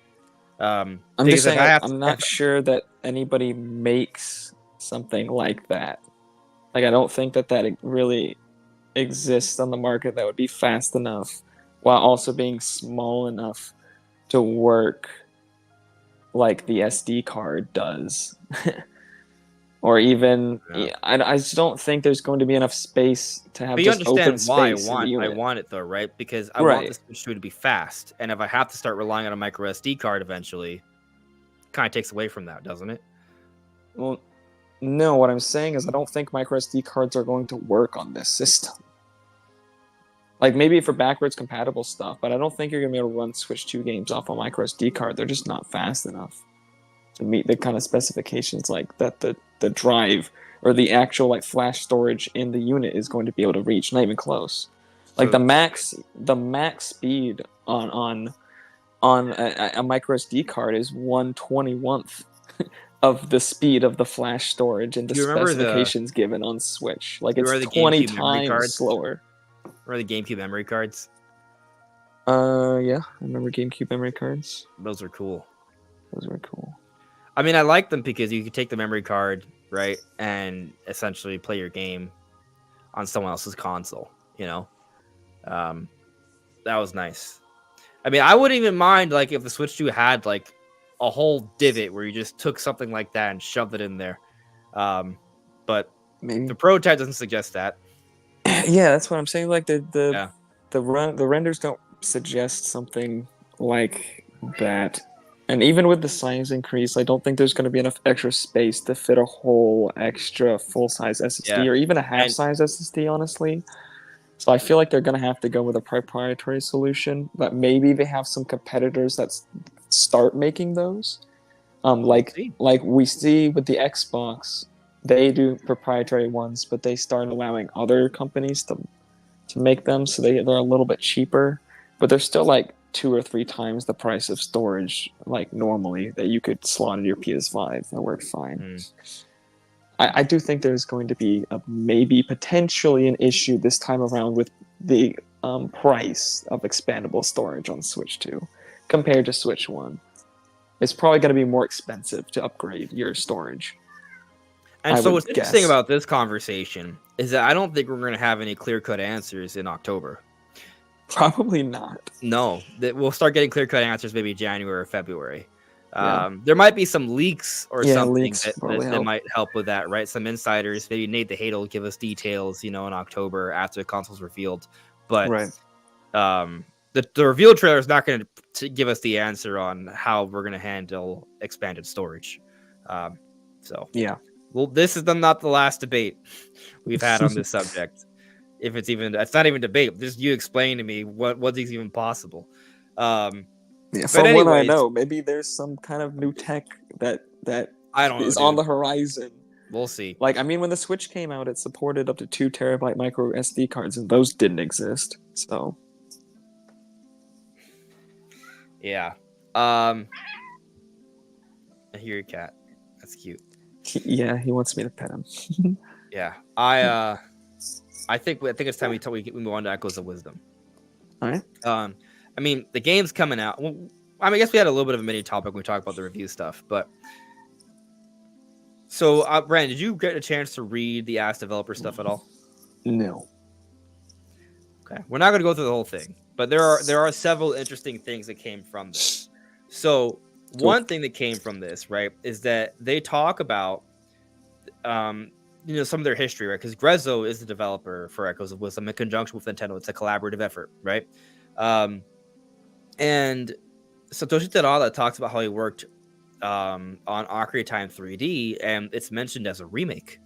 [SPEAKER 2] I'm just
[SPEAKER 1] Because if
[SPEAKER 2] saying,
[SPEAKER 1] I
[SPEAKER 2] like,
[SPEAKER 1] have to,
[SPEAKER 2] I'm not sure that anybody makes something like that. Like, I don't think that really exists on the market that would be fast enough while also being small enough to work like the SD card does. Or even,
[SPEAKER 1] yeah.
[SPEAKER 2] I just don't think there's going to be enough space to have
[SPEAKER 1] But you
[SPEAKER 2] just open
[SPEAKER 1] understand why
[SPEAKER 2] space in the
[SPEAKER 1] I
[SPEAKER 2] unit.
[SPEAKER 1] want it though, right? Because I want the
[SPEAKER 2] Right.
[SPEAKER 1] Switch 2 to be fast, and if I have to start relying on a micro SD card eventually, kind of takes away from that, doesn't it?
[SPEAKER 2] Well, no, what I'm saying is I don't think micro SD cards are going to work on this system. Like maybe for backwards compatible stuff, but I don't think you're gonna be able to run Switch 2 games off a micro SD card. They're just not fast enough to meet the kind of specifications like that the drive or the actual like flash storage in the unit is going to be able to reach. Not even close. Like
[SPEAKER 1] So
[SPEAKER 2] the max speed on a micro SD card is 1/21th of the speed of the flash storage and the
[SPEAKER 1] do you remember the
[SPEAKER 2] specifications given on Switch. Like
[SPEAKER 1] do you
[SPEAKER 2] it's
[SPEAKER 1] remember the
[SPEAKER 2] 20
[SPEAKER 1] GameCube memory
[SPEAKER 2] times
[SPEAKER 1] cards?
[SPEAKER 2] slower.
[SPEAKER 1] Remember the GameCube memory cards?
[SPEAKER 2] Yeah, I remember GameCube memory cards.
[SPEAKER 1] Those are cool.
[SPEAKER 2] Those were cool.
[SPEAKER 1] I mean, I like them because you could take the memory card, right, and essentially play your game on someone else's console. You know, um, that was nice. I mean, I wouldn't even mind like if the Switch 2 had like a whole divot where you just took something like that and shoved it in there. But
[SPEAKER 2] Maybe.
[SPEAKER 1] the prototype doesn't suggest that.
[SPEAKER 2] Yeah, that's what I'm saying. Like
[SPEAKER 1] Yeah,
[SPEAKER 2] the renders don't suggest something like that. And even with the size increase, I don't think there's going to be enough extra space to fit a whole extra full size
[SPEAKER 1] yeah,
[SPEAKER 2] SSD or even a half
[SPEAKER 1] and
[SPEAKER 2] size SSD, honestly. So I feel like they're going to have to go with a proprietary solution. But maybe they have some competitors that start making those.
[SPEAKER 1] we'll see.
[SPEAKER 2] Like we see with the Xbox, they do proprietary ones, but they start allowing other companies to make them, so they're a little bit cheaper, but they're still like 2 or 3 times the price of storage like normally that you could slot into your PS5 and work fine.
[SPEAKER 1] Mm.
[SPEAKER 2] I do think there's going to be a maybe potentially an issue this time around with the price of expandable storage on Switch 2 compared to Switch 1. It's probably going to be more expensive to upgrade your storage.
[SPEAKER 1] And
[SPEAKER 2] I
[SPEAKER 1] so,
[SPEAKER 2] would
[SPEAKER 1] what's interesting
[SPEAKER 2] guess.
[SPEAKER 1] about this conversation is that I don't think we're going to have any clear cut answers in October.
[SPEAKER 2] Probably not.
[SPEAKER 1] No, that we'll start getting clear cut answers maybe January or February.
[SPEAKER 2] Yeah.
[SPEAKER 1] There might be some leaks or
[SPEAKER 2] Yeah,
[SPEAKER 1] something
[SPEAKER 2] leaks probably
[SPEAKER 1] that
[SPEAKER 2] help.
[SPEAKER 1] might help with that, right? Some insiders, maybe Nate the Hate will give us details, in October after the console's revealed. But
[SPEAKER 2] Right.
[SPEAKER 1] um, the reveal trailer is not going to give us the answer on how we're going to handle expanded storage. So
[SPEAKER 2] Yeah.
[SPEAKER 1] well, this is not the last debate we've had on this subject. If it's not even debate. Just you explain to me what's even possible.
[SPEAKER 2] Yeah,
[SPEAKER 1] But
[SPEAKER 2] from what I
[SPEAKER 1] anyways,
[SPEAKER 2] know, maybe there's some kind of new tech that
[SPEAKER 1] I don't know,
[SPEAKER 2] is on
[SPEAKER 1] dude.
[SPEAKER 2] the horizon.
[SPEAKER 1] We'll see.
[SPEAKER 2] Like, I mean, when the Switch came out, it supported up to 2 terabyte micro SD cards, and those didn't exist. So,
[SPEAKER 1] Yeah. I hear your cat. That's cute.
[SPEAKER 2] yeah, he wants me to pet him.
[SPEAKER 1] Yeah. I think it's time we move on to Echoes of Wisdom.
[SPEAKER 2] All right.
[SPEAKER 1] I mean, the game's coming out. Well, I mean, I guess we had a little bit of a mini topic when we talked about the review stuff, but so Brandon, did you get a chance to read the Ask Developer stuff at all?
[SPEAKER 2] No.
[SPEAKER 1] Okay, we're not going to go through the whole thing, but there are several interesting things that came from this. So one thing that came from this, right, is that they talk about, some of their history, right? Because Grezzo is the developer for Echoes of Wisdom in conjunction with Nintendo. It's a collaborative effort, right? And Satoshi Terada talks about how he worked on Ocarina of Time 3D, and it's mentioned as a remake.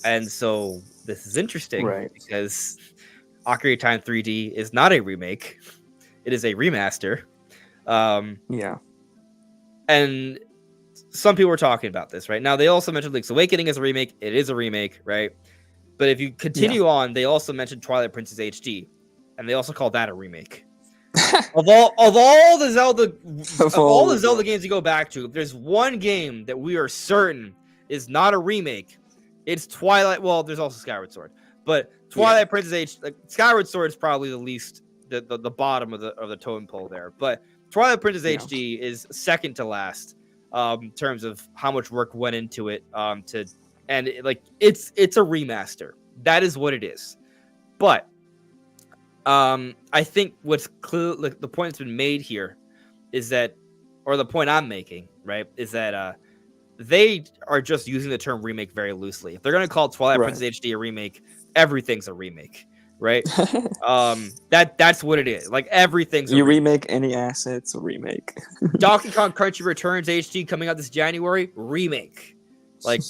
[SPEAKER 1] And so this is interesting,
[SPEAKER 2] Right.
[SPEAKER 1] because Ocarina of Time 3D is not a remake; it is a remaster.
[SPEAKER 2] Yeah.
[SPEAKER 1] And some people were talking about this, right? Now they also mentioned Link's Awakening as a remake. It is a remake, right? But if you continue on, they also mentioned Twilight Princess HD, and they also call that a remake. of all the Zelda games you go back to, if there's one game that we are certain is not a remake, it's Twilight. Well, there's also Skyward Sword, but Twilight Princess Skyward Sword is probably the least, the bottom of the totem pole there. But Twilight Princess HD is second to last in terms of how much work went into it. It's a remaster. That is what it is. But I think what's clear, like the point that's been made here, is that, or the point I'm making, right, is that they are just using the term remake very loosely. If they're gonna call Twilight Princess HD a remake, everything's a remake, right? That's what it is. Like, everything's
[SPEAKER 2] you remake any assets, a remake.
[SPEAKER 1] Donkey Kong Country Returns HD coming out this January, remake. Like,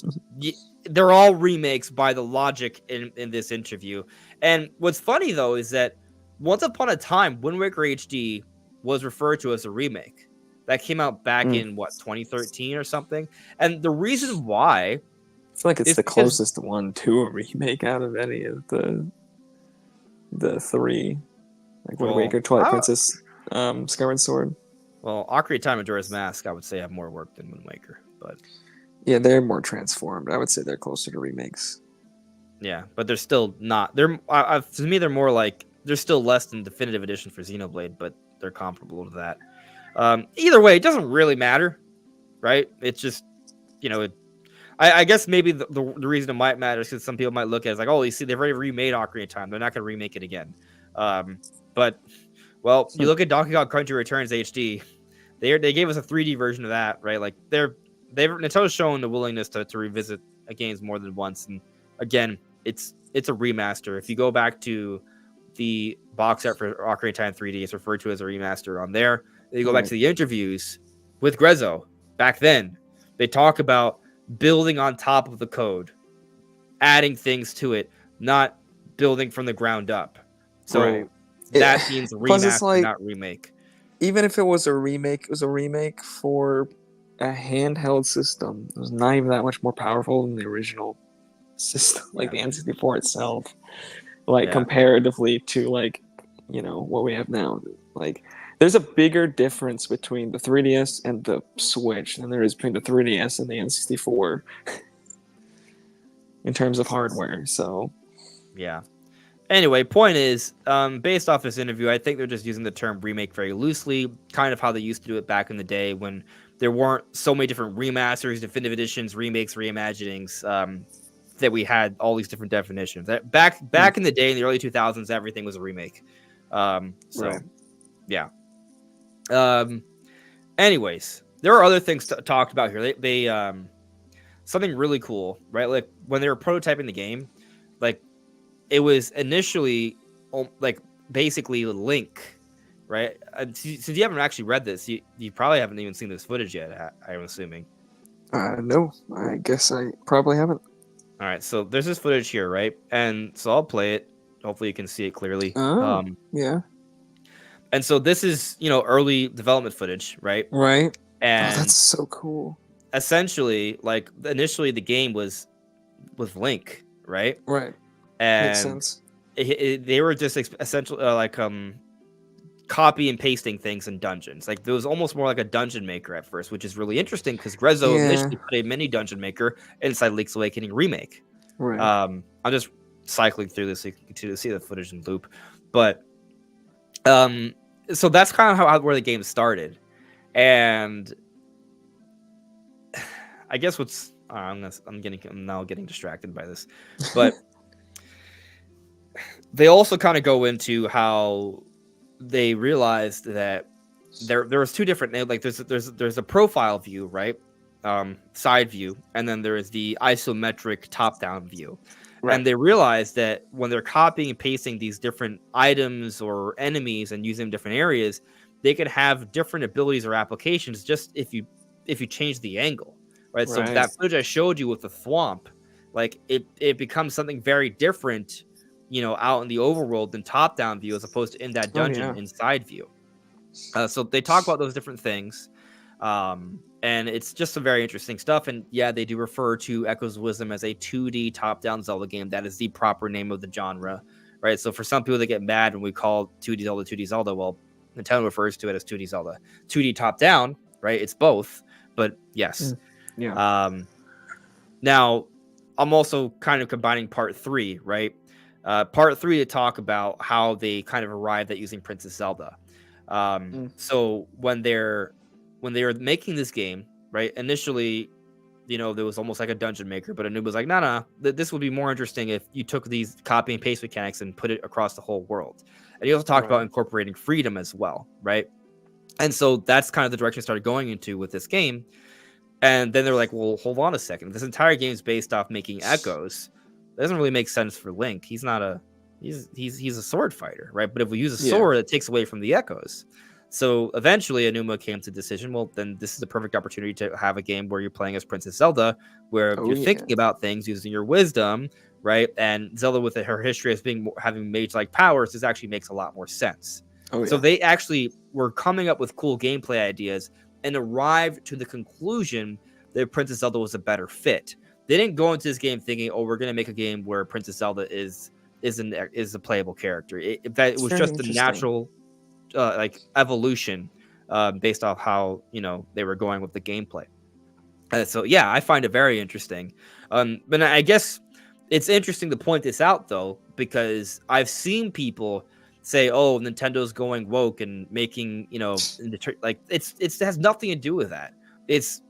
[SPEAKER 1] they're all remakes by the logic in this interview. And what's funny though is that once upon a time, Wind Waker HD was referred to as a remake. That came out back in 2013 or something. And the reason why,
[SPEAKER 2] I feel like it's the closest one to a remake out of any of the three, like Wind Waker, Twilight Princess, Skyward Sword.
[SPEAKER 1] Well, Ocarina of Time and Majora's Mask, I would say, have more work than Wind Waker, but
[SPEAKER 2] yeah, they're more transformed. I would say they're closer to remakes.
[SPEAKER 1] Yeah, but they're still not. To me, they're more like, they're still less than Definitive Edition for Xenoblade, but they're comparable to that. Either way, it doesn't really matter, right? It's just, I guess maybe the reason it might matter is because some people might look at it as like, oh, you see, they've already remade Ocarina of Time. They're not going to remake it again. But, well, you look at Donkey Kong Country Returns HD. They gave us a 3D version of that, right? Like, Nintendo's shown the willingness to revisit games more than once. And again, it's a remaster. If you go back to the box art for Ocarina of Time 3D, it's referred to as a remaster on there. Then you go back to the interviews with Grezzo back then. They talk about building on top of the code, adding things to it, not building from the ground up. So that means remaster, not remake.
[SPEAKER 2] Even if it was a remake, it was a remake for a handheld system. It was not even that much more powerful than the original system, like the N64 itself. Comparatively to what we have now. Like, there's a bigger difference between the 3DS and the Switch than there is between the 3DS and the N64 in terms of hardware. So,
[SPEAKER 1] yeah. Anyway, point is, based off this interview, I think they're just using the term remake very loosely, kind of how they used to do it back in the day when there weren't so many different remasters, definitive editions, remakes, reimaginings, that we had all these different definitions. That back in the day, in the early 2000s, everything was a remake. Yeah. Anyways, there are other things talked about here. They something really cool, right? Like, when they were prototyping the game, like, it was initially like basically Link right? Since you haven't actually read this, you probably haven't even seen this footage yet. I'm assuming.
[SPEAKER 2] No, I guess I probably haven't.
[SPEAKER 1] All right, so there's this footage here, right? And so I'll play it. Hopefully, you can see it clearly.
[SPEAKER 2] Oh, yeah.
[SPEAKER 1] And so this is early development footage, right?
[SPEAKER 2] Right. Oh, that's
[SPEAKER 1] And
[SPEAKER 2] so cool.
[SPEAKER 1] essentially, like initially, the game was Link, right?
[SPEAKER 2] Right. Makes
[SPEAKER 1] And
[SPEAKER 2] sense.
[SPEAKER 1] they were just essentially copy and pasting things in dungeons. Like there was almost more like a dungeon maker at first, which is really interesting because Grezzo
[SPEAKER 2] Yeah.
[SPEAKER 1] initially put a mini dungeon maker inside Link's Awakening remake.
[SPEAKER 2] Right.
[SPEAKER 1] I'm just cycling through this so you can continue to see the footage in loop, but so that's kind of where the game started, and I guess I'm now getting distracted by this, but they also kind of go into how they realized that there was two different, like there's a profile view, right? Side view, and then there is the isometric top-down view.
[SPEAKER 2] Right.
[SPEAKER 1] And they realized that when they're copying and pasting these different items or enemies and using them in different areas, they could have different abilities or applications just if you change the angle, right? So that footage I showed you with the thwomp, like it becomes something very different, out in the overworld than top-down view as opposed to in that dungeon inside view. So they talk about those different things. And it's just some very interesting stuff. And yeah, they do refer to Echoes of Wisdom as a 2D top-down Zelda game. That is the proper name of the genre, right? So for some people that get mad when we call 2D Zelda, well, Nintendo refers to it as 2D Zelda. 2D top-down, right? It's both, but yes.
[SPEAKER 2] Yeah.
[SPEAKER 1] Now, I'm also kind of combining part 3, right? Part 3 to talk about how they kind of arrived at using Princess Zelda. So when they were making this game, right, initially, there was almost like a dungeon maker, but Anub was like, nah, this would be more interesting if you took these copy and paste mechanics and put it across the whole world. And he also talked about incorporating freedom as well, right? And so that's kind of the direction I started going into with this game. And then they're like, well, hold on a second. This entire game is based off making echoes. That doesn't really make sense for Link. He's not he's a sword fighter, right? But if we use a sword, it takes away from the echoes. So eventually Anuma came to the decision, well, then this is the perfect opportunity to have a game where you're playing as Princess Zelda, where you're thinking about things using your wisdom, right? And Zelda with her history as having mage-like powers, this actually makes a lot more sense. So they actually were coming up with cool gameplay ideas and arrived to the conclusion that Princess Zelda was a better fit. They didn't go into this game thinking, oh, we're going to make a game where Princess Zelda is a playable character. It was just a natural evolution based off how they were going with the gameplay. So yeah, I find it very interesting. But I guess it's interesting to point this out though, because I've seen people say, "Oh, Nintendo's going woke and making it has nothing to do with that." It's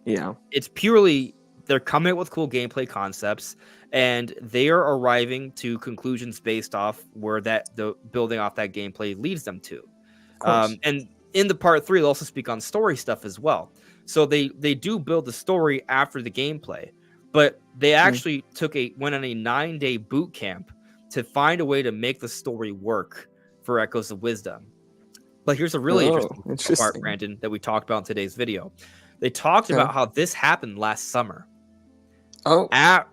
[SPEAKER 1] purely they're coming up with cool gameplay concepts, and they are arriving to conclusions based off where the building off that gameplay leads them to. And in the part 3, they'll also speak on story stuff as well. So they do build the story after the gameplay, but they actually went on a 9-day boot camp to find a way to make the story work for Echoes of Wisdom. But here's a really interesting part, Brandon, that we talked about in today's video. They talked about how this happened last summer. And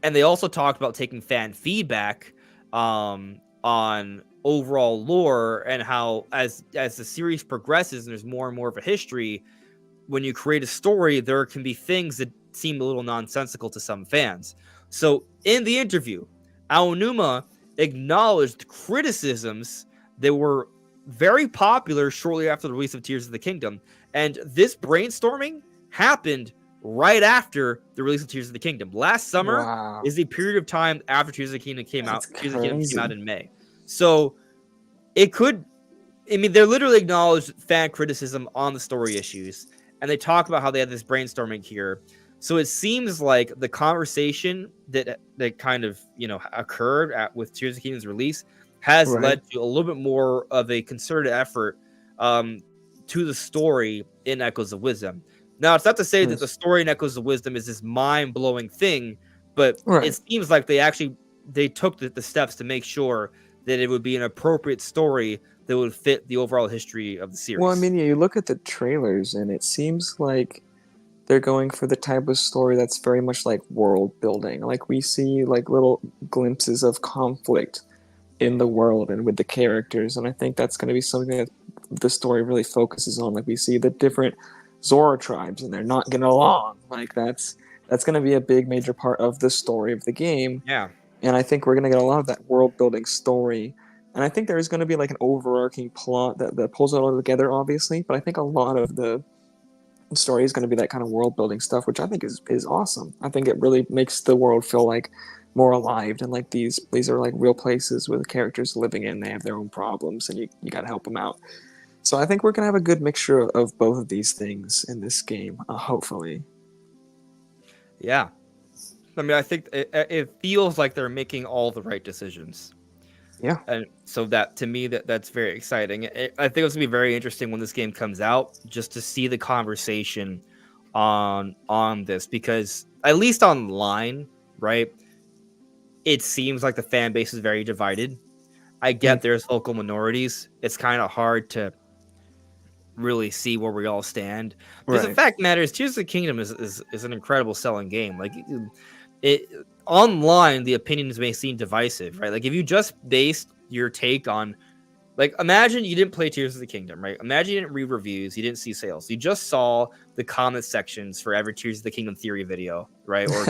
[SPEAKER 1] they also talked about taking fan feedback on overall lore and how as the series progresses and there's more and more of a history, when you create a story, there can be things that seem a little nonsensical to some fans. So in the interview, Aonuma acknowledged criticisms that were very popular shortly after the release of Tears of the Kingdom. And this brainstorming happened right after the release of Tears of the Kingdom. Last summer is the period of time after Tears of the Kingdom came out. Tears of the Kingdom came out in May. So they literally acknowledged fan criticism on the story issues, and they talk about how they had this brainstorming here. So it seems like the conversation that kind of occurred with Tears of the Kingdom's release has led to a little bit more of a concerted effort to the story in Echoes of Wisdom. Now, it's not to say that the story in Echoes of Wisdom is this mind-blowing thing, but it seems like they took the steps to make sure that it would be an appropriate story that would fit the overall history of the
[SPEAKER 2] Well, I
[SPEAKER 1] series.
[SPEAKER 2] mean, yeah, you look at the trailers, and it seems like they're going for the type of story that's very much like world building. Like we see like little glimpses of conflict in the world and with the characters, and I think that's going to be something that the story really focuses on. Like we see the different Zora tribes, and they're not getting along. Like that's going to be a big major part of the story of the game,
[SPEAKER 1] Yeah.
[SPEAKER 2] and I think we're going to get a lot of that world building story. And I think there's going to be like an overarching plot that pulls it all together, obviously. But I think a lot of the story is going to be that kind of world building stuff, which I think is awesome. I think it really makes the world feel like more alive, and like these are like real places with characters living in. They have their own problems, and you got to help them out. So I think we're gonna have a good mixture of both of these things in this game, hopefully.
[SPEAKER 1] Yeah. I mean, I think it feels like they're making all the right decisions.
[SPEAKER 2] Yeah.
[SPEAKER 1] And so that to me that's very exciting. I think it's gonna be very interesting when this game comes out, just to see the conversation on this, because at least online, right? It seems like the fan base is very divided. I
[SPEAKER 2] Mm,
[SPEAKER 1] get there's local minorities. It's kind of hard to really see where we all stand. Because the
[SPEAKER 2] right.
[SPEAKER 1] fact matters, Tears of the Kingdom is an incredible selling game. Like it online, the opinions may seem divisive, right? Like if you just based your take on, like, imagine you didn't play Tears of the Kingdom, right? Imagine you didn't read reviews, you didn't see sales. You just saw the comment sections for every Tears of the Kingdom theory video, right? Or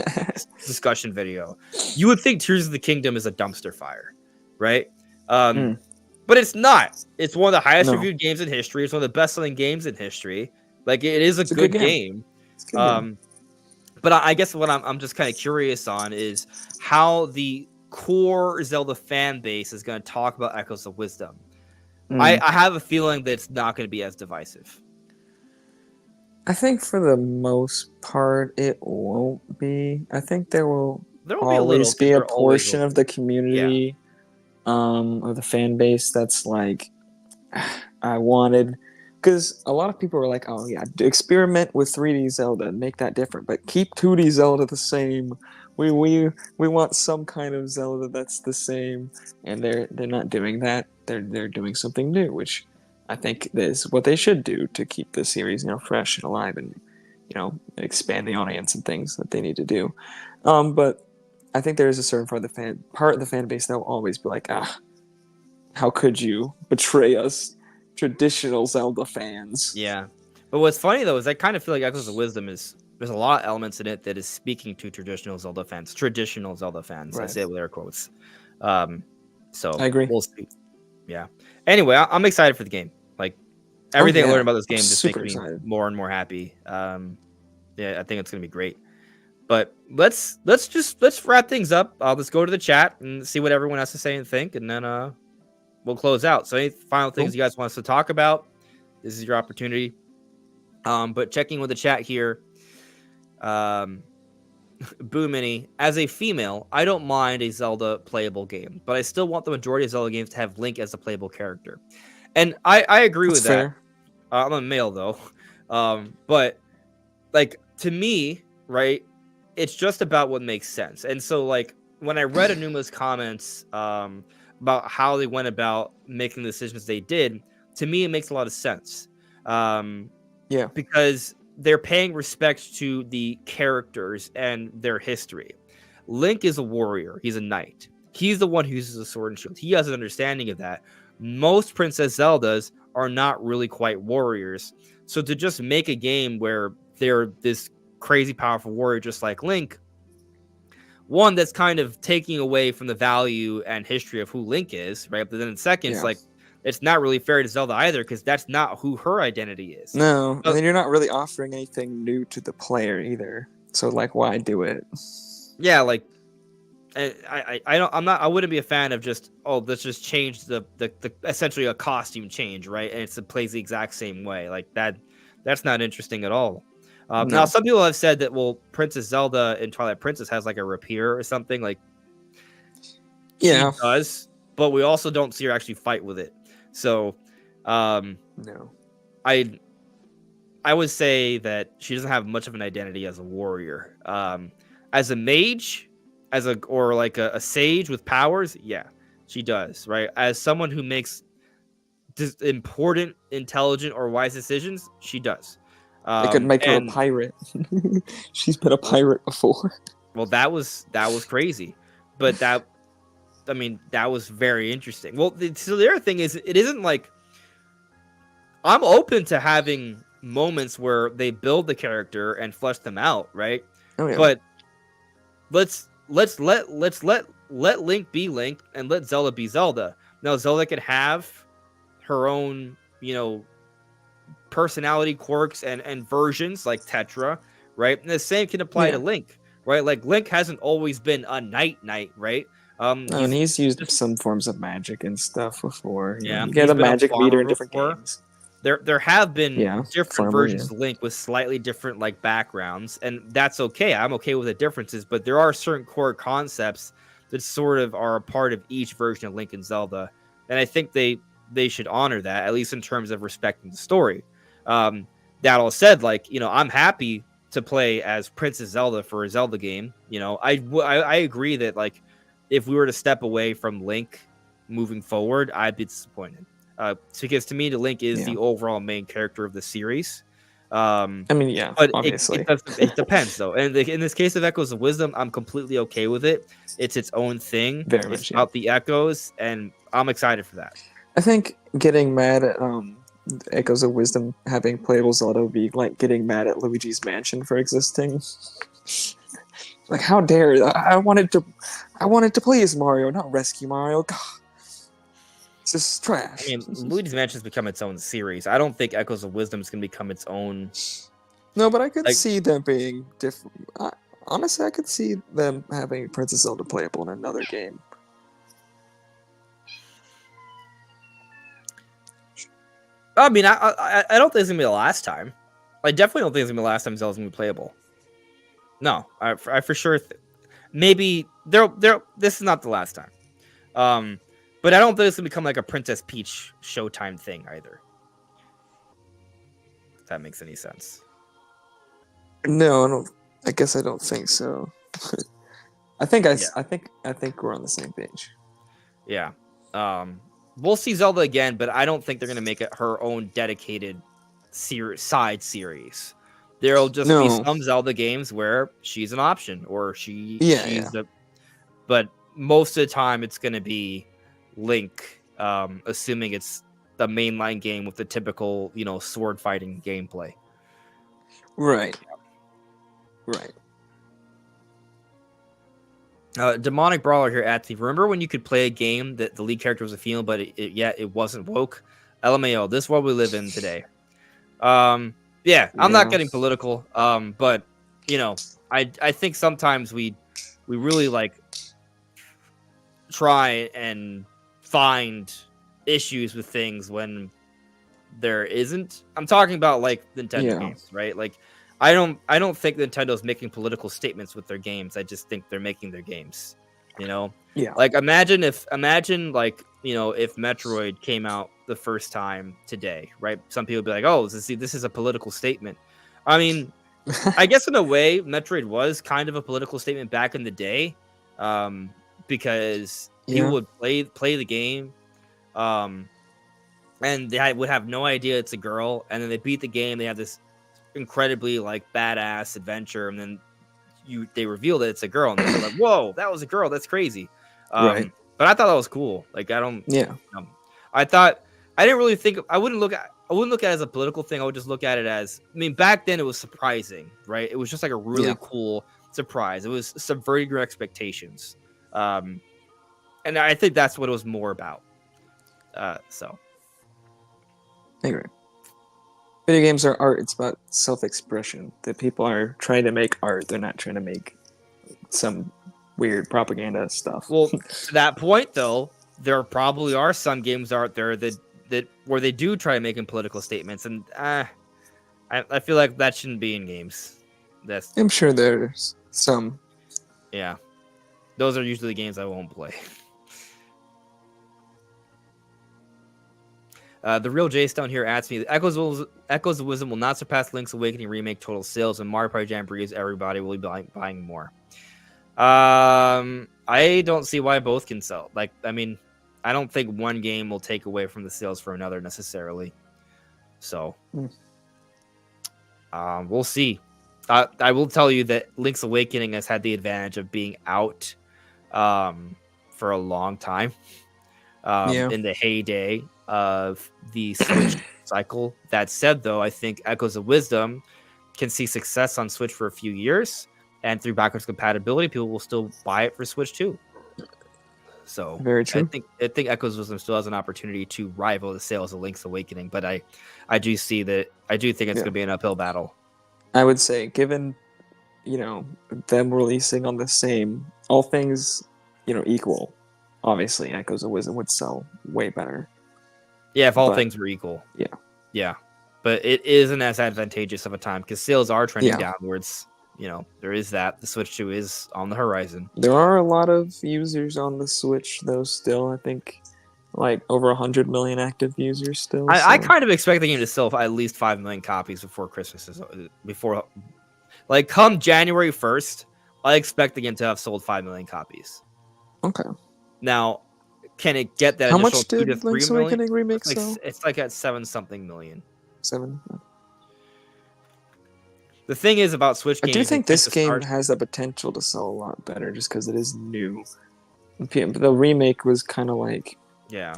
[SPEAKER 1] discussion video. You would think Tears of the Kingdom is a dumpster fire, right? Um,
[SPEAKER 2] Mm,
[SPEAKER 1] but it's not. It's one of the highest
[SPEAKER 2] no,
[SPEAKER 1] reviewed games in history. It's one of the best selling games in history. Like, it is a
[SPEAKER 2] it's a good
[SPEAKER 1] good
[SPEAKER 2] game.
[SPEAKER 1] game.
[SPEAKER 2] It's a good game.
[SPEAKER 1] Um, but I guess what I'm just kind of curious on is how the core Zelda fan base is going to talk about Echoes of Wisdom.
[SPEAKER 2] Mm.
[SPEAKER 1] I have a feeling that it's not going to be as divisive.
[SPEAKER 2] I think for the most part, it won't be. I think there will
[SPEAKER 1] There will be a little
[SPEAKER 2] always be
[SPEAKER 1] because
[SPEAKER 2] a
[SPEAKER 1] there always
[SPEAKER 2] portion
[SPEAKER 1] will
[SPEAKER 2] of
[SPEAKER 1] be.
[SPEAKER 2] the
[SPEAKER 1] Yeah.
[SPEAKER 2] community, of the fan base that's like, I wanted, because a lot of people are like, oh yeah, experiment with 3D Zelda and make that different, but keep 2D Zelda the same. We want some kind of Zelda that's the same, and they're not doing that. They're doing something new, which I think is what they should do to keep the series, fresh and alive, and expand the audience and things that they need to do. But I think there is a certain part of the fan base that will always be like, how could you betray us, traditional Zelda fans?
[SPEAKER 1] Yeah. But what's funny though is I kind of feel like Echoes of Wisdom is, there's a lot of elements in it that is speaking to traditional Zelda fans. Traditional Zelda fans. I
[SPEAKER 2] Right.
[SPEAKER 1] say it with air quotes. Um,
[SPEAKER 2] I
[SPEAKER 1] so
[SPEAKER 2] agree.
[SPEAKER 1] we'll see. Yeah. Anyway, I'm excited for the game. Like,
[SPEAKER 2] Oh
[SPEAKER 1] everything I learned
[SPEAKER 2] yeah,
[SPEAKER 1] about this
[SPEAKER 2] I'm
[SPEAKER 1] game just
[SPEAKER 2] super
[SPEAKER 1] makes me
[SPEAKER 2] excited.
[SPEAKER 1] more and more happy. Yeah, I think it's gonna be great. But let's wrap things up. Let's go to the chat and see what everyone has to say and think, and then we'll close out. So any final things
[SPEAKER 2] Cool.
[SPEAKER 1] you guys want us to talk about? This is your opportunity. But checking with the chat here, um, Boo Mini, as a female, I don't mind a Zelda playable game, but I still want the majority of Zelda games to have Link as a playable character. And I agree
[SPEAKER 2] That's
[SPEAKER 1] with that.
[SPEAKER 2] fair.
[SPEAKER 1] I'm a male though, but like to me, right? It's just about what makes sense. And so, like when I read Anuma's comments about how they went about making the decisions they did, to me it makes a lot of sense. Um,
[SPEAKER 2] Yeah.
[SPEAKER 1] because they're paying respect to the characters and their history. Link is a warrior, he's a knight. He's the one who uses a sword and shield. He has an understanding of that. Most Princess Zeldas are not really quite warriors. So to just make a game where they're this crazy powerful warrior just like Link, one, that's kind of taking away from the value and history of who Link is, right? But then second, it's
[SPEAKER 2] Yeah.
[SPEAKER 1] like it's not really fair to Zelda either, because that's not who her identity is.
[SPEAKER 2] No, and
[SPEAKER 1] But
[SPEAKER 2] then you're not really offering anything new to the player either. So like, why do it?
[SPEAKER 1] yeah, like I don't, I wouldn't be a fan of just, oh, let's just change the essentially a costume change, right? And it plays the exact same way. Like that's not interesting at all. Now
[SPEAKER 2] No.
[SPEAKER 1] some people have said that, well, Princess Zelda in Twilight Princess has like a rapier or something. Like she
[SPEAKER 2] Yeah.
[SPEAKER 1] does, but we also don't see her actually fight with it. So
[SPEAKER 2] No.
[SPEAKER 1] I I would say that she doesn't have much of an identity as a warrior. As a mage, or like a sage with powers, yeah. She does, right? As someone who makes important, intelligent, or wise decisions, she does.
[SPEAKER 2] They could make her a
[SPEAKER 1] And
[SPEAKER 2] pirate. She's been a
[SPEAKER 1] well,
[SPEAKER 2] pirate before.
[SPEAKER 1] well, that was crazy, but that I mean that was very interesting. Well, so the other thing is, it isn't like I'm open to having moments where they build the character and flesh them out, right?
[SPEAKER 2] Oh yeah.
[SPEAKER 1] But let's let Link be Link and let Zelda be Zelda. Now Zelda can have her own, personality quirks and versions like Tetra, right? And the same can apply to
[SPEAKER 2] Yeah.
[SPEAKER 1] Link, right? Like Link hasn't always been a knight, right?
[SPEAKER 2] Oh, and
[SPEAKER 1] He's
[SPEAKER 2] he's used
[SPEAKER 1] just
[SPEAKER 2] some forms of magic and stuff before.
[SPEAKER 1] yeah,
[SPEAKER 2] You get
[SPEAKER 1] he's
[SPEAKER 2] a
[SPEAKER 1] been a
[SPEAKER 2] magic meter
[SPEAKER 1] farmer
[SPEAKER 2] in different
[SPEAKER 1] before.
[SPEAKER 2] games.
[SPEAKER 1] There have been
[SPEAKER 2] Yeah,
[SPEAKER 1] different
[SPEAKER 2] farmer. Yeah.
[SPEAKER 1] versions of Link with slightly different like backgrounds, and that's okay. I'm okay with the differences, but there are certain core concepts that sort of are a part of each version of Link and Zelda, and I think they should honor that, at least in terms of respecting the story. Um, that all said, like, I'm happy to play as Princess Zelda for a Zelda game. I agree that, like, if we were to step away from Link moving forward, I'd be disappointed. Because to me, the Link is
[SPEAKER 2] Yeah.
[SPEAKER 1] the overall main character of the series.
[SPEAKER 2] I mean, yeah,
[SPEAKER 1] But
[SPEAKER 2] obviously.
[SPEAKER 1] it depends though. And in this case of Echoes of Wisdom, I'm completely okay with it. It's its own thing.
[SPEAKER 2] Very
[SPEAKER 1] It's
[SPEAKER 2] much, yeah.
[SPEAKER 1] about the echoes, and I'm excited for that.
[SPEAKER 2] I think getting mad at Echoes of Wisdom having playable Zelda would be like getting mad at Luigi's Mansion for existing. Like, how dare I wanted to please Mario, not rescue Mario. God, it's just
[SPEAKER 1] I
[SPEAKER 2] trash.
[SPEAKER 1] mean, Luigi's Mansion has become its own series. I don't think Echoes of Wisdom is going to become its own.
[SPEAKER 2] No, but I could
[SPEAKER 1] Like,
[SPEAKER 2] see them being different. Honestly, I could see them having Princess Zelda playable in another game.
[SPEAKER 1] I mean, I don't think it's gonna be the last time. I definitely don't think it's gonna be the last time Zelda's gonna be playable. No, I for sure. Maybe there. This is not the last time. But I don't think it's gonna become like a Princess Peach Showtime thing either. If that makes any sense.
[SPEAKER 2] No, I don't. I guess I don't think so.
[SPEAKER 1] Yeah.
[SPEAKER 2] I think we're on the same page.
[SPEAKER 1] Yeah. We'll see Zelda again, but I don't think they're gonna make it her own dedicated side series. There'll just be
[SPEAKER 2] No.
[SPEAKER 1] some Zelda games where she's an option, or
[SPEAKER 2] Yeah,
[SPEAKER 1] she's
[SPEAKER 2] yeah.
[SPEAKER 1] the. But most of the time, it's gonna be Link. Assuming it's the mainline game with the typical, sword fighting gameplay.
[SPEAKER 2] Right. Right.
[SPEAKER 1] Demonic Brawler here at the. Remember when you could play a game that the lead character was a female, but yet it wasn't woke? LMAO. This is what we live in today. Yeah, I'm not
[SPEAKER 2] Yeah.
[SPEAKER 1] getting political. But I think sometimes we really like try and find issues with things when there isn't. I'm talking about like Nintendo
[SPEAKER 2] Yeah.
[SPEAKER 1] games, right? Like I don't think Nintendo's making political statements with their games. I just think they're making their games.
[SPEAKER 2] Yeah.
[SPEAKER 1] Like imagine like, if Metroid came out the first time today, right? Some people would be like, "Oh, this is a political statement." I mean, I guess in a way, Metroid was kind of a political statement back in the day, because people
[SPEAKER 2] Yeah.
[SPEAKER 1] would play the game, and they would have no idea it's a girl, and then they beat the game. They have this incredibly like badass adventure, and then they reveal that it's a girl, and they're like, "Whoa, that was a girl! That's crazy."
[SPEAKER 2] Right.
[SPEAKER 1] But I thought that was cool. Like I don't,
[SPEAKER 2] Yeah.
[SPEAKER 1] I thought I didn't really think I wouldn't look at it as a political thing. I would just look at it as, I mean, back then it was surprising, right? It was just like a really
[SPEAKER 2] Yeah.
[SPEAKER 1] cool surprise. It was subverting your expectations, and I think that's what it was more about. So
[SPEAKER 2] I agree. Video games are art. It's about self-expression. That people are trying to make art. They're not trying to make some weird propaganda stuff.
[SPEAKER 1] well, to that point though, there probably are some games out there that where they do try making political statements, and I feel like that shouldn't be in games. That's
[SPEAKER 2] I'm sure there's some.
[SPEAKER 1] yeah. Those are usually the games I won't play. The real J Stone here asks me, Echoes of Wisdom will not surpass Link's Awakening remake total sales, and Mario Party Jamboree's everybody will be buying more. I don't see why both can sell. Like, I mean, I don't think one game will take away from the sales for another necessarily. So we'll see. I will tell you that Link's Awakening has had the advantage of being out for a long time in the heyday of the Switch cycle. That said, though, I think Echoes of Wisdom can see success on Switch for a few years, and through backwards compatibility, people will still buy it for Switch too. So
[SPEAKER 2] very true.
[SPEAKER 1] I think Echoes of Wisdom still has an opportunity to rival the sales of Link's Awakening, but I do see that I do think it's going to be an uphill battle.
[SPEAKER 2] I would say, given them releasing on the same, all things equal, obviously Echoes of Wisdom would sell way better.
[SPEAKER 1] Yeah, if all things were equal. Yeah, but it isn't as advantageous of a time because sales are trending downwards. There is that. The Switch 2 is on the horizon.
[SPEAKER 2] There are a lot of users on the Switch, though, still. I think like over 100 million active users still.
[SPEAKER 1] I kind of expect the game to sell at least 5 million copies before Christmas come January 1st, I expect the game to have sold 5 million copies.
[SPEAKER 2] Okay.
[SPEAKER 1] Now, can it get that
[SPEAKER 2] How
[SPEAKER 1] initial
[SPEAKER 2] much
[SPEAKER 1] 2
[SPEAKER 2] did
[SPEAKER 1] to 3
[SPEAKER 2] Link's
[SPEAKER 1] million?
[SPEAKER 2] Awakening remake sell?
[SPEAKER 1] It's like at 7-something million.
[SPEAKER 2] 7.
[SPEAKER 1] The thing is about Switch games,
[SPEAKER 2] I do think this game has the potential to sell a lot better just because it is new. The remake was kind of like...
[SPEAKER 1] Yeah.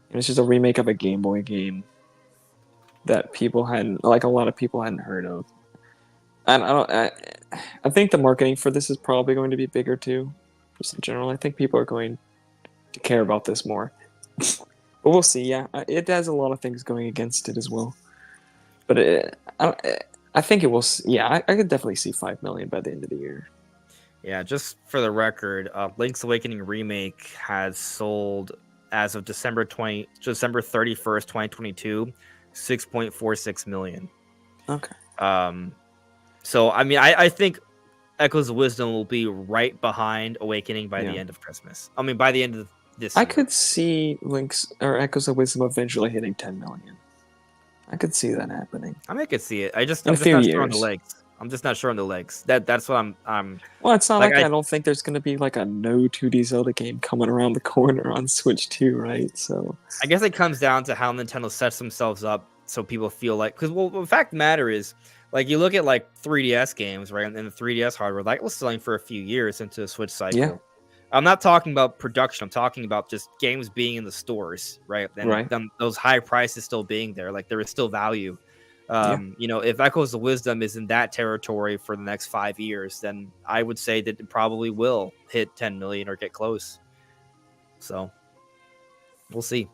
[SPEAKER 2] It's just a remake of a Game Boy game that a lot of people hadn't heard of. And I think the marketing for this is probably going to be bigger too. Just in general, I think people are going to care about this more. But we'll see. Yeah, it has a lot of things going against it as well. But I think it will. Yeah, I could definitely see 5 million by the end of the year.
[SPEAKER 1] Yeah, just for the record, Link's Awakening remake has sold as of December 31st, 2022, 6.46 million.
[SPEAKER 2] Okay.
[SPEAKER 1] So I mean, I think Echoes of Wisdom will be right behind Awakening by the end of Christmas. I mean, by the end of this year.
[SPEAKER 2] I could see Echoes of Wisdom eventually hitting 10 million. I could see that happening.
[SPEAKER 1] I could see it. I'm just not sure on the legs. I'm just not sure on the legs. That's what I'm.
[SPEAKER 2] Well, it's not like I don't think there's going to be like a no 2D Zelda game coming around the corner on Switch 2, right? So
[SPEAKER 1] I guess it comes down to how Nintendo sets themselves up so people feel like, because the fact of the matter is, like, you look at like 3DS games, right, and the 3DS hardware, that was selling for a few years into the Switch cycle. Yeah. I'm not talking about production. I'm talking about just games being in the stores, right? And those high prices still being there. Like, there is still value. If Echoes of Wisdom is in that territory for the next 5 years, then I would say that it probably will hit 10 million or get close. So, we'll see.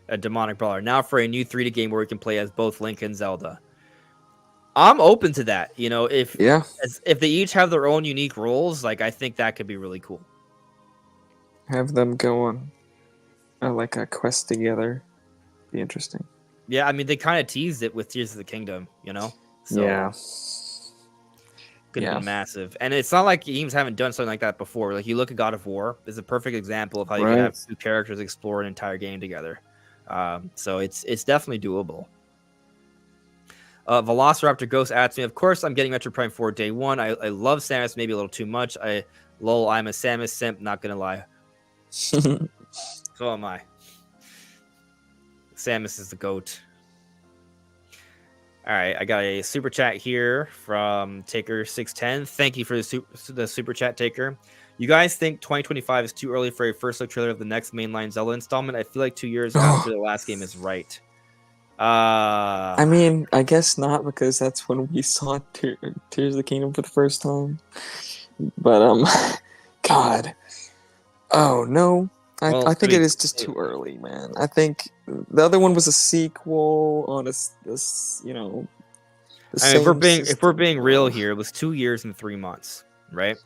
[SPEAKER 1] A Demonic Brawler. Now for a new 3D game where we can play as both Link and Zelda. I'm open to that. If they each have their own unique roles, like, I think that could be really cool.
[SPEAKER 2] Have them go on like a quest together. Be interesting.
[SPEAKER 1] Yeah, I mean, they kind of teased it with Tears of the Kingdom, So
[SPEAKER 2] yeah.
[SPEAKER 1] Could be massive. And it's not like games haven't done something like that before. Like, you look at God of War, is a perfect example of how you can have two characters explore an entire game together. So it's definitely doable. Velociraptor Ghost adds me, of course, I'm getting Metro Prime 4 day one. I love Samus, maybe a little too much. I'm a Samus simp, not gonna lie. So am I. Samus is the GOAT. All right, I got a super chat here from Taker610. Thank you for the super chat, Taker. You guys think 2025 is too early for a first look trailer of the next mainline Zelda installment? I feel like 2 years after the last game is right.
[SPEAKER 2] I mean, I guess not, because that's when we saw Tears of the Kingdom for the first time. But God, oh no, I think it is just too early, man. I think the other one was a sequel on
[SPEAKER 1] if we're being real here, it was 2 years and 3 months, right?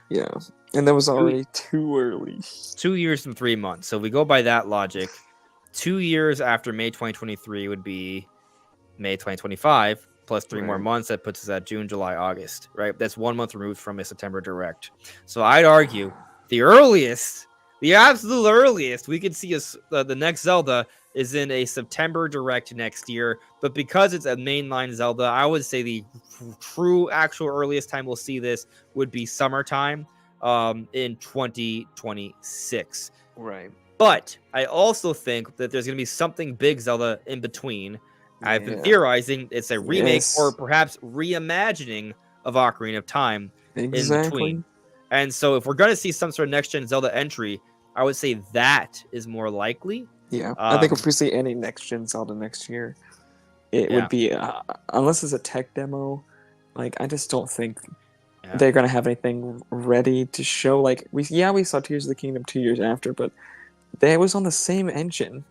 [SPEAKER 2] Yeah, and that was already too early.
[SPEAKER 1] 2 years and 3 months. So we go by that logic. 2 years after May 2023 would be May 2025, plus 3 more months. That puts us at June, July, August, right? That's 1 month removed from a September Direct. So I'd argue the absolute earliest we could see the next Zelda is in a September direct next year. But because it's a mainline Zelda, I would say the true actual earliest time we'll see this would be summertime in 2026.
[SPEAKER 2] Right.
[SPEAKER 1] But I also think that there's going to be something big Zelda in between. I've been
[SPEAKER 2] Yeah.
[SPEAKER 1] theorizing it's a remake or
[SPEAKER 2] Yes.
[SPEAKER 1] perhaps reimagining of Ocarina of Time in
[SPEAKER 2] Exactly.
[SPEAKER 1] between. And so if we're going to see some sort of next-gen Zelda entry, I would say that is more likely.
[SPEAKER 2] Yeah. I think if we see any next-gen Zelda next year, it
[SPEAKER 1] Yeah.
[SPEAKER 2] would be unless it's a tech demo. Like I just don't think
[SPEAKER 1] Yeah.
[SPEAKER 2] they're gonna have anything ready to show. Like we saw Tears of the Kingdom 2 years after, but they was on the same engine,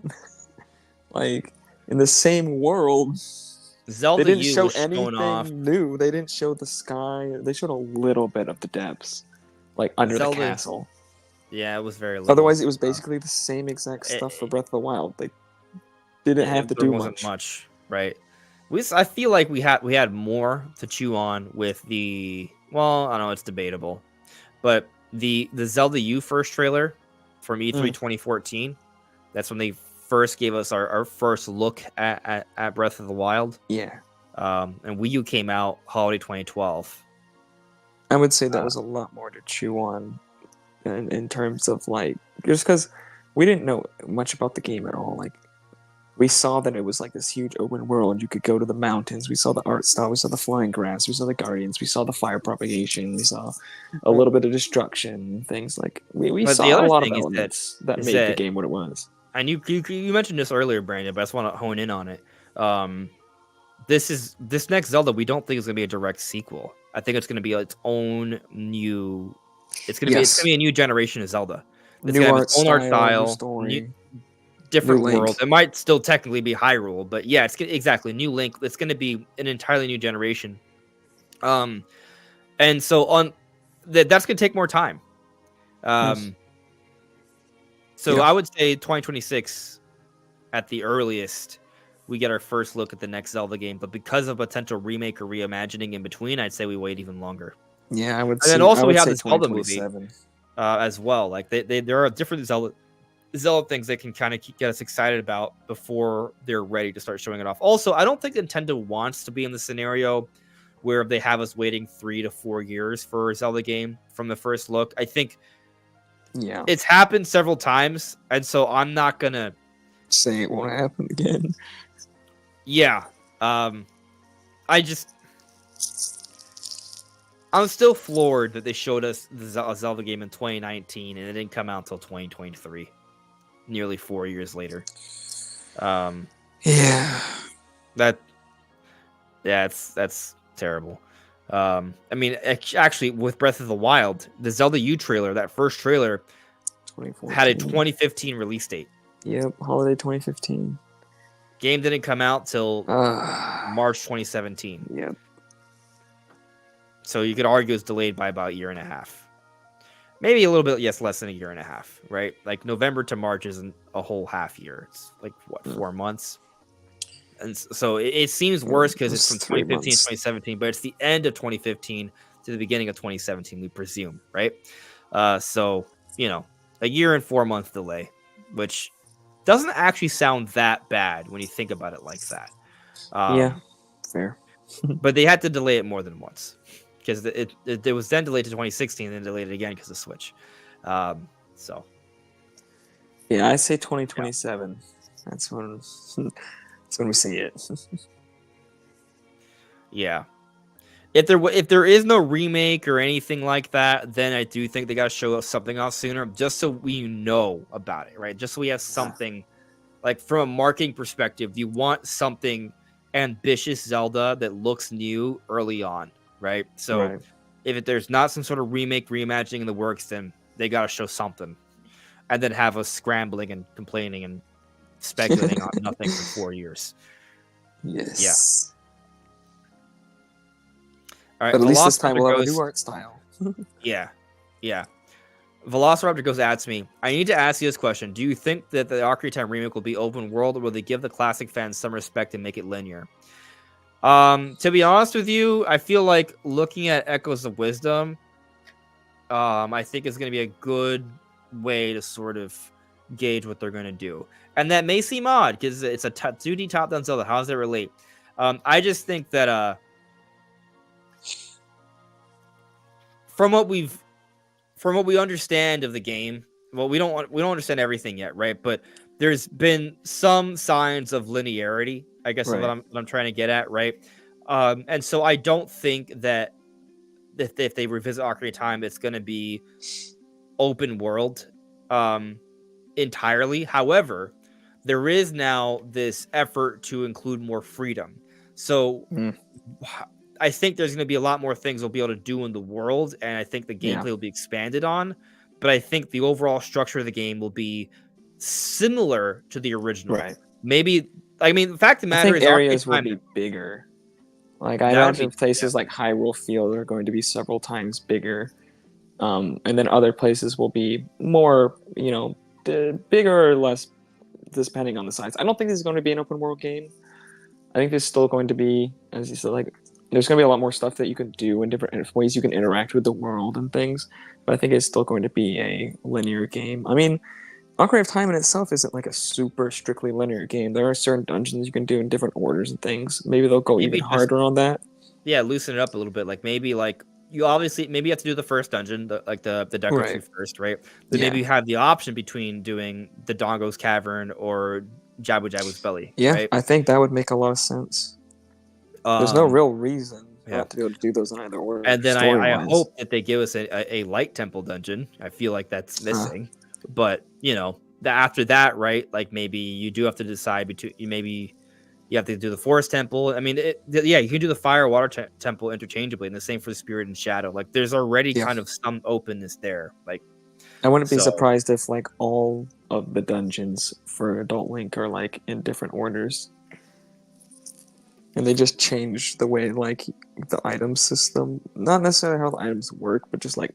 [SPEAKER 2] like in the same world. They
[SPEAKER 1] Zelda
[SPEAKER 2] didn't
[SPEAKER 1] U
[SPEAKER 2] show
[SPEAKER 1] was showing off.
[SPEAKER 2] anything new. They didn't show the sky. They showed a little bit of the depths, like under the
[SPEAKER 1] Zelda,
[SPEAKER 2] castle.
[SPEAKER 1] yeah, it was very little.
[SPEAKER 2] Otherwise, it was basically the same exact stuff for Breath of the Wild. They didn't have to
[SPEAKER 1] there
[SPEAKER 2] do
[SPEAKER 1] wasn't
[SPEAKER 2] much.
[SPEAKER 1] much, right? I feel like we had more to chew on with the. Well, I don't know, it's debatable, but the Zelda U first trailer from E3 2014. That's when they first gave us our first look at Breath of the Wild.
[SPEAKER 2] Yeah.
[SPEAKER 1] And Wii U came out holiday 2012.
[SPEAKER 2] I would say that was a lot more to chew on in terms of like just because we didn't know much about the game at all. Like we saw that it was like this huge open world. You could go to the mountains. We saw the art style. We saw the flying grass. We saw the guardians. We saw the fire propagation. We saw a little bit of destruction. Things like we
[SPEAKER 1] But the
[SPEAKER 2] saw a
[SPEAKER 1] other
[SPEAKER 2] lot of
[SPEAKER 1] thing is
[SPEAKER 2] elements that
[SPEAKER 1] is
[SPEAKER 2] made the
[SPEAKER 1] that-
[SPEAKER 2] game what it was.
[SPEAKER 1] And you mentioned this earlier, Brandon, but I just want to hone in on it. This next Zelda, we don't think is going to be a direct sequel. I think it's going to be its own new. It's going to be a new generation of Zelda. It's
[SPEAKER 2] New
[SPEAKER 1] going to have
[SPEAKER 2] art
[SPEAKER 1] its own art
[SPEAKER 2] style,
[SPEAKER 1] style,
[SPEAKER 2] new story,
[SPEAKER 1] different
[SPEAKER 2] new Link.
[SPEAKER 1] world. It might still technically be Hyrule, but yeah, it's exactly new Link. It's going to be an entirely new generation. And so that's going to take more time. So I would say 2026 at the earliest we get our first look at the next Zelda game, but because of potential remake or reimagining in between, I'd say we wait even longer.
[SPEAKER 2] Yeah, I would.
[SPEAKER 1] And then also we have the Zelda
[SPEAKER 2] 2027
[SPEAKER 1] movie as well. Like there are different Zelda things that can kind of get us excited about before they're ready to start showing it off. Also, I don't think Nintendo wants to be in the scenario where they have us waiting 3 to 4 years for a Zelda game from the first look. I think it's happened several times, and so I'm not gonna
[SPEAKER 2] say it won't happen again.
[SPEAKER 1] Yeah. I'm still floored that they showed us the Zelda game in 2019 and it didn't come out until 2023, nearly 4 years later. That's terrible. I mean, actually, with Breath of the Wild, the Zelda U trailer, that first trailer, had a 2015 release date.
[SPEAKER 2] Yep, holiday 2015.
[SPEAKER 1] Game didn't come out till March 2017.
[SPEAKER 2] Yep.
[SPEAKER 1] So you could argue it's delayed by about a year and a half. Maybe a little bit, less than a year and a half, right? Like November to March isn't a whole half year. It's like, 4 months? And so it seems worse because it's from 2015 to 2017, but it's the end of 2015 to the beginning of 2017, we presume, right? So, a year and 4 month delay, which doesn't actually sound that bad when you think about it like that.
[SPEAKER 2] Fair.
[SPEAKER 1] But they had to delay it more than once because it was then delayed to 2016 and then delayed it again because of Switch. So.
[SPEAKER 2] Yeah, I say 2027. That's when we see it.
[SPEAKER 1] Yeah. If there is no remake or anything like that, then I do think they got to show us something else sooner, just so we know about it, right? Just so we have something, like from a marketing perspective, you want something ambitious Zelda that looks new early on, right? So if there's not some sort of remake, reimagining in the works, then they got to show something, and then have us scrambling and complaining and speculating on nothing for 4 years.
[SPEAKER 2] Yes.
[SPEAKER 1] Yeah. All right,
[SPEAKER 2] but at least this time we'll have a new art style.
[SPEAKER 1] Yeah. Velociraptor goes at me. I need to ask you this question. Do you think that the Ocarina of Time remake will be open world, or will they give the classic fans some respect and make it linear? To be honest with you, I feel like looking at Echoes of Wisdom, I think is going to be a good way to sort of gauge what they're going to do. And that may seem odd because it's a 2D top-down Zelda. How does that relate? I just think that from what we understand of the game, well, we don't understand everything yet, right? But there's been some signs of linearity, I guess, is
[SPEAKER 2] Right.
[SPEAKER 1] what I'm trying to get at, right? And so I don't think that if they revisit Ocarina of Time, it's going to be open world entirely. However, there is now this effort to include more freedom. So I think there's going to be a lot more things we'll be able to do in the world, and I think the gameplay will be expanded on. But I think the overall structure of the game will be similar to the original.
[SPEAKER 2] Right.
[SPEAKER 1] Maybe, I mean, the fact of the
[SPEAKER 2] I
[SPEAKER 1] matter
[SPEAKER 2] think
[SPEAKER 1] is, Ocarina of
[SPEAKER 2] areas will
[SPEAKER 1] Time,
[SPEAKER 2] be bigger. Like I
[SPEAKER 1] that would
[SPEAKER 2] imagine
[SPEAKER 1] be,
[SPEAKER 2] places like Hyrule Field are going to be several times bigger, and then other places will be more, bigger or less, depending on the size. I don't think this is going to be an open world game. I think there's still going to be, as you said, like there's going to be a lot more stuff that you can do in different ways you can interact with the world and things. But I think it's still going to be a linear game. I mean, Ocarina of Time in itself isn't like a super strictly linear game. There are certain dungeons you can do in different orders and things. Maybe they'll go even
[SPEAKER 1] maybe just,
[SPEAKER 2] harder on that.
[SPEAKER 1] yeah, loosen it up a little bit. Like maybe like you obviously maybe you have to do the first dungeon, the Deku Tree
[SPEAKER 2] Right.
[SPEAKER 1] first, right? Then maybe
[SPEAKER 2] Yeah.
[SPEAKER 1] you have the option between doing the Dongo's Cavern or Jabu Jabu's Belly,
[SPEAKER 2] Yeah,
[SPEAKER 1] right?
[SPEAKER 2] I think that would make a lot of sense. There's no
[SPEAKER 1] Um,
[SPEAKER 2] real reason
[SPEAKER 1] yeah.
[SPEAKER 2] not to be able to do those in either order,
[SPEAKER 1] And then
[SPEAKER 2] story
[SPEAKER 1] I
[SPEAKER 2] wise.
[SPEAKER 1] hope that they give us a light temple dungeon. I feel like that's
[SPEAKER 2] Uh,
[SPEAKER 1] missing. But after that, right? Like maybe you do have to decide between maybe you have to do the forest temple. I mean, yeah, you can do the fire water temple interchangeably, and the same for the spirit and shadow. Like there's already
[SPEAKER 2] yeah.
[SPEAKER 1] kind of some openness there. Like
[SPEAKER 2] I wouldn't be
[SPEAKER 1] so,
[SPEAKER 2] surprised if like all of the dungeons for Adult Link are like in different orders. And they just change the way like the item system, not necessarily how the items work, but just like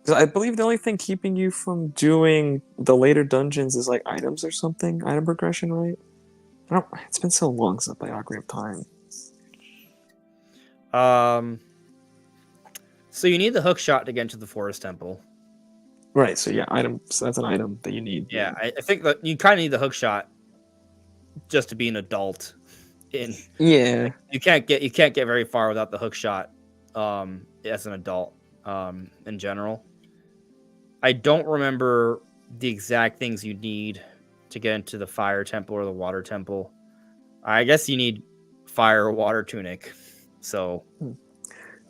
[SPEAKER 2] 'cause I believe the only thing keeping you from doing the later dungeons is like items or something, item progression, right? I don't. It's been so long since I played Ocarina of Time.
[SPEAKER 1] um, so you need the hook shot to get into the forest temple.
[SPEAKER 2] Right. So yeah, items. So that's an item that you need.
[SPEAKER 1] Yeah, I think that you kind of need the hook shot just to be an adult. In
[SPEAKER 2] Yeah.
[SPEAKER 1] Like you can't get very far without the hook shot as an adult in general. I don't remember the exact things you need to get into the fire temple or the water temple. I guess you need fire or water tunic. So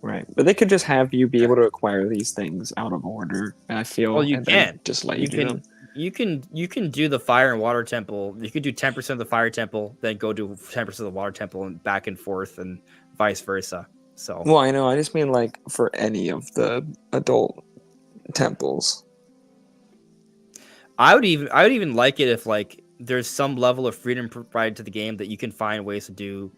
[SPEAKER 2] Right. But they could just have you be able to acquire these things out of order, I
[SPEAKER 1] well,
[SPEAKER 2] feel,
[SPEAKER 1] you
[SPEAKER 2] and then
[SPEAKER 1] can.
[SPEAKER 2] just let you
[SPEAKER 1] You
[SPEAKER 2] do them.
[SPEAKER 1] can you can do the fire and water temple. You could do 10% of the fire temple, then go do 10% of the water temple and back and forth and vice versa. So
[SPEAKER 2] Well, I know. I just mean like for any of the adult temples.
[SPEAKER 1] I would even like it if like there's some level of freedom provided to the game that you can find ways to do,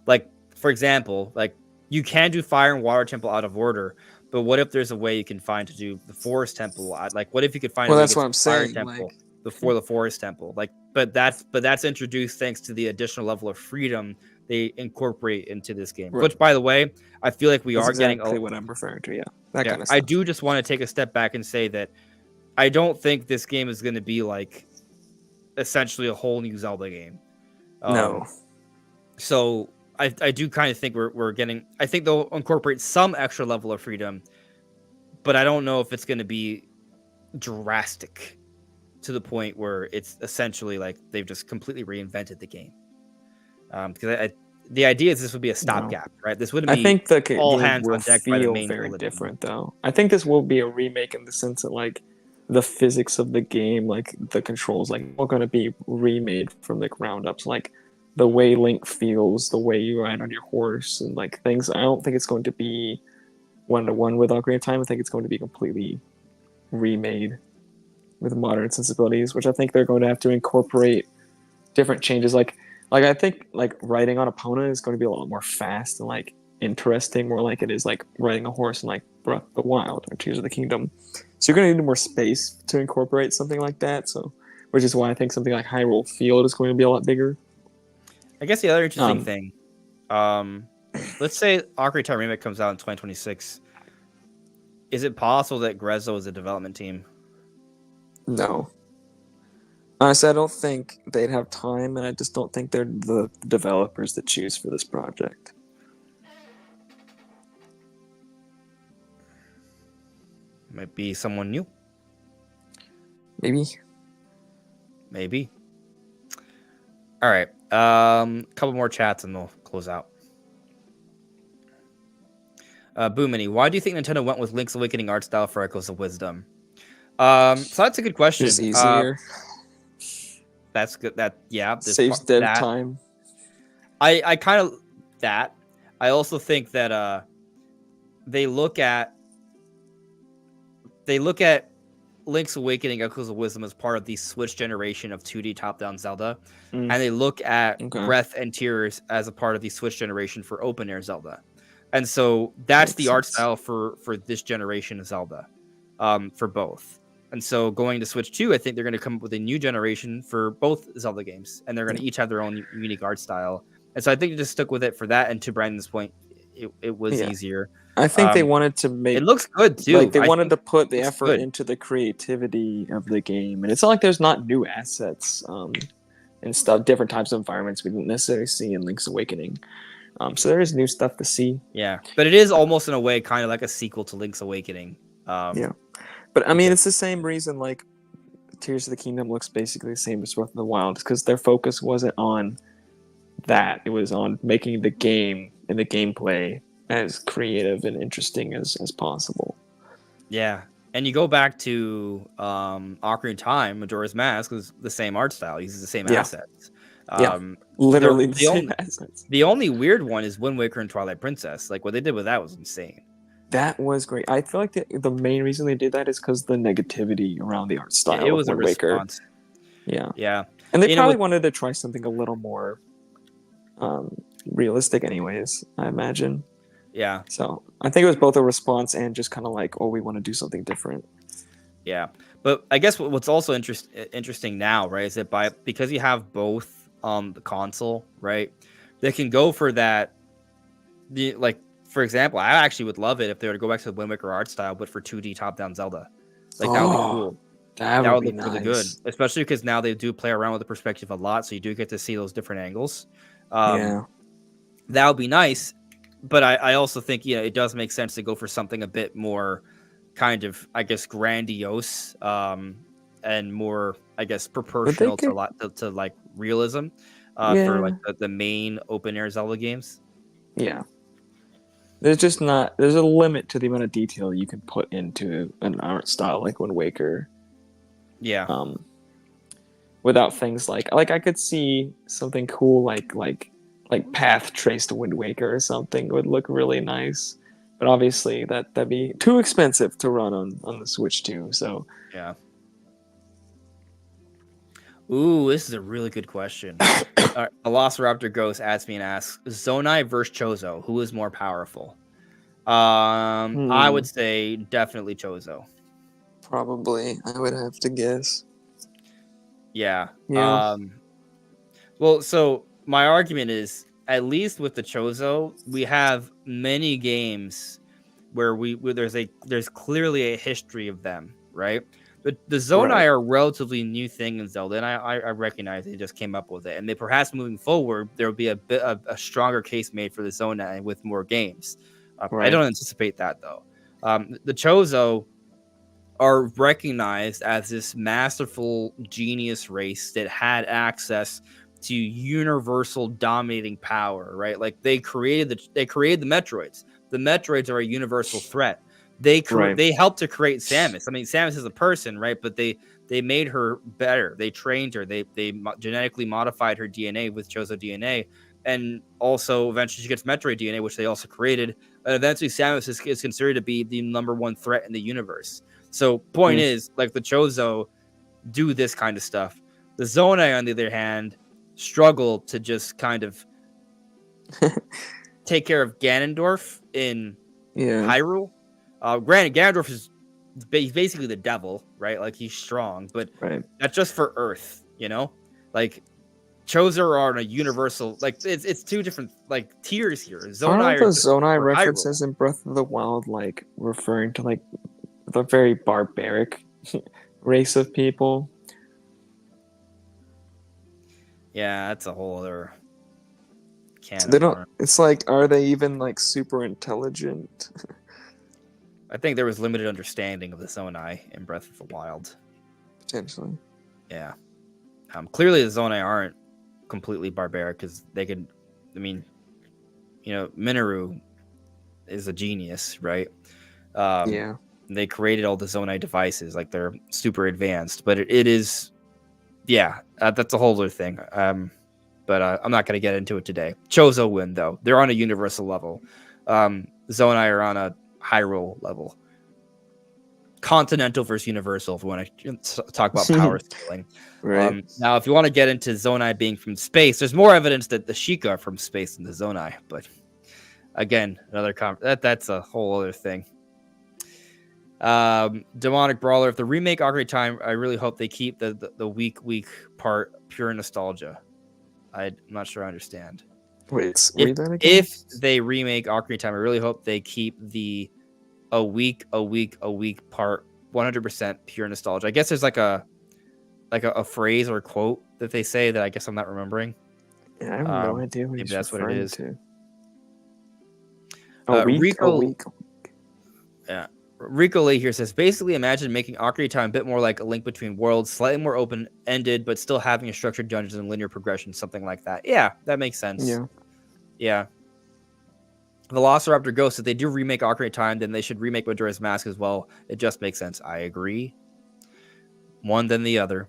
[SPEAKER 1] like for example, like you can do fire and water temple out of order, but what if there's a way you can find to do the forest temple? Like what if you could find a
[SPEAKER 2] Well,
[SPEAKER 1] way to
[SPEAKER 2] that's
[SPEAKER 1] get
[SPEAKER 2] what
[SPEAKER 1] to
[SPEAKER 2] I'm
[SPEAKER 1] the fire
[SPEAKER 2] saying.
[SPEAKER 1] temple
[SPEAKER 2] Like,
[SPEAKER 1] before the forest temple? Like, but that's introduced thanks to the additional level of freedom they incorporate into this game.
[SPEAKER 2] right.
[SPEAKER 1] Which, by the way, I feel like we
[SPEAKER 2] That's
[SPEAKER 1] are getting a
[SPEAKER 2] exactly what I'm referring to. Yeah, that
[SPEAKER 1] yeah.
[SPEAKER 2] kind of
[SPEAKER 1] I
[SPEAKER 2] stuff.
[SPEAKER 1] do just want to take a step back and say that I don't think this game is going to be like essentially a whole new Zelda game.
[SPEAKER 2] No.
[SPEAKER 1] So I do kind of think we're getting. I think they'll incorporate some extra level of freedom, but I don't know if it's going to be drastic to the point where it's essentially like they've just completely reinvented the game. Because the idea is this would be a
[SPEAKER 2] No.
[SPEAKER 1] stopgap, right? This wouldn't
[SPEAKER 2] I
[SPEAKER 1] be
[SPEAKER 2] think the
[SPEAKER 1] all
[SPEAKER 2] game
[SPEAKER 1] hands
[SPEAKER 2] will
[SPEAKER 1] on deck by the
[SPEAKER 2] feel
[SPEAKER 1] main
[SPEAKER 2] very
[SPEAKER 1] villain anymore.
[SPEAKER 2] different, though. I think this will be a remake in the sense that, like, the physics of the game, like the controls, like, are going to be remade from the ground up. So, like, the way Link feels, the way you ride on your horse, and like things. I don't think it's going to be one to one with Ocarina of Time. I think it's going to be completely remade with modern sensibilities, which I think they're going to have to incorporate different changes. Like I think like riding on Epona is going to be a lot more fast and like interesting, more like it is like riding a horse in like Breath of the Wild or Tears of the Kingdom. So you're going to need more space to incorporate something like that. So, which is why I think something like Hyrule Field is going to be a lot bigger.
[SPEAKER 1] I guess the other interesting
[SPEAKER 2] Um,
[SPEAKER 1] thing, let's say Ocarina of Time Remake comes out in 2026. Is it possible that Grezzo is a development team?
[SPEAKER 2] No. Honestly, I don't think they'd have time, and I just don't think they're the developers that choose for this project.
[SPEAKER 1] Might be someone new.
[SPEAKER 2] Maybe.
[SPEAKER 1] Maybe. All right. Couple more chats and we'll close out. Boomini, why do you think Nintendo went with Link's Awakening art style for Echoes of Wisdom? So that's a good question.
[SPEAKER 2] Just easier.
[SPEAKER 1] That's good.
[SPEAKER 2] Saves dev
[SPEAKER 1] that.
[SPEAKER 2] time.
[SPEAKER 1] I kind of that. I also think that they look at Link's Awakening Echoes of Wisdom as part of the Switch generation of 2D top-down Zelda, and they look at Breath and Tears as a part of the Switch generation for open-air Zelda. And so that's the art style for this generation of Zelda, for both. And so going to Switch 2, I think they're going to come up with a new generation for both Zelda games, and they're going to each have their own unique art style. And so I think they just stuck with it for that. And to Brandon's point, it was easier.
[SPEAKER 2] I think they wanted to make
[SPEAKER 1] it looks good too.
[SPEAKER 2] Like they wanted to put the effort into the creativity of the game, and it's not like there's not new assets and stuff, different types of environments we didn't necessarily see in Link's Awakening. So there is new stuff to see.
[SPEAKER 1] Yeah, but it is almost in a way kind of like a sequel to Link's Awakening.
[SPEAKER 2] Yeah, but I mean, it's the same reason like Tears of the Kingdom looks basically the same as Breath of the Wild, because their focus wasn't on that; it was on making the game and the gameplay as creative and interesting as possible.
[SPEAKER 1] Yeah, and you go back to Ocarina of Time, Majora's Mask was the same art style, uses the same assets.
[SPEAKER 2] Literally the same assets.
[SPEAKER 1] The only weird one is Wind Waker and Twilight Princess. Like what they did with that was insane.
[SPEAKER 2] That was great. I feel like the main reason they did that is because the negativity around the art style
[SPEAKER 1] it was
[SPEAKER 2] of Wind Waker.
[SPEAKER 1] Yeah.
[SPEAKER 2] And they probably wanted to try something a little more realistic anyways, I imagine.
[SPEAKER 1] Yeah.
[SPEAKER 2] So I think it was both a response and just kind of like, oh, we want to do something different.
[SPEAKER 1] Yeah. But I guess what's also interesting now, right, is that because you have both the console, right, they can go for that. For example, I actually would love it if they were to go back to the Wind Waker art style, but for 2D top-down Zelda. Like that would be cool.
[SPEAKER 2] That would
[SPEAKER 1] look really good, especially because now they do play around with the perspective a lot, so you do get to see those different angles. That would be nice. But I also think, it does make sense to go for something a bit more kind of, I guess, grandiose and more, I guess, proportional to like realism for like the main open air Zelda games.
[SPEAKER 2] Yeah. There's a limit to the amount of detail you can put into an art style like Wind Waker.
[SPEAKER 1] Yeah.
[SPEAKER 2] Without things like I could see something cool like path traced to Wind Waker or something would look really nice, but obviously that'd be too expensive to run on the Switch 2. So
[SPEAKER 1] yeah. Ooh, this is a really good question. Velociraptor Ghost asks Zonai versus Chozo, who is more powerful? I would say definitely Chozo.
[SPEAKER 2] Probably, I would have to guess.
[SPEAKER 1] Yeah. Well, so my argument is, at least with the Chozo, we have many games where there's clearly a history of them, right? The Zonai are a relatively new thing in Zelda, and I recognize they just came up with it. And they perhaps moving forward, there will be a stronger case made for the Zonai with more games. I don't anticipate that, though. The Chozo are recognized as this masterful genius race that had access to universal dominating power, right? Like they created the Metroids. The Metroids are a universal threat. They helped to create Samus. I mean, Samus is a person, right? But they made her better. They trained her. They genetically modified her DNA with Chozo DNA, and also eventually she gets Metroid DNA, which they also created. And eventually, Samus is considered to be the #1 threat in the universe. So, point is, like the Chozo do this kind of stuff. The Zonai, on the other hand, struggle to just kind of take care of Ganondorf in Hyrule. Granted, Ganondorf is basically the devil, right? Like he's strong, but that's just for Earth, Like Chozo are on a universal, like it's two different like tiers here.
[SPEAKER 2] Zonai are the Zonai references in Breath of the Wild, like referring to like the very barbaric race of people.
[SPEAKER 1] Yeah, that's a whole other can
[SPEAKER 2] They
[SPEAKER 1] of
[SPEAKER 2] don't.
[SPEAKER 1] worms.
[SPEAKER 2] It's like, are they even like super intelligent?
[SPEAKER 1] I think there was limited understanding of the Zonai in Breath of the Wild.
[SPEAKER 2] Potentially.
[SPEAKER 1] Yeah. Clearly, the Zonai aren't completely barbaric because they could. I mean, Minoru is a genius, right?
[SPEAKER 2] Yeah.
[SPEAKER 1] They created all the Zonai devices, like they're super advanced, but it is, yeah, that's a whole other thing. But I'm not going to get into it today. Chozo win though; they're on a universal level. Zonai are on a Hyrule level. Continental versus universal, if we want to talk about power scaling.
[SPEAKER 2] Right.
[SPEAKER 1] Now, if you want to get into Zonai being from space, there's more evidence that the Sheikah are from space than the Zonai. But again, that's a whole other thing. Demonic Brawler. If the remake Ocarina of Time, I really hope they keep the weak part pure nostalgia. I'm not sure I understand.
[SPEAKER 2] Wait,
[SPEAKER 1] If
[SPEAKER 2] read that again.
[SPEAKER 1] if they remake Ocarina of Time, I really hope they keep the a week part 100% pure nostalgia. I guess there's like a phrase or a quote that they say that I guess I'm not remembering.
[SPEAKER 2] Yeah, I have no idea what
[SPEAKER 1] Maybe
[SPEAKER 2] he's
[SPEAKER 1] that's what it
[SPEAKER 2] referring
[SPEAKER 1] is.
[SPEAKER 2] to. A week.
[SPEAKER 1] Yeah. Rico Lee here says, basically imagine making Ocarina of Time a bit more like a Link Between Worlds, slightly more open-ended, but still having a structured dungeons and linear progression, something like that. Yeah, that makes sense. Yeah. Velociraptor Ghost, if they do remake Ocarina of Time, then they should remake Majora's Mask as well. It just makes sense. I agree. One than the other.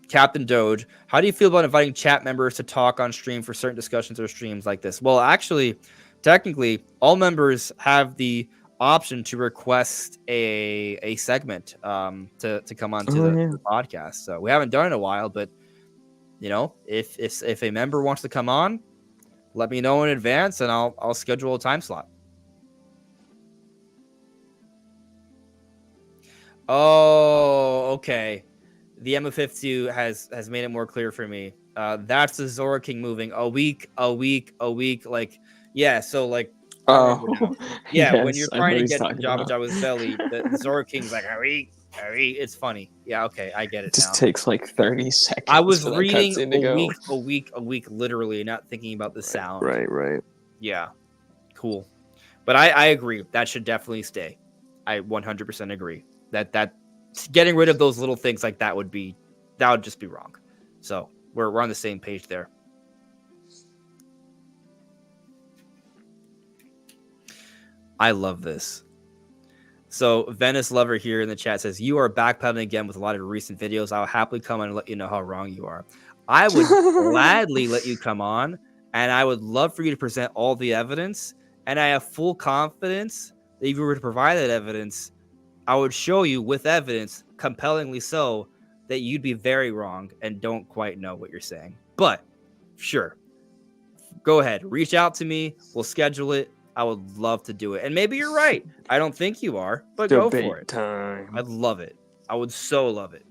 [SPEAKER 1] Captain Doge, how do you feel about inviting chat members to talk on stream for certain discussions or streams like this? Well, actually, technically, all members have the option to request a segment to come on to the podcast. So we haven't done it in a while, but if a member wants to come on, let me know in advance and I'll schedule a time slot. Oh, okay. The MF52 has made it more clear for me. That's the Zora King moving a week. Like, yeah. So like, I remember now. Yeah,
[SPEAKER 2] yes,
[SPEAKER 1] when you're trying to get to Jabba Jabba's belly, the Zora King's like a week. It's funny. Yeah, okay, I get it
[SPEAKER 2] just
[SPEAKER 1] now.
[SPEAKER 2] takes like 30 seconds.
[SPEAKER 1] I was
[SPEAKER 2] for that
[SPEAKER 1] reading
[SPEAKER 2] cutscene to go.
[SPEAKER 1] a week, literally, not thinking about the sound.
[SPEAKER 2] Right.
[SPEAKER 1] Yeah, cool. But I agree. That should definitely stay. I 100% agree. That getting rid of those little things like that would just be wrong. So we're on the same page there. I love this. So Venice Lover here in the chat says, you are backpedaling again with a lot of recent videos. I'll happily come on and let you know how wrong you are. I would gladly let you come on, and I would love for you to present all the evidence. And I have full confidence that if you were to provide that evidence, I would show you with evidence, compellingly so, that you'd be very wrong and don't quite know what you're saying. But sure, go ahead, reach out to me. We'll schedule it. I would love to do it. And maybe you're right. I don't think you are, but go for it.
[SPEAKER 2] Time.
[SPEAKER 1] I'd love it. I would so love it.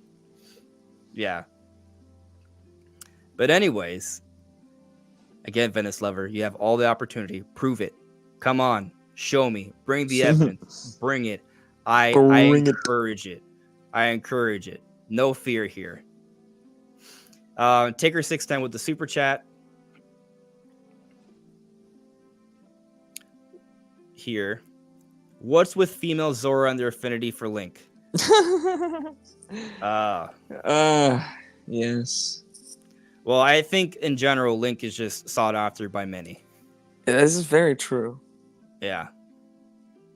[SPEAKER 1] Yeah. But anyways, again, Venice Lover, you have all the opportunity. Prove it. Come on. Show me. Bring the evidence. Bring it. I encourage it. I encourage it. No fear here. Taker 610 with the super chat. Here. What's with female Zora and their affinity for Link?
[SPEAKER 2] Yes.
[SPEAKER 1] Well, I think in general, Link is just sought after by many.
[SPEAKER 2] This is very true.
[SPEAKER 1] Yeah.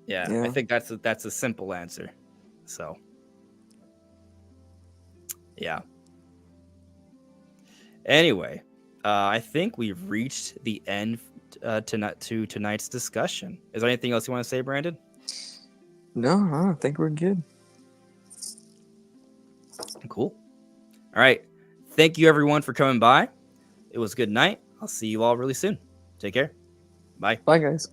[SPEAKER 1] I think that's a simple answer. So, yeah. Anyway, I think we've reached the end to tonight's discussion. Is there anything else you want to say, Brandon?
[SPEAKER 2] No, I think we're good.
[SPEAKER 1] Cool. All right. Thank you, everyone, for coming by. It was a good night. I'll see you all really soon. Take care. Bye.
[SPEAKER 2] Bye, guys.